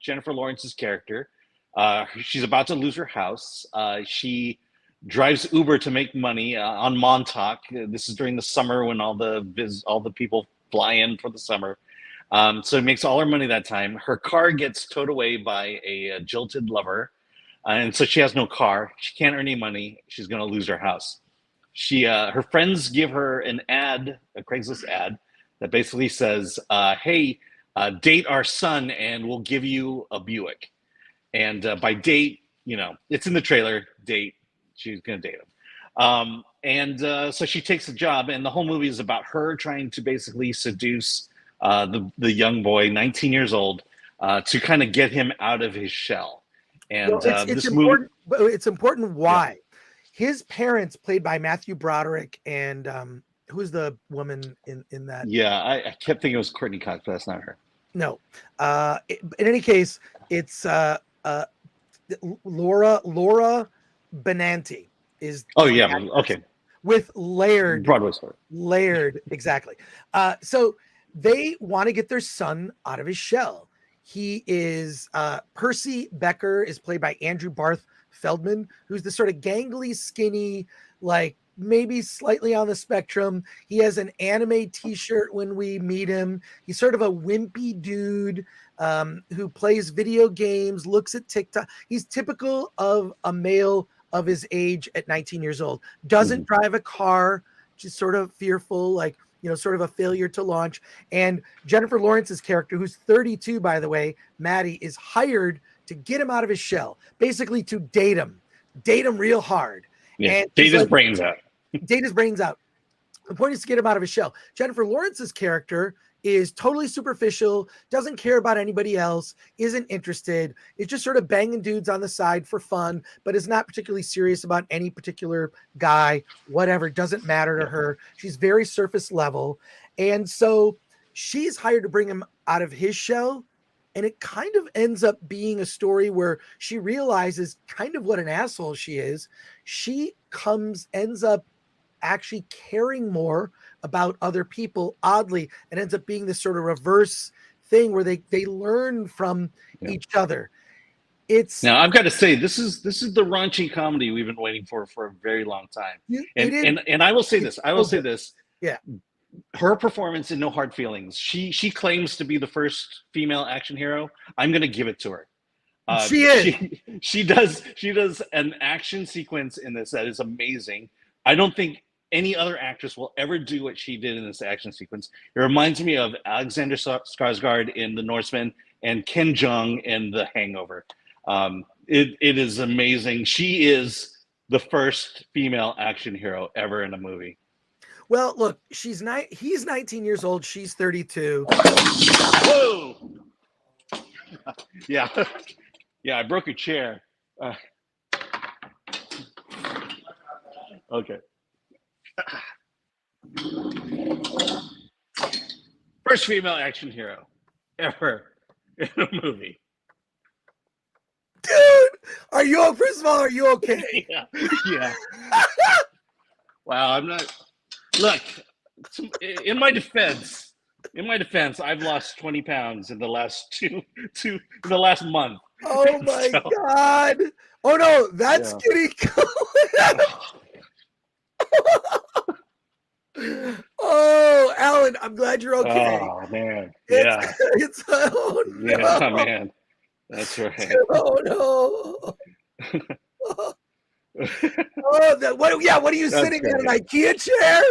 Jennifer Lawrence's character, she's about to lose her house. She drives Uber to make money on Montauk. This is during the summer when all the people fly in for the summer. So it makes all her money that time. Her car gets towed away by a jilted lover. And so she has no car. She can't earn any money. She's going to lose her house. Her friends give her an ad, a Craigslist ad, that basically says, hey, date our son and we'll give you a Buick. And by date, it's in the trailer, date, she's going to date him. So she takes the job, and the whole movie is about her trying to basically seduce the young boy, 19 years old, to kind of get him out of his shell. And it's important. It's important why. Yeah. His parents, played by Matthew Broderick, and who's the woman in that? Yeah, I kept thinking it was Courtney Cox, but that's not her. No. In any case, it's Laura Benanti is. Oh yeah. Okay. With Laird. Broadway story. Laird, exactly. So they want to get their son out of his shell. He is Percy Becker is played by Andrew Barth Feldman, who's the sort of gangly, skinny, like maybe slightly on the spectrum. He has an anime t-shirt when we meet him. He's sort of a wimpy dude who plays video games, looks at TikTok. He's typical of a male of his age at 19 years old. Doesn't drive a car, just sort of fearful, like, sort of a failure to launch. And Jennifer Lawrence's character, who's 32, by the way, Maddie, is hired to get him out of his shell, basically to date him real hard. Yeah, and date his brains out. Date his brains out. The point is to get him out of his shell. Jennifer Lawrence's character is totally superficial, doesn't care about anybody else, isn't interested, is just sort of banging dudes on the side for fun, but is not particularly serious about any particular guy, whatever, doesn't matter to her. She's very surface level. And so she's hired to bring him out of his shell. And it kind of ends up being a story where she realizes kind of what an asshole she is. She ends up actually caring more about other people, oddly, and ends up being this sort of reverse thing where they learn from each other. Now I've got to say, this is the raunchy comedy we've been waiting for a very long time. And I will say this. Yeah. Her performance in No Hard Feelings. She claims to be the first female action hero. I'm going to give it to her. She is. She does an action sequence in this that is amazing. I don't think any other actress will ever do what she did in this action sequence. It reminds me of Alexander Skarsgård in The Northman and Ken Jeong in The Hangover. It is amazing. She is the first female action hero ever in a movie. Well, look, he's 19 years old. She's 32. Whoa! Yeah. Yeah, I broke a chair. Okay. First female action hero ever in a movie. Dude, first of all, are you okay? Yeah. Wow, I'm not. Look, in my defense, I've lost 20 pounds in the last in the last month. Oh my God. Oh no, that's skinny. Oh, Alan, I'm glad you're okay. Oh man. Yeah. Oh no. Yeah, man. That's right. Oh no. What are you sitting in, an IKEA chair?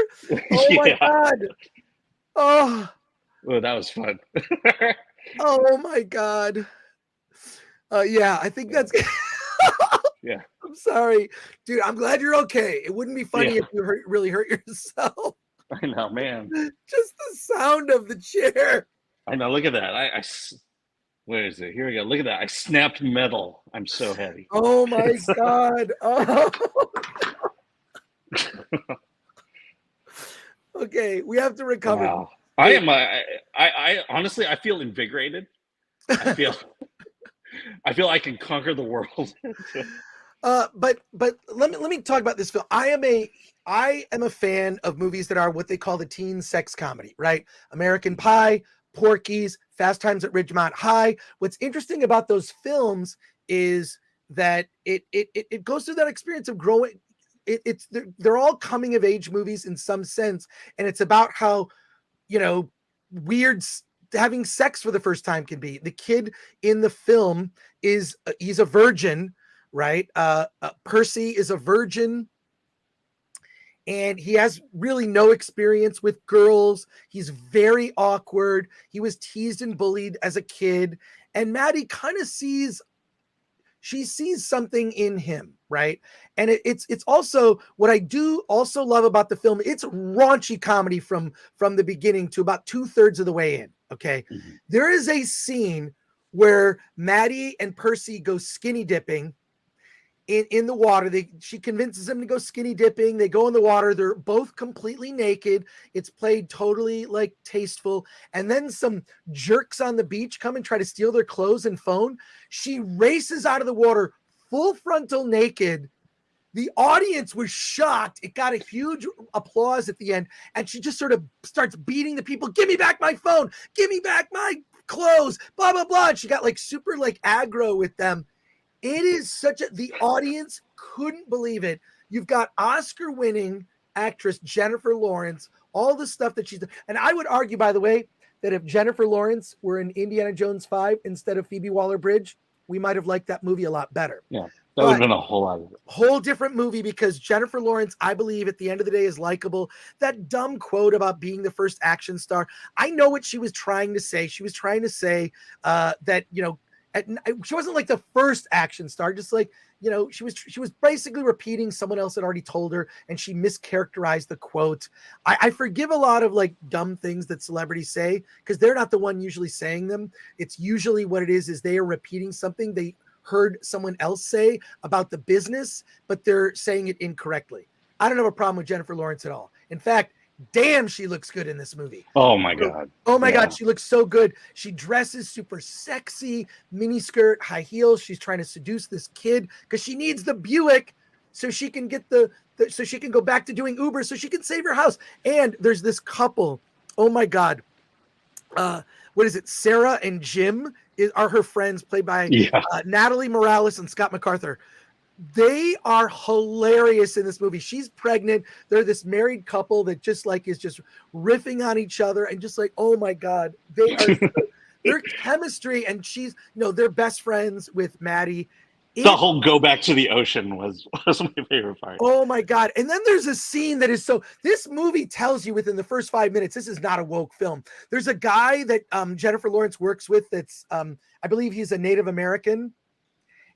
Oh my God. Oh. Well, that was fun. Oh my God. I think that's Yeah. I'm sorry, dude. I'm glad you're okay. It wouldn't be funny if you really hurt yourself. I know, man. Just the sound of the chair. I know. Look at that. Where is it? Here we go. Look at that. I snapped metal. I'm so heavy. Oh my God. Oh. Okay, we have to recover. Wow. I honestly, I feel invigorated. I feel I can conquer the world. But let me talk about this film. I am a fan of movies that are what they call the teen sex comedy, right? American Pie, Porky's, Fast Times at Ridgemont High. What's interesting about those films is that it goes through that experience of growing. They're all coming of age movies in some sense, and it's about how weird having sex for the first time can be. The kid in the film he's a virgin, right? Percy is a virgin, and he has really no experience with girls. He's very awkward. He was teased and bullied as a kid, and Maddie kind of sees something in him, right? And it's also what I do also love about the film. It's raunchy comedy from the beginning to about 2/3 of the way in. Okay. Mm-hmm. There is a scene where Maddie and Percy go skinny dipping in the water. She convinces him to go skinny dipping. They go in the water. They're both completely naked. It's played totally like tasteful. And then some jerks on the beach come and try to steal their clothes and phone. She races out of the water full frontal naked. The audience was shocked. It got a huge applause at the end. And she just sort of starts beating the people. Give me back my phone. Give me back my clothes. Blah, blah, blah. And she got like super like aggro with them. It is the audience couldn't believe it. You've got Oscar winning actress Jennifer Lawrence, all the stuff that she's done. And I would argue, by the way, that if Jennifer Lawrence were in Indiana Jones 5 instead of Phoebe Waller-Bridge, we might have liked that movie a lot better. Yeah, that would have been a whole lot of it. Whole different movie, because Jennifer Lawrence, I believe, at the end of the day is likable. That dumb quote about being the first action star, I know what she was trying to say. She was trying to say that, she wasn't like the first action star, just like, she was basically repeating someone else had already told her, and she mischaracterized the quote. I forgive a lot of like dumb things that celebrities say, because they're not the one usually saying them. It's usually what it is they are repeating something they heard someone else say about the business, but they're saying it incorrectly. I don't have a problem with Jennifer Lawrence at all. In fact, damn, she looks good in this movie. Oh my god. Oh my Yeah. god, she looks so good. She dresses super sexy, mini skirt, high heels. She's trying to seduce this kid because she needs the Buick so she can get so she can go back to doing Uber so she can save her house. And there's this couple. Oh my god. What is it? Sarah and Jim are her friends, played by Natalie Morales and Scott MacArthur. They are hilarious in this movie. She's pregnant. They're this married couple that just like is just riffing on each other and just like, oh my god, they are their chemistry. And she's they're best friends with Maddie. The whole go back to the ocean was my favorite part. Oh my god. And then there's a scene that is this movie tells you within the first 5 minutes this is not a woke film. There's a guy that Jennifer Lawrence works with that's I believe he's a Native American.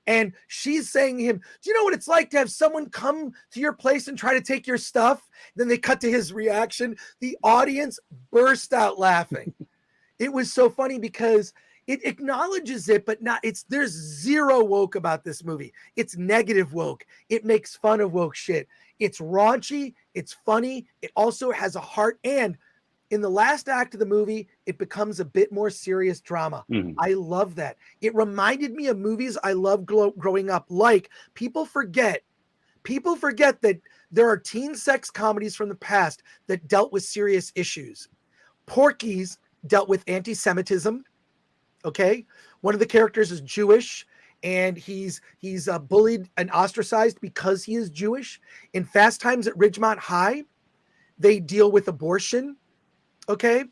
And she's saying to him, do you know what it's like to have someone come to your place and try to take your stuff? Then they cut to his reaction. The audience burst out laughing. It was so funny because it acknowledges it, but there's zero woke about this movie. It's negative woke. It makes fun of woke shit. It's raunchy. It's funny. It also has a heart. And in the last act of the movie, it becomes a bit more serious drama. I love that. It reminded me of movies I loved growing up. Like people forget that there are teen sex comedies from the past that dealt with serious issues. Porky's dealt with anti-Semitism. Okay. One of the characters is Jewish and he's bullied and ostracized because he is Jewish. In Fast Times at Ridgemont High, they deal with abortion. Okay.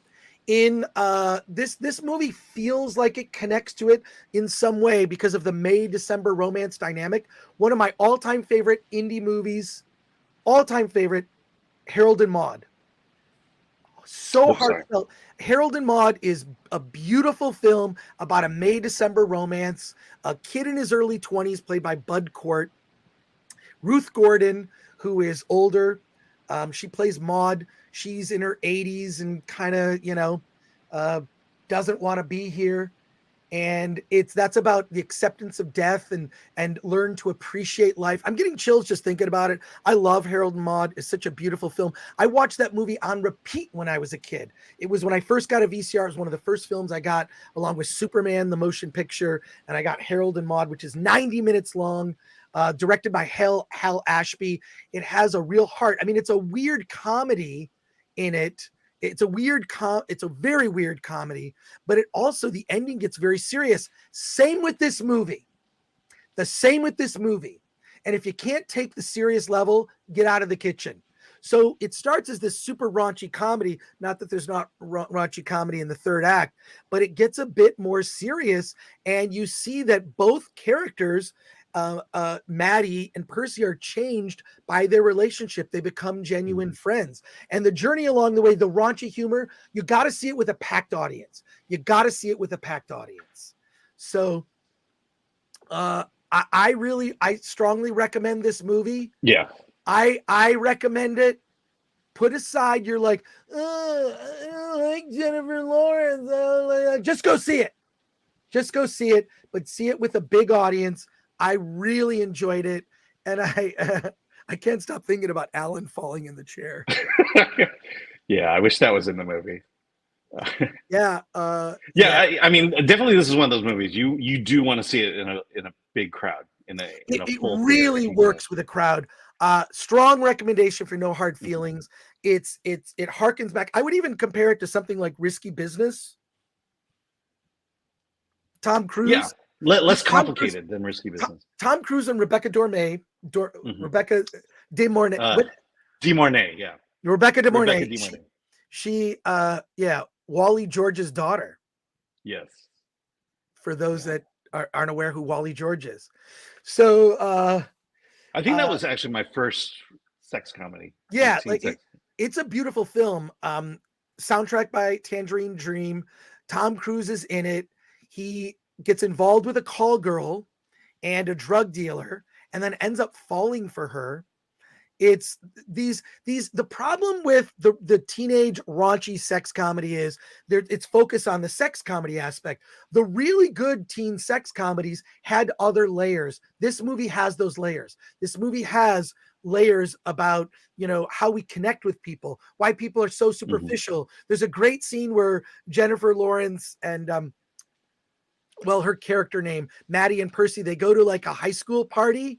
In this movie feels like it connects to it in some way because of the May-December romance dynamic. One of my all-time favorite indie movies, Harold and Maude. So heartfelt. Harold and Maude is a beautiful film about a May-December romance. A kid in his early 20s played by Bud Cort. Ruth Gordon, who is older, she plays Maude. She's in her 80s and kind of, doesn't want to be here. And that's about the acceptance of death and learn to appreciate life. I'm getting chills just thinking about it. I love Harold and Maude. It's such a beautiful film. I watched that movie on repeat when I was a kid. It was when I first got a VCR. It was one of the first films I got along with Superman, the motion picture. And I got Harold and Maude, which is 90 minutes long. Directed by Hal Ashby. It has a real heart. I mean, it's a weird comedy in it. It's a very weird comedy, but it also, the ending gets very serious. Same with this movie. And if you can't take the serious level, get out of the kitchen. So it starts as this super raunchy comedy. Not that there's not raunchy comedy in the third act, but it gets a bit more serious. And you see that both characters, Maddie and Percy, are changed by their relationship. They become genuine friends. And the journey along the way, the raunchy humor, you got to see it with a packed audience. So I strongly recommend this movie. Yeah. I recommend it. Put aside you're like, oh, I don't like Jennifer Lawrence. Just go see it. But see it with a big audience. I really enjoyed it, and I can't stop thinking about Alan falling in the chair. Yeah, I wish that was in the movie. Yeah. I mean, definitely, this is one of those movies you do want to see it in a big crowd. It really works with a crowd. Strong recommendation for no hard feelings. It harkens back. I would even compare it to something like Risky Business. Tom Cruise. Yeah. Less complicated than Risky Business. Tom Cruise and Rebecca Rebecca De Mornay. De Mornay, yeah. Rebecca De Mornay. She Wally George's daughter. Yes. For those that aren't aware who Wally George is. So I think that was actually my first sex comedy. Yeah, it's a beautiful film. Soundtrack by Tangerine Dream. Tom Cruise is in it. He gets involved with a call girl and a drug dealer and then ends up falling for her. It's the problem with the teenage raunchy sex comedy is it's focused on the sex comedy aspect. The really good teen sex comedies had other layers. This movie has those layers. This movie has layers about, how we connect with people, why people are so superficial. There's a great scene where Jennifer Lawrence and her character name, Maddie and Percy, they go to like a high school party.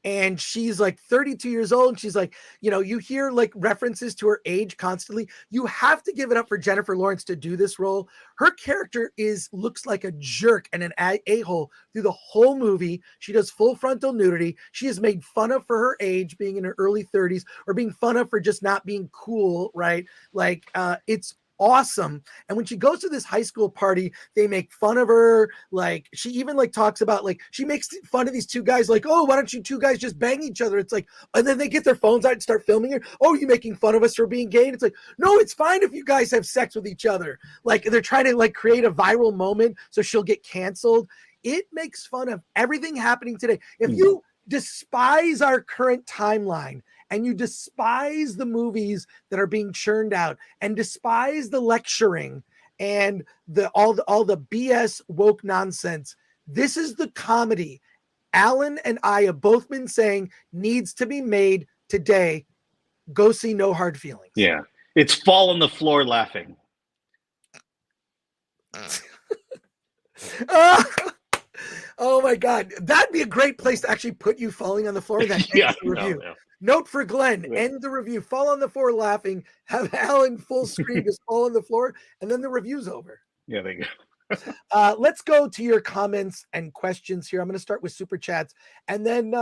And she's like 32 years old. And she's like, you hear like references to her age constantly. You have to give it up for Jennifer Lawrence to do this role. Her character looks like a jerk and an a-hole through the whole movie. She does full frontal nudity. She is made fun of for her age, being in her early 30s, or being fun of for just not being cool, right? Like, it's awesome. And when she goes to this high school party, they make fun of her. Like, she even like talks about, like, she makes fun of these two guys, like, oh, why don't you two guys just bang each other? It's like, and then they get their phones out and start filming her. Oh, you making fun of us for being gay? And it's like, no, it's fine if you guys have sex with each other. Like, they're trying to like create a viral moment so she'll get canceled. It makes fun of everything happening today. If you despise our current timeline, and you despise the movies that are being churned out, and despise the lecturing and all the BS woke nonsense, this is the comedy Alan and I have both been saying needs to be made today. Go see No Hard Feelings. Yeah. It's fall on the floor laughing. Oh my God. That'd be a great place to actually put you falling on the floor. That ends the review. No. Note for Glenn, end the review, fall on the floor laughing, have Alan full screen just fall on the floor, and then the review's over. Yeah, there you go. Let's go to your comments and questions here. I'm going to start with super chats, and then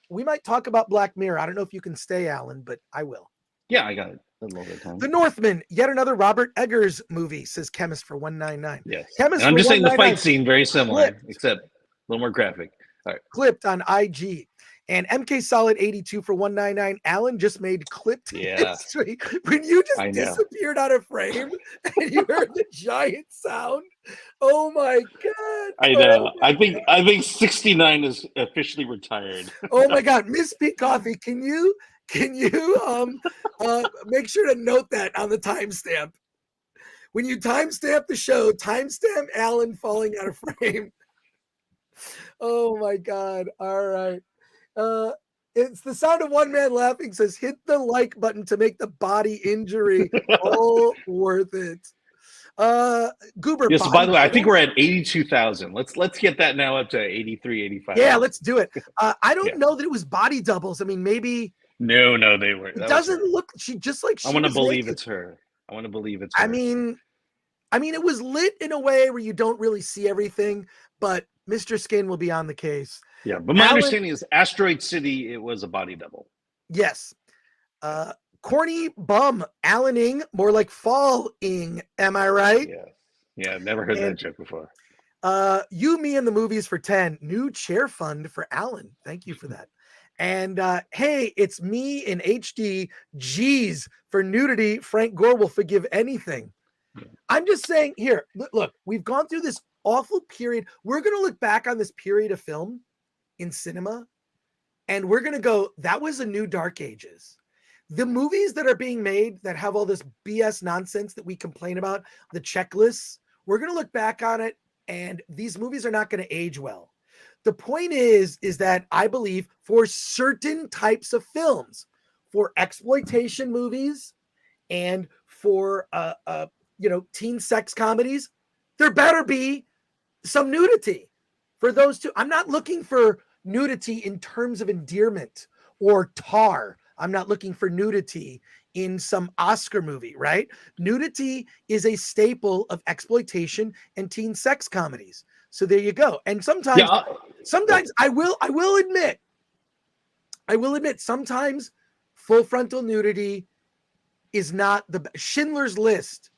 we might talk about Black Mirror. I don't know if you can stay, Alan, but I will. Yeah, I got it. A little bit of time. The Northman, yet another Robert Eggers movie, says Chemist for 199. Yes. Chemist and I'm for just saying the 199. fight scene very similar, Clipped. except a little more graphic. All right. Clipped on IG. And MK Solid 82 for 199. Alan just made clipped history. When you just disappeared out of frame and you heard the giant sound. Oh my God. I know. I think 69 is officially retired. Oh my God. Miss P Coffee, can you make sure to note that on the timestamp? When you timestamp the show, timestamp Alan falling out of frame. Oh my God. All right. It's the sound of one man laughing, says hit the like button to make the body injury all worth it. Goober. Yes, by the way, I think we're at 82,000. Let's get that now up to 83, 85. Yeah, let's do it. I don't know that it was body doubles. I mean, maybe. No, they were. It doesn't look. She just like. I want to believe it's her. I want to believe it's her. I mean, it was lit in a way where you don't really see everything, but Mr. Skin will be on the case. Yeah, but my understanding is Asteroid City, it was a body double. Yes. Corny bum, Alaning, more like falling. Am I right? Yeah, I've never heard that joke before. You, Me, and the Movies for 10. New chair fund for Alan. Thank you for that. And hey, it's me in HD. G's for nudity. Frank Gore will forgive anything. I'm just saying here, look, we've gone through this awful period. We're going to look back on this period of film in cinema, and we're going to go, that was a new dark ages. The movies that are being made that have all this BS nonsense that we complain about, the checklists, we're going to look back on it, and these movies are not going to age well. The point is that I believe for certain types of films, for exploitation movies and for teen sex comedies, there better be some nudity for those two. I'm not looking for nudity in terms of endearment or tar. I'm not looking for nudity in some Oscar movie, right? Nudity is a staple of exploitation and teen sex comedies. So there you go. And sometimes I will admit, sometimes full frontal nudity is not the Schindler's List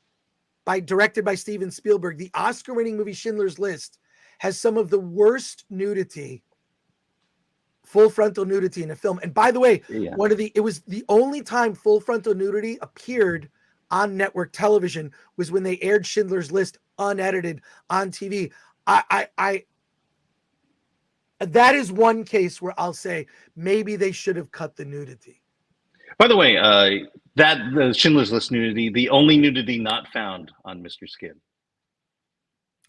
directed by Steven Spielberg. The Oscar-winning movie Schindler's List has some of the worst nudity, full frontal nudity in a film. And by the way, it was the only time full frontal nudity appeared on network television was when they aired Schindler's List unedited on TV. That is one case where I'll say maybe they should have cut the nudity. By the way, the Schindler's List nudity, the only nudity not found on Mr. Skin.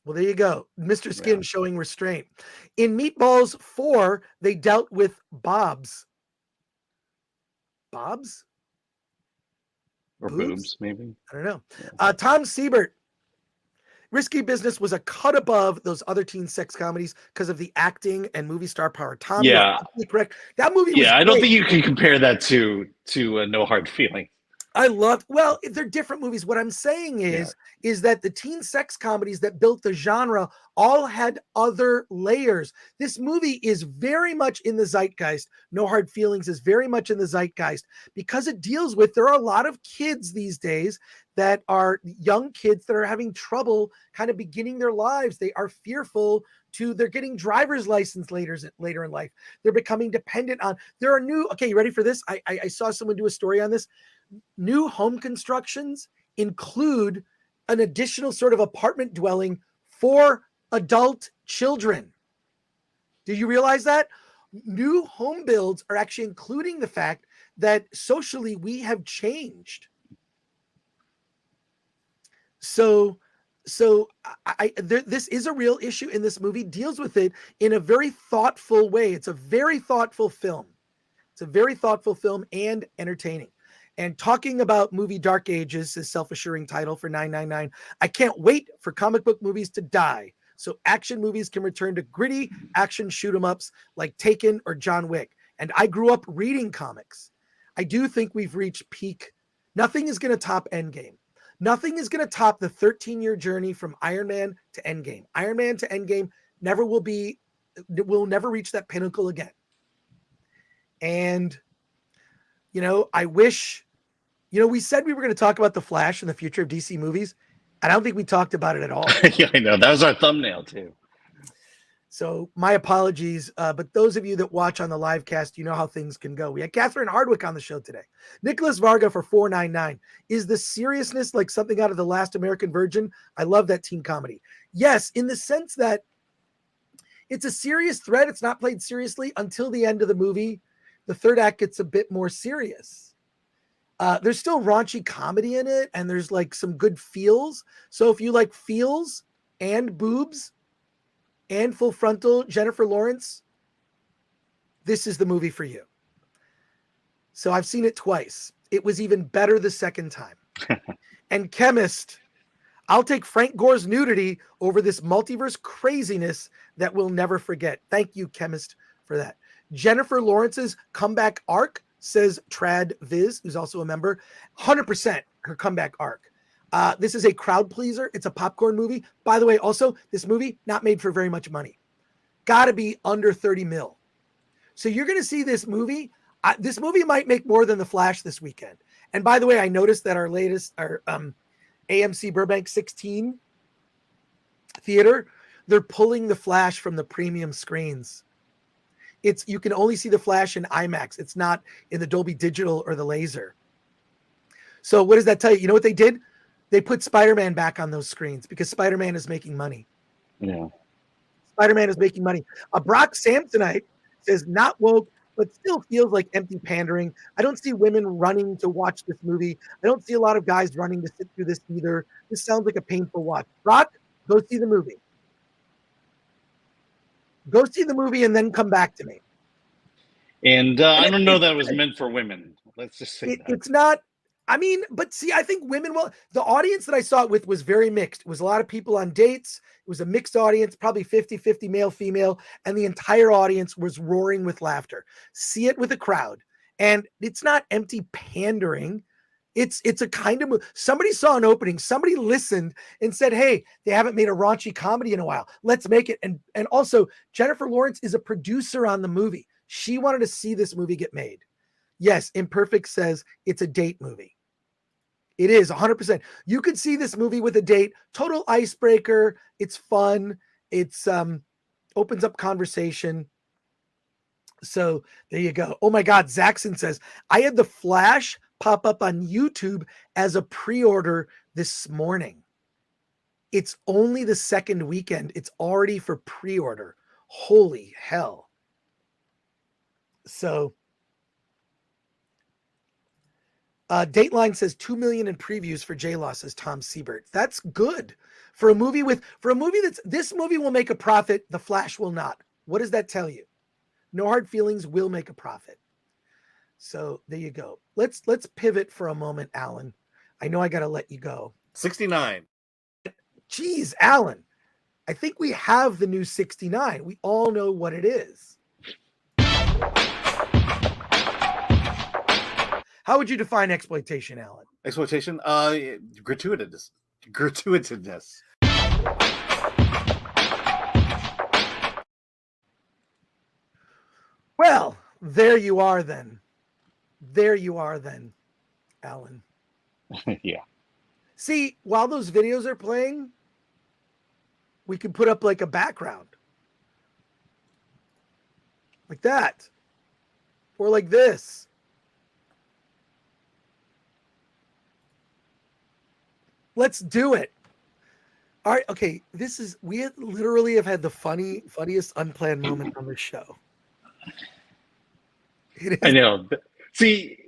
Well, there you go. Mr. Skin showing restraint. In Meatballs 4, they dealt with Bob's. Bob's? Or boobs, maybe. I don't know. Tom Siebert. Risky Business was a cut above those other teen sex comedies because of the acting and movie star power. Tom, you're absolutely correct. That movie was I don't great. think you can compare that to No Hard Feelings. Well, they're different movies. What I'm saying is that the teen sex comedies that built the genre all had other layers. This movie is very much in the zeitgeist. No Hard Feelings is very much in the zeitgeist because it deals with, there are a lot of kids these days that are young kids that are having trouble kind of beginning their lives. They are fearful they're getting driver's license later in life. They're becoming dependent on, there are new, okay, you ready for this? I saw someone do a story on this. New home constructions include an additional sort of apartment dwelling for adult children. Do you realize that? New home builds are actually including the fact that socially we have changed. So this is a real issue, and this movie deals with it in a very thoughtful way. It's a very thoughtful film. It's a very thoughtful film and entertaining. And talking about movie Dark Ages, his self-assuring title for $9.99. I can't wait for comic book movies to die so action movies can return to gritty action shoot-'em-ups like Taken or John Wick. And I grew up reading comics. I do think we've reached peak. Nothing is going to top Endgame. Nothing is going to top the 13-year journey from Iron Man to Endgame. Iron Man to Endgame will never reach that pinnacle again. And, I wish, we said we were going to talk about The Flash and the future of DC movies. I don't think we talked about it at all. Yeah, I know. That was our thumbnail, too. So my apologies. But those of you that watch on the live cast, you know how things can go. We had Catherine Hardwicke on the show today. Nicholas Varga for $4.99. Is the seriousness like something out of The Last American Virgin? I love that teen comedy. Yes, in the sense that it's a serious threat. It's not played seriously until the end of the movie. The third act gets a bit more serious. There's still raunchy comedy in it, and there's like some good feels. So if you like feels and boobs and full frontal Jennifer Lawrence, this is the movie for you. So I've seen it twice. It was even better the second time. And Chemist, I'll take Frank Gore's nudity over this multiverse craziness that we'll never forget. Thank you, Chemist, for that. Jennifer Lawrence's comeback arc, says Trad Viz, who's also a member, 100% her comeback arc. This is a crowd pleaser. It's a popcorn movie. By the way, also, this movie, not made for very much money. Got to be under 30 mil. So you're going to see this movie. This movie might make more than The Flash this weekend. And by the way, I noticed that our AMC Burbank 16 theater, they're pulling The Flash from the premium screens. You can only see The Flash in IMAX. It's not in the Dolby Digital or the laser. So what does that tell you? You know what they did? They put Spider-Man back on those screens because Spider-Man is making money. Yeah. Spider-Man is making money. Brock Samsonite says, not woke, but still feels like empty pandering. I don't see women running to watch this movie. I don't see a lot of guys running to sit through this either. This sounds like a painful watch. Brock, go see the movie. Go see the movie and then come back to me. And I don't know that it was meant for women. Let's just say that. It's not. I mean, but see, I think women will. The audience that I saw it with was very mixed. It was a lot of people on dates. It was a mixed audience, probably 50-50 male, female. And the entire audience was roaring with laughter. See it with a crowd. And it's not empty pandering. It's a kind of, somebody saw an opening, somebody listened and said, hey, they haven't made a raunchy comedy in a while. Let's make it. And also, Jennifer Lawrence is a producer on the movie. She wanted to see this movie get made. Yes, Imperfect says it's a date movie. It is 100%. You could see this movie with a date, total icebreaker. It's fun. It's opens up conversation. So there you go. Oh my God, Zaxxon says, I had The Flash pop up on YouTube as a pre-order this morning. It's only the second weekend. It's already for pre-order. Holy hell. So Dateline says 2 million in previews for J-Law, says Tom Siebert. That's good for a movie this movie will make a profit. The Flash will not. What does that tell you? No Hard Feelings will make a profit. So there you go. Let's pivot for a moment, Alan. I know I got to let you go. 69. Geez, Alan, I think we have the new 69. We all know what it is. How would you define exploitation, Alan? Exploitation? Gratuitous. Gratuitousness. Well, there you are then. There you are then, Alan. Yeah. See, while those videos are playing, we can put up like a background. Like that. Or like this. Let's do it. All right, okay. We literally have had the funniest unplanned moment on this show. I know. See,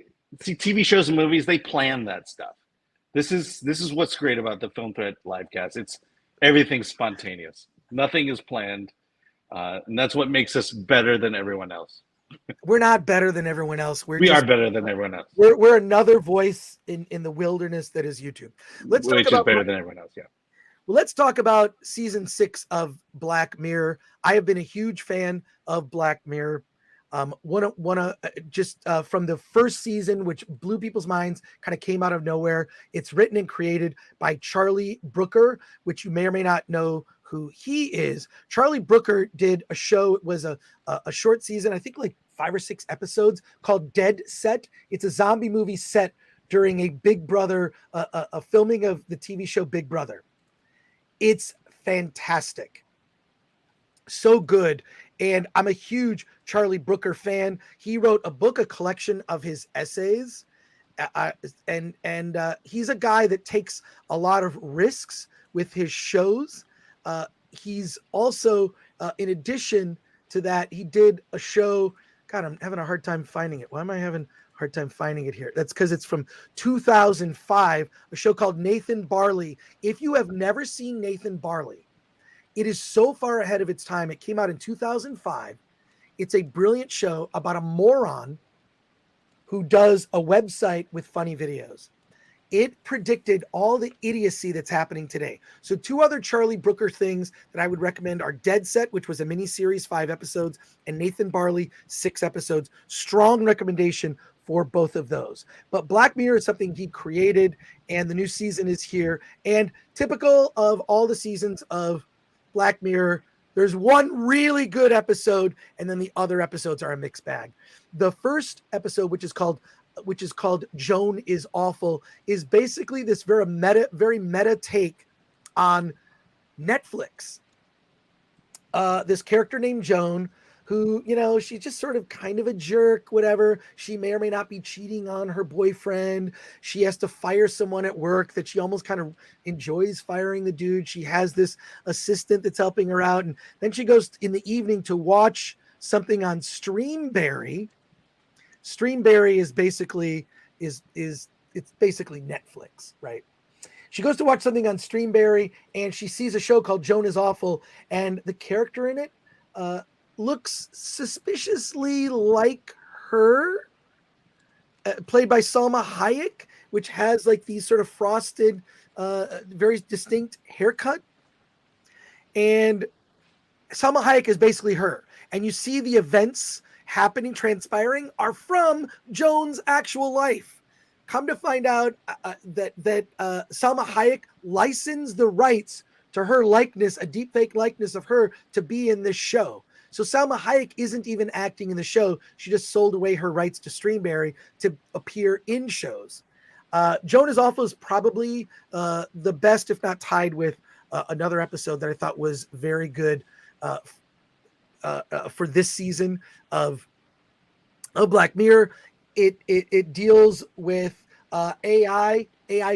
TV shows and movies, they plan that stuff. This is what's great about the Film Threat Livecast. Everything's spontaneous. Nothing is planned. And that's what makes us better than everyone else. We're not better than everyone else. We are better than everyone else. We're another voice in the wilderness that is YouTube. Which is better than everyone else, yeah. Well, let's talk about season 6 of Black Mirror. I have been a huge fan of Black Mirror. From the first season, which blew people's minds, kind of came out of nowhere. It's written and created by Charlie Brooker, which you may or may not know who he is. Charlie Brooker did a show. It was a short season, I think like 5 or 6 episodes, called Dead Set. It's a zombie movie set during a Big Brother, a filming of the TV show Big Brother. It's fantastic. So good. And I'm a huge Charlie Brooker fan. He wrote a book, a collection of his essays. And he's a guy that takes a lot of risks with his shows. He's also, in addition to that, he did a show. God, I'm having a hard time finding it. Why am I having a hard time finding it here? That's because it's from 2005, a show called Nathan Barley. If you have never seen Nathan Barley, it is so far ahead of its time. It came out in 2005. It's a brilliant show about a moron who does a website with funny videos. It predicted all the idiocy that's happening today. So 2 other Charlie Brooker things that I would recommend are Dead Set, which was a mini-series, 5 episodes, and Nathan Barley, 6 episodes. Strong recommendation for both of those. But Black Mirror is something he created, and the new season is here. And typical of all the seasons of Black Mirror, there's one really good episode, and then the other episodes are a mixed bag. The first episode, which is called Joan is Awful, is basically this very meta take on Netflix. This character named Joan, who, she's just sort of kind of a jerk, whatever. She may or may not be cheating on her boyfriend. She has to fire someone at work that she almost kind of enjoys firing the dude. She has this assistant that's helping her out. And then she goes in the evening to watch something on Streamberry. Streamberry is basically it's basically Netflix, right? She goes to watch something on Streamberry and she sees a show called Joan is Awful, and the character in it looks suspiciously like her, played by Salma Hayek, which has like these sort of frosted, very distinct haircut. And Salma Hayek is basically her. And you see the events transpiring are from Joan's actual life. Come to find out that Salma Hayek licensed the rights to her likeness, a deepfake likeness of her, to be in this show. So Salma Hayek isn't even acting in the show. She just sold away her rights to Streamberry to appear in shows. Joan is Awful is probably the best, if not tied with another episode that I thought was very good for this season of Black Mirror. It deals with AI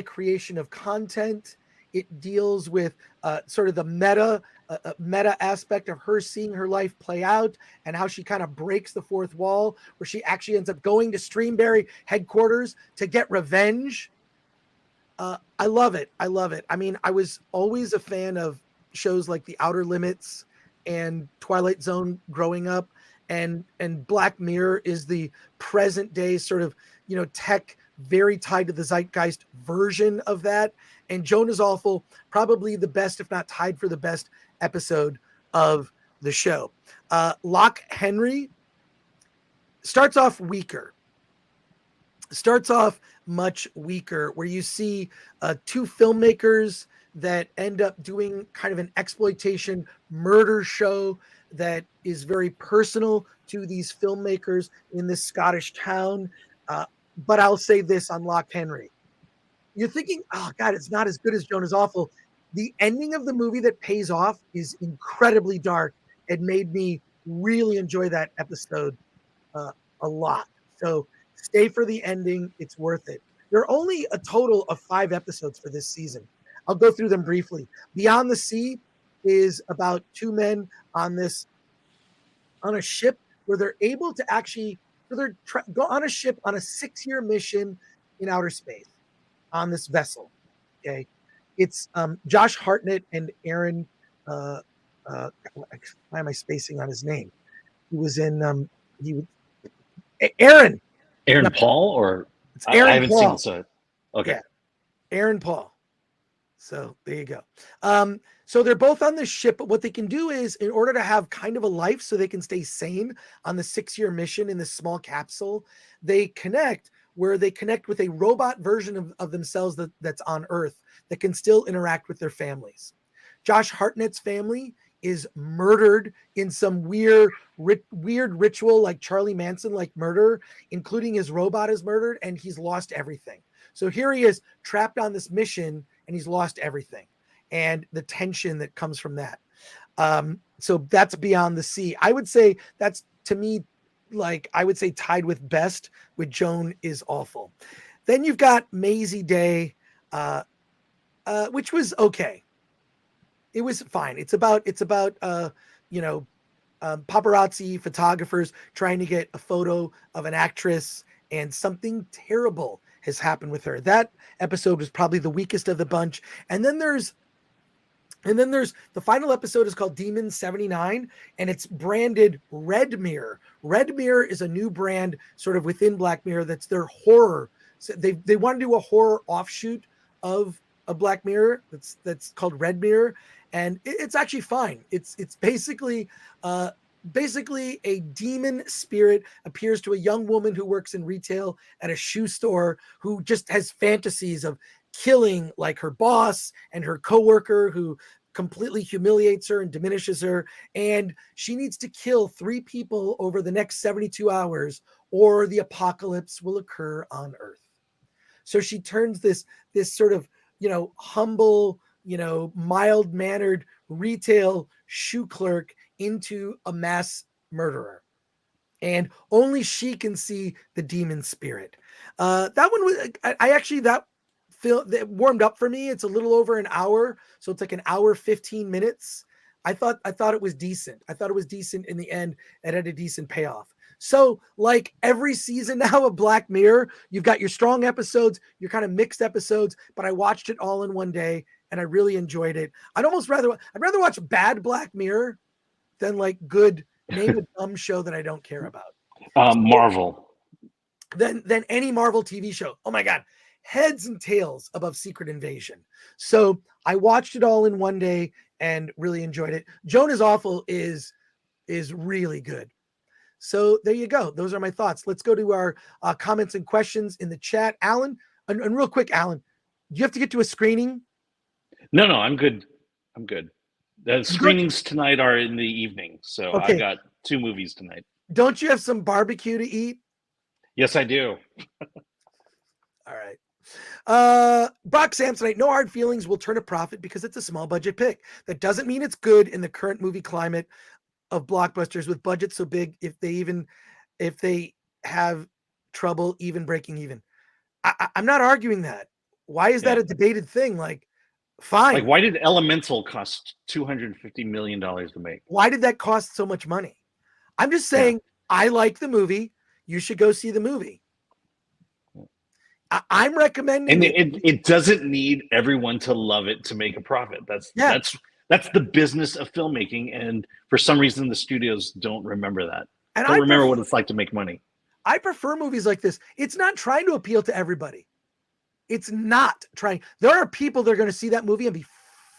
creation of content. It deals with sort of the meta aspect of her seeing her life play out and how she kind of breaks the fourth wall, where she actually ends up going to Streamberry headquarters to get revenge. I love it. I love it. I mean, I was always a fan of shows like The Outer Limits and Twilight Zone growing up, and Black Mirror is the present day sort of, tech very tied to the zeitgeist version of that. And Joan is Awful, probably the best, if not tied for the best episode of the show. Lock Henry starts off much weaker, where you see two filmmakers that end up doing kind of an exploitation murder show that is very personal to these filmmakers in this Scottish town. But I'll say this on Lock Henry. You're thinking, oh God, it's not as good as Joan is Awful. The ending of the movie that pays off is incredibly dark. It made me really enjoy that episode a lot. So stay for the ending. It's worth it. There are only a total of 5 episodes for this season. I'll go through them briefly. Beyond the Sea is about 2 men on a ship where they're able to actually go on a ship on a 6-year mission in outer space on this vessel. Okay. It's Josh Hartnett and Aaron. Why am I spacing on his name? He was in Aaron. Aaron Paul, or it's Aaron I haven't Paul. seen it, so okay. Yeah. Aaron Paul. So there you go. So they're both on this ship, but what they can do is, in order to have kind of a life so they can stay sane on the 6-year mission in this small capsule, they connect with a robot version of themselves that's on Earth that can still interact with their families. Josh Hartnett's family is murdered in some weird ritual, like Charlie Manson like murder, including his robot is murdered, and he's lost everything. So here he is trapped on this mission and he's lost everything, and the tension that comes from that. So that's Beyond the Sea. I would say that's, to me, tied with best with Joan is Awful. Then you've got Maisie Day, which was okay. It was fine. It's about paparazzi photographers trying to get a photo of an actress, and something terrible has happened with her. That episode was probably the weakest of the bunch. And then there's the final episode is called Demon 79, and it's branded Red Mirror. Red Mirror is a new brand sort of within Black Mirror that's their horror. So they want to do a horror offshoot of Black Mirror that's called Red Mirror, and it's actually fine. It's basically a demon spirit appears to a young woman who works in retail at a shoe store, who just has fantasies of killing like her boss and her coworker, who completely humiliates her and diminishes her. And she needs to kill 3 people over the next 72 hours or the apocalypse will occur on Earth. So she turns this sort of, humble, mild-mannered retail shoe clerk into a mass murderer. And only she can see the demon spirit. That one was, that warmed up for me. It's a little over an hour. So it's like an hour, 15 minutes. I thought it was decent. I thought it was decent in the end. It had a decent payoff. So like every season now of Black Mirror, you've got your strong episodes, your kind of mixed episodes, but I watched it all in one day and I really enjoyed it. I'd rather watch bad Black Mirror than like good, name a dumb show that I don't care about. Marvel. Than any Marvel TV show. Oh my God. Heads and tails above Secret Invasion. So I watched it all in one day and really enjoyed it. Joan is Awful is really good. So there you go. Those are my thoughts. Let's go to our comments and questions in the chat. Alan, and real quick, Alan, do you have to get to a screening? No, I'm good. The screenings tonight are in the evening, so Okay. I've got 2 movies tonight. Don't you have some barbecue to eat? Yes, I do. All right. Brock Samsonite, no hard feelings, will turn a profit because it's a small budget pick. That doesn't mean it's good in the current movie climate of blockbusters with budgets so big if they have trouble even breaking even. I'm not arguing that. Why is that a debated thing? Like, Fine. Like, why did Elemental cost $250 million to make? Why did that cost so much money? I'm just saying, I like the movie. You should go see the movie. I'm recommending And it doesn't need everyone to love it to make a profit. That's the business of filmmaking. And for some reason, the studios don't remember that. And don't remember what it's like to make money. I prefer movies like this. It's not trying to appeal to everybody. It's not trying. There are people that are going to see that movie and be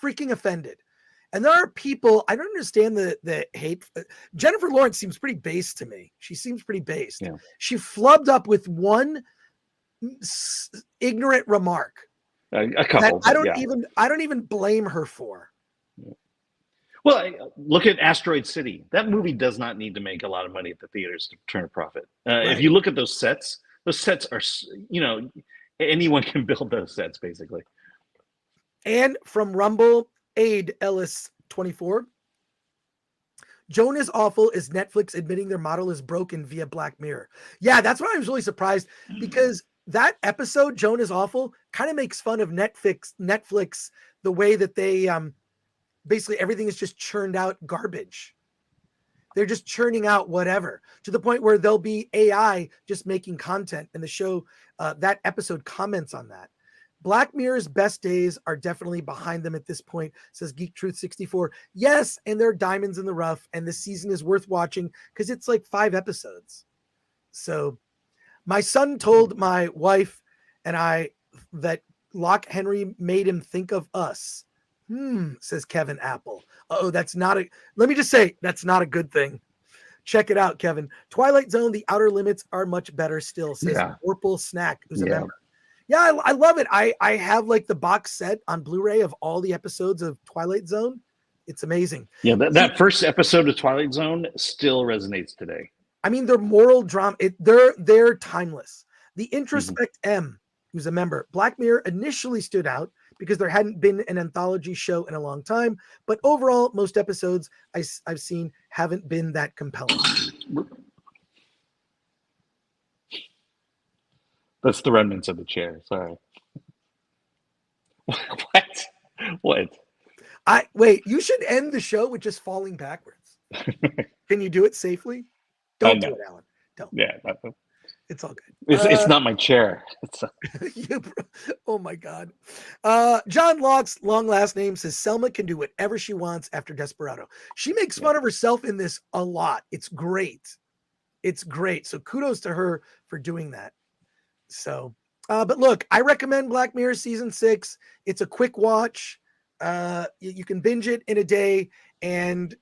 freaking offended. And there are people, I don't understand the hate. Jennifer Lawrence seems pretty base to me. She seems pretty based. Yeah. She flubbed up with one ignorant remark. A couple. I don't even blame her for. Well, look at Asteroid City. That movie does not need to make a lot of money at the theaters to turn a profit. Right. If you look at those sets are, anyone can build those sets basically. And from Rumble, Aid Ellis 24. Joan is awful is Netflix admitting their model is broken via Black Mirror. Yeah, that's why I was really surprised, because that episode, Joan is awful, kind of makes fun of Netflix, the way that they basically everything is just churned out garbage. They're just churning out whatever, to the point where there'll be AI just making content, and the show, that episode comments on that. Black Mirror's best days are definitely behind them at this point, says Geek Truth 64. Yes, and there are diamonds in the rough, and this season is worth watching because it's like 5 episodes. So my son told my wife and I that Lock Henry made him think of us. Says Kevin Apple. Let me just say, that's not a good thing. Check it out, Kevin. Twilight Zone, The Outer Limits are much better still, says Purple Snack, who's a member. Yeah, I love it. I have like the box set on Blu-ray of all the episodes of Twilight Zone. It's amazing. Yeah, that first episode of Twilight Zone still resonates today. I mean, their moral drama, they're timeless. The Introspect M, who's a member, Black Mirror initially stood out because there hadn't been an anthology show in a long time, but overall, most episodes I've seen haven't been that compelling. That's the remnants of the chair. Sorry. What? Wait, you should end the show with just falling backwards. Can you do it safely? Don't do it, Alan. Don't. Yeah. It's all good. It's not my chair. Oh my God. John Locke's long last name says Selma can do whatever she wants after Desperado. She makes fun of herself in this a lot. It's great. It's great. So kudos to her for doing that. So, but look, I recommend Black Mirror season 6. It's a quick watch. You can binge it in a day, and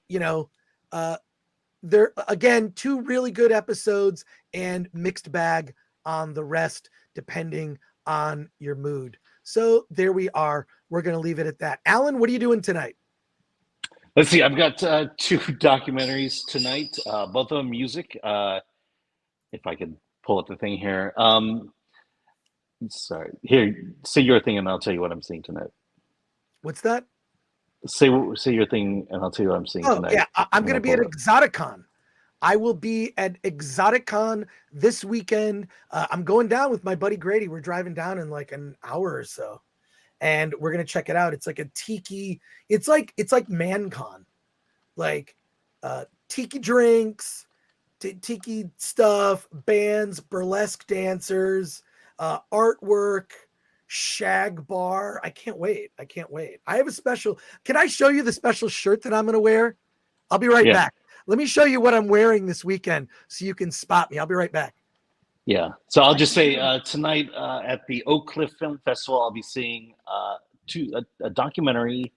there again 2 really good episodes and mixed bag on the rest depending on your mood. So there we are. We're going to leave it at that. Alan, what are you doing tonight? Let's see. I've got 2 documentaries tonight. Both of them music. If I could pull up the thing here. Sorry. Here, say your thing, and I'll tell you what I'm seeing tonight. What's that? Say your thing, and I'll tell you what I'm seeing tonight. Yeah, I'm going to be at Exotikon. I will be at Exotikon this weekend. I'm going down with my buddy Grady. We're driving down in like an hour or so, and we're going to check it out. It's like a tiki. It's like ManCon, like tiki drinks, tiki stuff, bands, burlesque dancers, artwork, shag bar. I can't wait. I have a special. Can I show you the special shirt that I'm going to wear? I'll be right back. Let me show you what I'm wearing this weekend so you can spot me. I'll be right back. Yeah. So I'll just say tonight at the Oak Cliff Film Festival, I'll be seeing a documentary,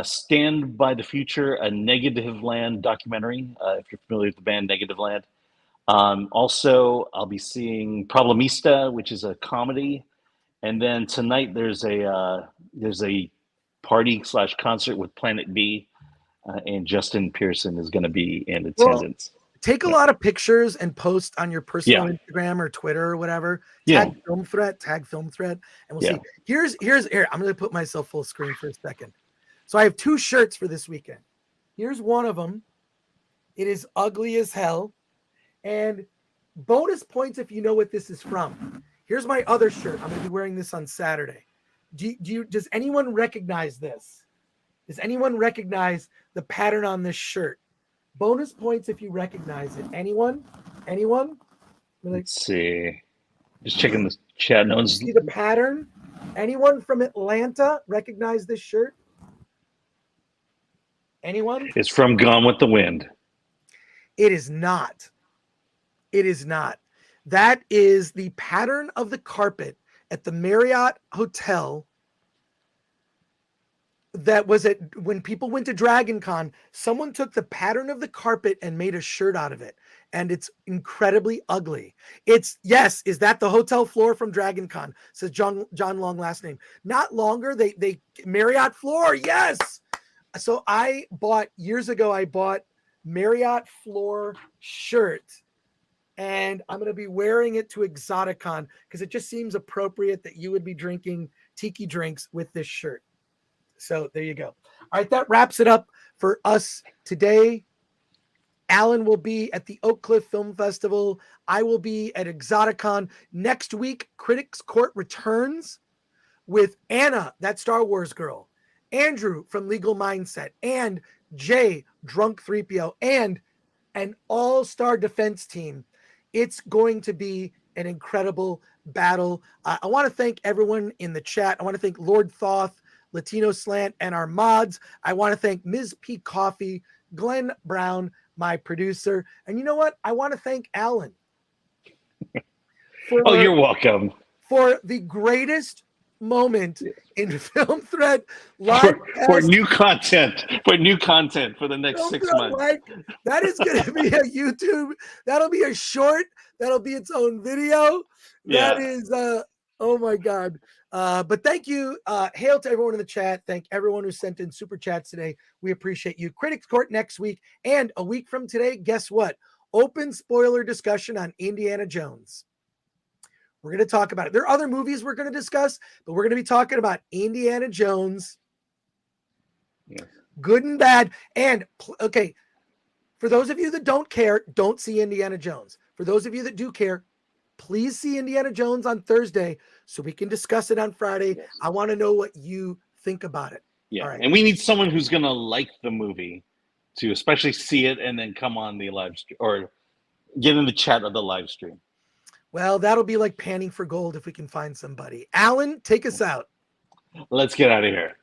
Stand by the Future, a Negative Land documentary, if you're familiar with the band Negative Land. Also, I'll be seeing Problemista, which is a comedy. And then tonight there's a party/concert with Planet B. And Justin Pearson is going to be in attendance. Take a lot of pictures and post on your personal Instagram or Twitter or whatever. Tag Film Threat, and we'll see. Here. I'm going to put myself full screen for a second. So I have 2 shirts for this weekend. Here's one of them. It is ugly as hell. And bonus points if you know what this is from. Here's my other shirt. I'm going to be wearing this on Saturday. Does anyone recognize this? Does anyone recognize the pattern on this shirt? Bonus points if you recognize it. Anyone? Let's see. Just checking the chat. No one's See the pattern? Anyone from Atlanta recognize this shirt? Anyone? It's from Gone with the Wind. It is not. It is not. That is the pattern of the carpet at the Marriott Hotel that was when people went to Dragon Con. Someone took the pattern of the carpet and made a shirt out of it. And it's incredibly ugly. Is that the hotel floor from Dragon Con? Says John Long last name. Not longer. They Marriott floor. Yes. So years ago, I bought Marriott floor shirt, and I'm going to be wearing it to Exotikon because it just seems appropriate that you would be drinking tiki drinks with this shirt. So there you go. All right, that wraps it up for us today. Alan will be at the Oak Cliff Film Festival. I will be at Exotikon. Next week, Critics Court returns with Anna, that Star Wars girl, Andrew from Legal Mindset, and Jay, Drunk 3PO, and an all-star defense team. It's going to be an incredible battle. I want to thank everyone in the chat. I want to thank Lord Thoth, Latino Slant, and our mods. I want to thank Ms. P. Coffee, Glenn Brown, my producer. And you know what? I want to thank Alan. You're welcome. For the greatest moment in Film Threat Live for new content for the next Film 6 Threat months. That is going to be a YouTube. That'll be a short. That'll be its own video. That is, oh my God. But thank you. Hail to everyone in the chat. Thank everyone who sent in super chats today. We appreciate you. Critics Court next week. And a week from today, guess what? Open spoiler discussion on Indiana Jones. We're going to talk about it. There are other movies we're going to discuss, but we're going to be talking about Indiana Jones. Good and bad. And, okay, for those of you that don't care, don't see Indiana Jones. For those of you that do care, please see Indiana Jones on Thursday so we can discuss it on Friday. I want to know what you think about it. Yeah, All right. and we need someone who's going to like the movie to especially see it and then come on the live stream or get in the chat of the live stream. Well, that'll be like panning for gold if we can find somebody. Alan, take us out. Let's get out of here.